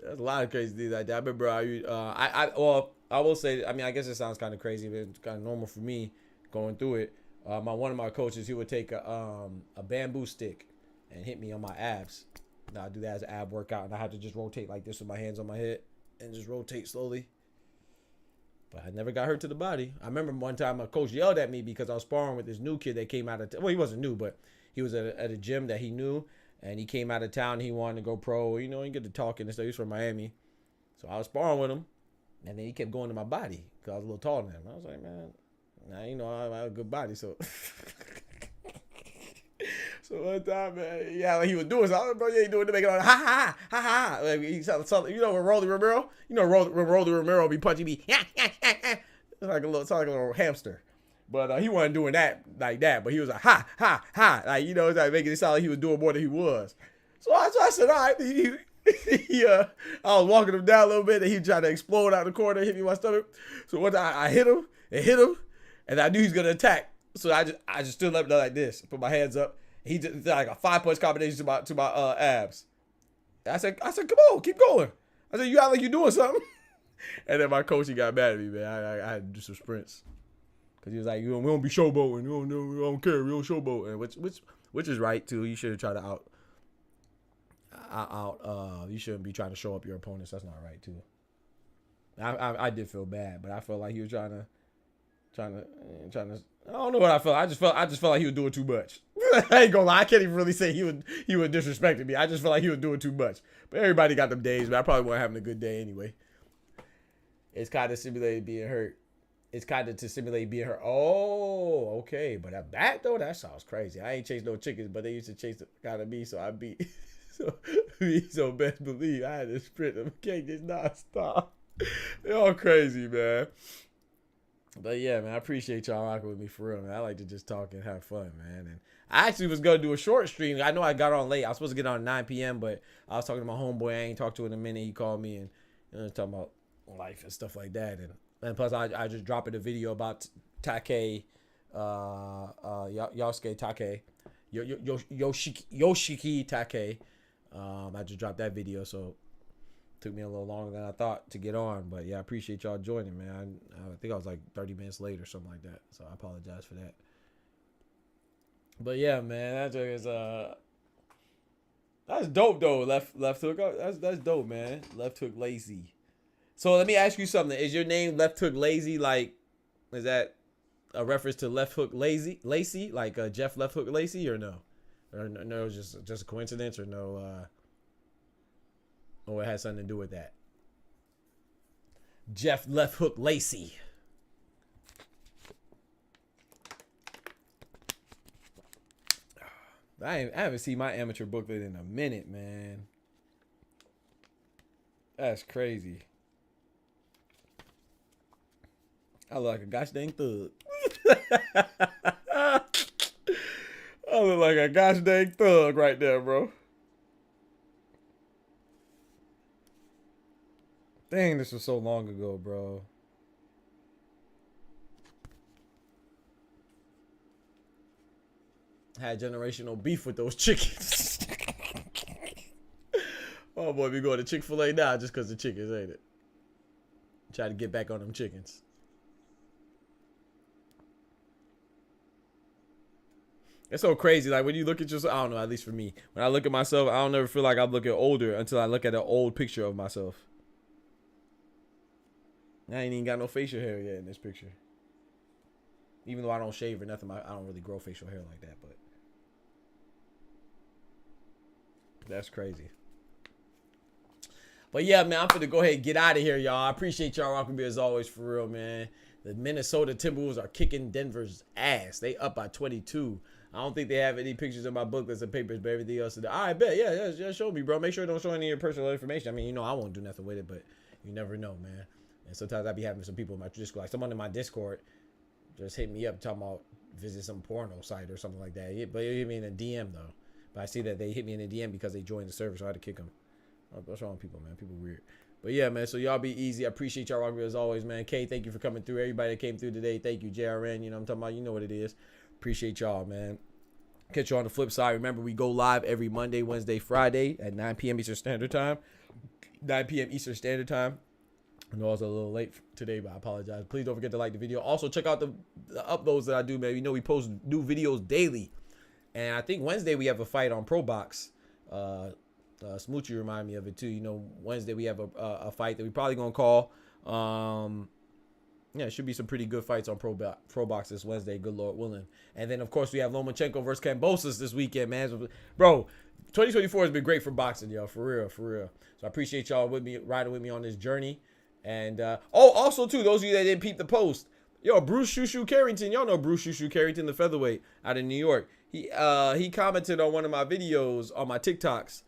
There's a lot of crazy things like that. I remember I will say, I mean, I guess it sounds kind of crazy, but it's kind of normal for me going through it. One of my coaches, he would take a bamboo stick and hit me on my abs. Now I do that as an ab workout, and I have to just rotate like this with my hands on my head and just rotate slowly. But I never got hurt to the body. I remember one time my coach yelled at me because I was sparring with this new kid that came out of well, he wasn't new, but he was at a gym that he knew, and he came out of town. He wanted to go pro. You know, he get to talking and stuff. He's from Miami, so I was sparring with him, and then he kept going to my body because I was a little taller than him. I was like, man, now you know I have a good body, so. So one time, man, yeah, like he was doing something, bro. You ain't doing to make it on ha ha. Like he sounded, you know, when Rolly Romero, when Rolly Romero be punching me, it's like a little hamster. But he wasn't doing that like that. But he was like ha, like you know, it's like making it sound like he was doing more than he was. So I said, all right. I was walking him down a little bit, and he tried to explode out the corner, hit me in my stomach. So one time I hit him, and I knew he was gonna attack. So I just stood up there like this, put my hands up. He did like a 5-punch combination to my abs. I said, come on, keep going. I said, you act like you're doing something. And then my coach, he got mad at me, man. I had to do some sprints. Cause he was like, we don't be showboating. We don't care. We don't showboat. And which is right too. You shouldn't try to you shouldn't be trying to show up your opponents. That's not right too. I did feel bad, but I felt like he was trying to. I don't know what I felt. I just felt like he was doing too much. I ain't gonna lie. I can't even really say he would disrespecting me. I just felt like he was doing too much. But everybody got them days, but I probably wasn't having a good day anyway. It's kind of simulated being hurt. Oh, okay. But that bat though, that sounds crazy. I ain't chased no chickens, but they used to chase the kind of me, so I beat. So best believe I had to sprint them. Can't just not stop. They're all crazy, man. But yeah, man, I appreciate y'all rocking with me for real, man. I like to just talk and have fun, man. And I actually was going to do a short stream. I know I got on late. I was supposed to get on at 9 p.m., but I was talking to my homeboy. I ain't talked to him in a minute. He called me and talking about life and stuff like that. And plus, I just dropped a video about Take, Yosuke Take, Yoshiki Take. I just dropped that video, so took me a little longer than I thought to get on, but yeah, I appreciate y'all joining, man. I think I was like 30 minutes late or something like that, so I apologize for that. But yeah, man, that's dope though. Left hook, that's dope, man. Left hook lazy. So let me ask you something. Is your name Left Hook Lazy? Like, is that a reference to Left Hook Lazy, like Jeff Left Hook Lacy, or no? Or no, just a coincidence, or no? Or it has something to do with that. Jeff Left Hook Lacy. I haven't seen my amateur booklet in a minute, man. That's crazy. I look like a gosh dang thug. I look like a gosh dang thug right there, bro. Dang, this was so long ago, bro. Had generational beef with those chickens. Oh boy, we going to Chick-fil-A now just because the chickens, ain't it? Try to get back on them chickens. It's so crazy. Like when you look at yourself, I don't know, at least for me, when I look at myself, I don't ever feel like I'm looking older until I look at an old picture of myself. I ain't even got no facial hair yet in this picture. Even though I don't shave or nothing, I don't really grow facial hair like that, but that's crazy. But yeah, man, I'm finna go ahead and get out of here, y'all. I appreciate y'all rocking me as always, for real, man. The Minnesota Timberwolves are kicking Denver's ass. They up by 22. I don't think they have any pictures in my booklets and papers, but everything else is. I bet, yeah, show me, bro. Make sure don't show any of your personal information. I mean, you know, I won't do nothing with it, but you never know, man. And sometimes I be having some people in my Discord, like someone in my Discord, just hit me up talking about visit some porno site or something like that. But it hit me in a DM though. But I see that they hit me in a DM because they joined the server, so I had to kick them. What's wrong with people, man? People weird. But yeah, man, so y'all be easy. I appreciate y'all rocking as always, man. K, thank you for coming through. Everybody that came through today, thank you. JRN, you know what I'm talking about? You know what it is. Appreciate y'all, man. Catch you on the flip side. Remember, we go live every Monday, Wednesday, Friday at 9 p.m. Eastern Standard Time. 9 p.m. Eastern Standard Time. I know I was a little late today, but I apologize. Please don't forget to like the video. Also, check out the uploads that I do, man. You know we post new videos daily. And I think Wednesday we have a fight on Pro Box. Smoochie reminded me of it too. You know, Wednesday we have a fight that we probably gonna call. Yeah, it should be some pretty good fights on Pro Box this Wednesday, good Lord willing. And then of course we have Lomachenko versus Kambosos this weekend, man. Bro, 2024 has been great for boxing, yo, for real, for real. So I appreciate y'all with me, riding with me on this journey. And also too, those of you that didn't peep the post, yo, Bruce Shushu Carrington, y'all know Bruce Shushu Carrington, the featherweight out of New York. He commented on one of my videos on my TikToks.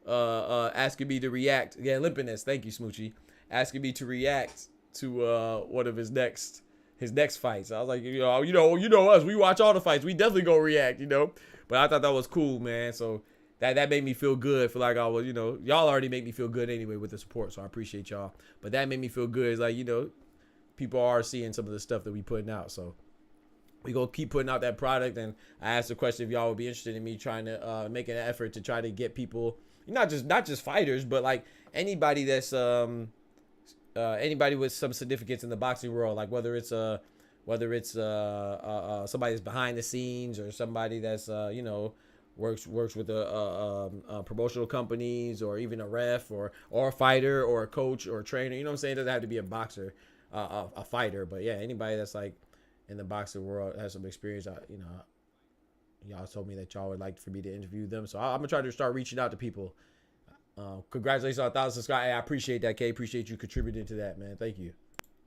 Asking me to react again, limpiness. Thank you, Smoochie. Asking me to react to one of his next fights. I was like, you know us. We watch all the fights. We definitely gonna react, you know. But I thought that was cool, man. So that made me feel good. Feel like I was, you know, y'all already make me feel good anyway with the support. So I appreciate y'all. But that made me feel good. It's like, you know, people are seeing some of the stuff that we putting out. So we gonna keep putting out that product. And I asked the question if y'all would be interested in me trying to make an effort to try to get people. Not just fighters, but like anybody that's anybody with some significance in the boxing world, like whether it's somebody that's behind the scenes or somebody that's you know, works with promotional companies, or even a ref or a fighter or a coach or a trainer. You know what I'm saying? It doesn't have to be a boxer, a fighter, but yeah, anybody that's like in the boxing world has some experience. You know. Y'all told me that y'all would like for me to interview them. So I'm going to try to start reaching out to people. Congratulations on 1,000 subscribers. Hey, I appreciate that, K. Appreciate you contributing to that, man. Thank you.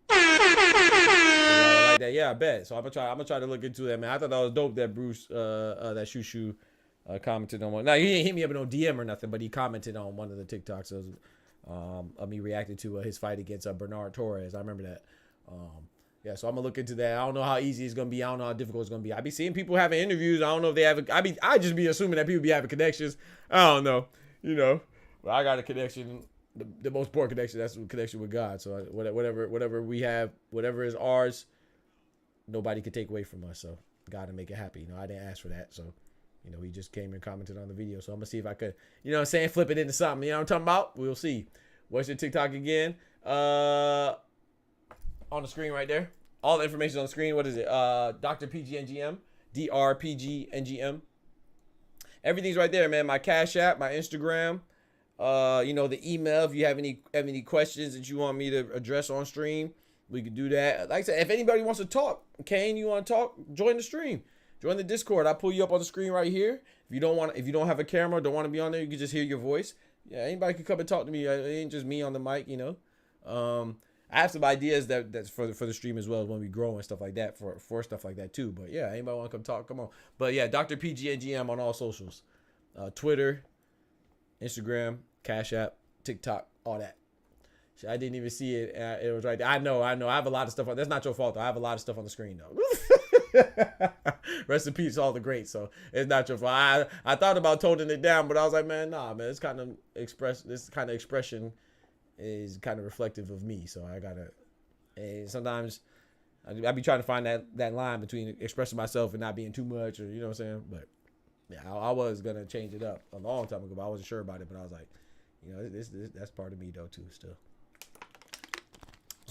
Like that. Yeah, I bet. So I'm gonna try to look into that, man. I thought that was dope that Bruce, that Shushu commented on one. Now, he didn't hit me up in no DM or nothing, but he commented on one of the TikToks of me reacting to his fight against Bernard Torres. I remember that. Yeah, so I'm gonna look into that. I don't know how easy it's gonna be. I don't know how difficult it's gonna be. I be seeing people having interviews. I don't know if they have. I just be assuming that people be having connections. I don't know, you know. But I got a connection, the most important connection. That's a connection with God. So whatever we have, whatever is ours, nobody can take away from us. So God to make it happy. You know, I didn't ask for that. So, you know, he just came and commented on the video. So I'm gonna see if I could, you know what I'm saying, flip it into something. You know what I'm talking about? We'll see. What's your TikTok again? On the screen right there. All the information on the screen. What is it? Dr. PGNGM. DRPGNGM. Everything's right there, man. My Cash App, my Instagram. You know, the email. If you have any questions that you want me to address on stream, we could do that. Like I said, if anybody wants to talk, Kane, you want to talk, join the stream. Join the Discord. I'll pull you up on the screen right here. If you don't have a camera, don't want to be on there, you can just hear your voice. Yeah, anybody can come and talk to me. It ain't just me on the mic, you know. I have some ideas that's for the stream as well when we grow and stuff like that for stuff like that too. But yeah, anybody want to come talk? Come on. But yeah, Dr. PGNGM on all socials, Twitter, Instagram, Cash App, TikTok, all that. I didn't even see it. It was right there. I know. I have a lot of stuff. That's not your fault though. I have a lot of stuff on the screen though. Rest in peace, all the greats. So it's not your fault. I thought about toning it down, but I was like, man, nah, man. This kind of expression is kind of reflective of me, so I gotta. And sometimes I be trying to find that line between expressing myself and not being too much, or you know what I'm saying. But yeah, I was gonna change it up a long time ago, but I wasn't sure about it. But I was like, you know, that's part of me though too, still.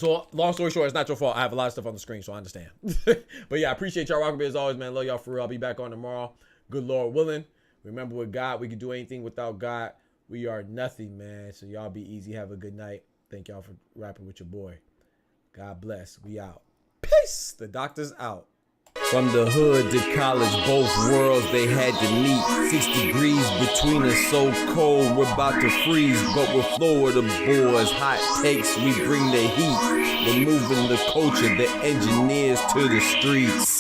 So long story short, it's not your fault. I have a lot of stuff on the screen, so I understand. But yeah, I appreciate y'all rocking me as always, man. Love y'all for real. I'll be back on tomorrow. good Lord willing. Remember, with God, we can do anything. Without God, we are nothing, man. So y'all be easy. Have a good night. Thank y'all for rapping with your boy. God bless. We out. Peace. The doctor's out. From the hood to college, both worlds they had to meet. 6 degrees between us, so cold we're about to freeze. But we're Florida boys, hot takes, we bring the heat. We're moving the culture, the engineers to the streets.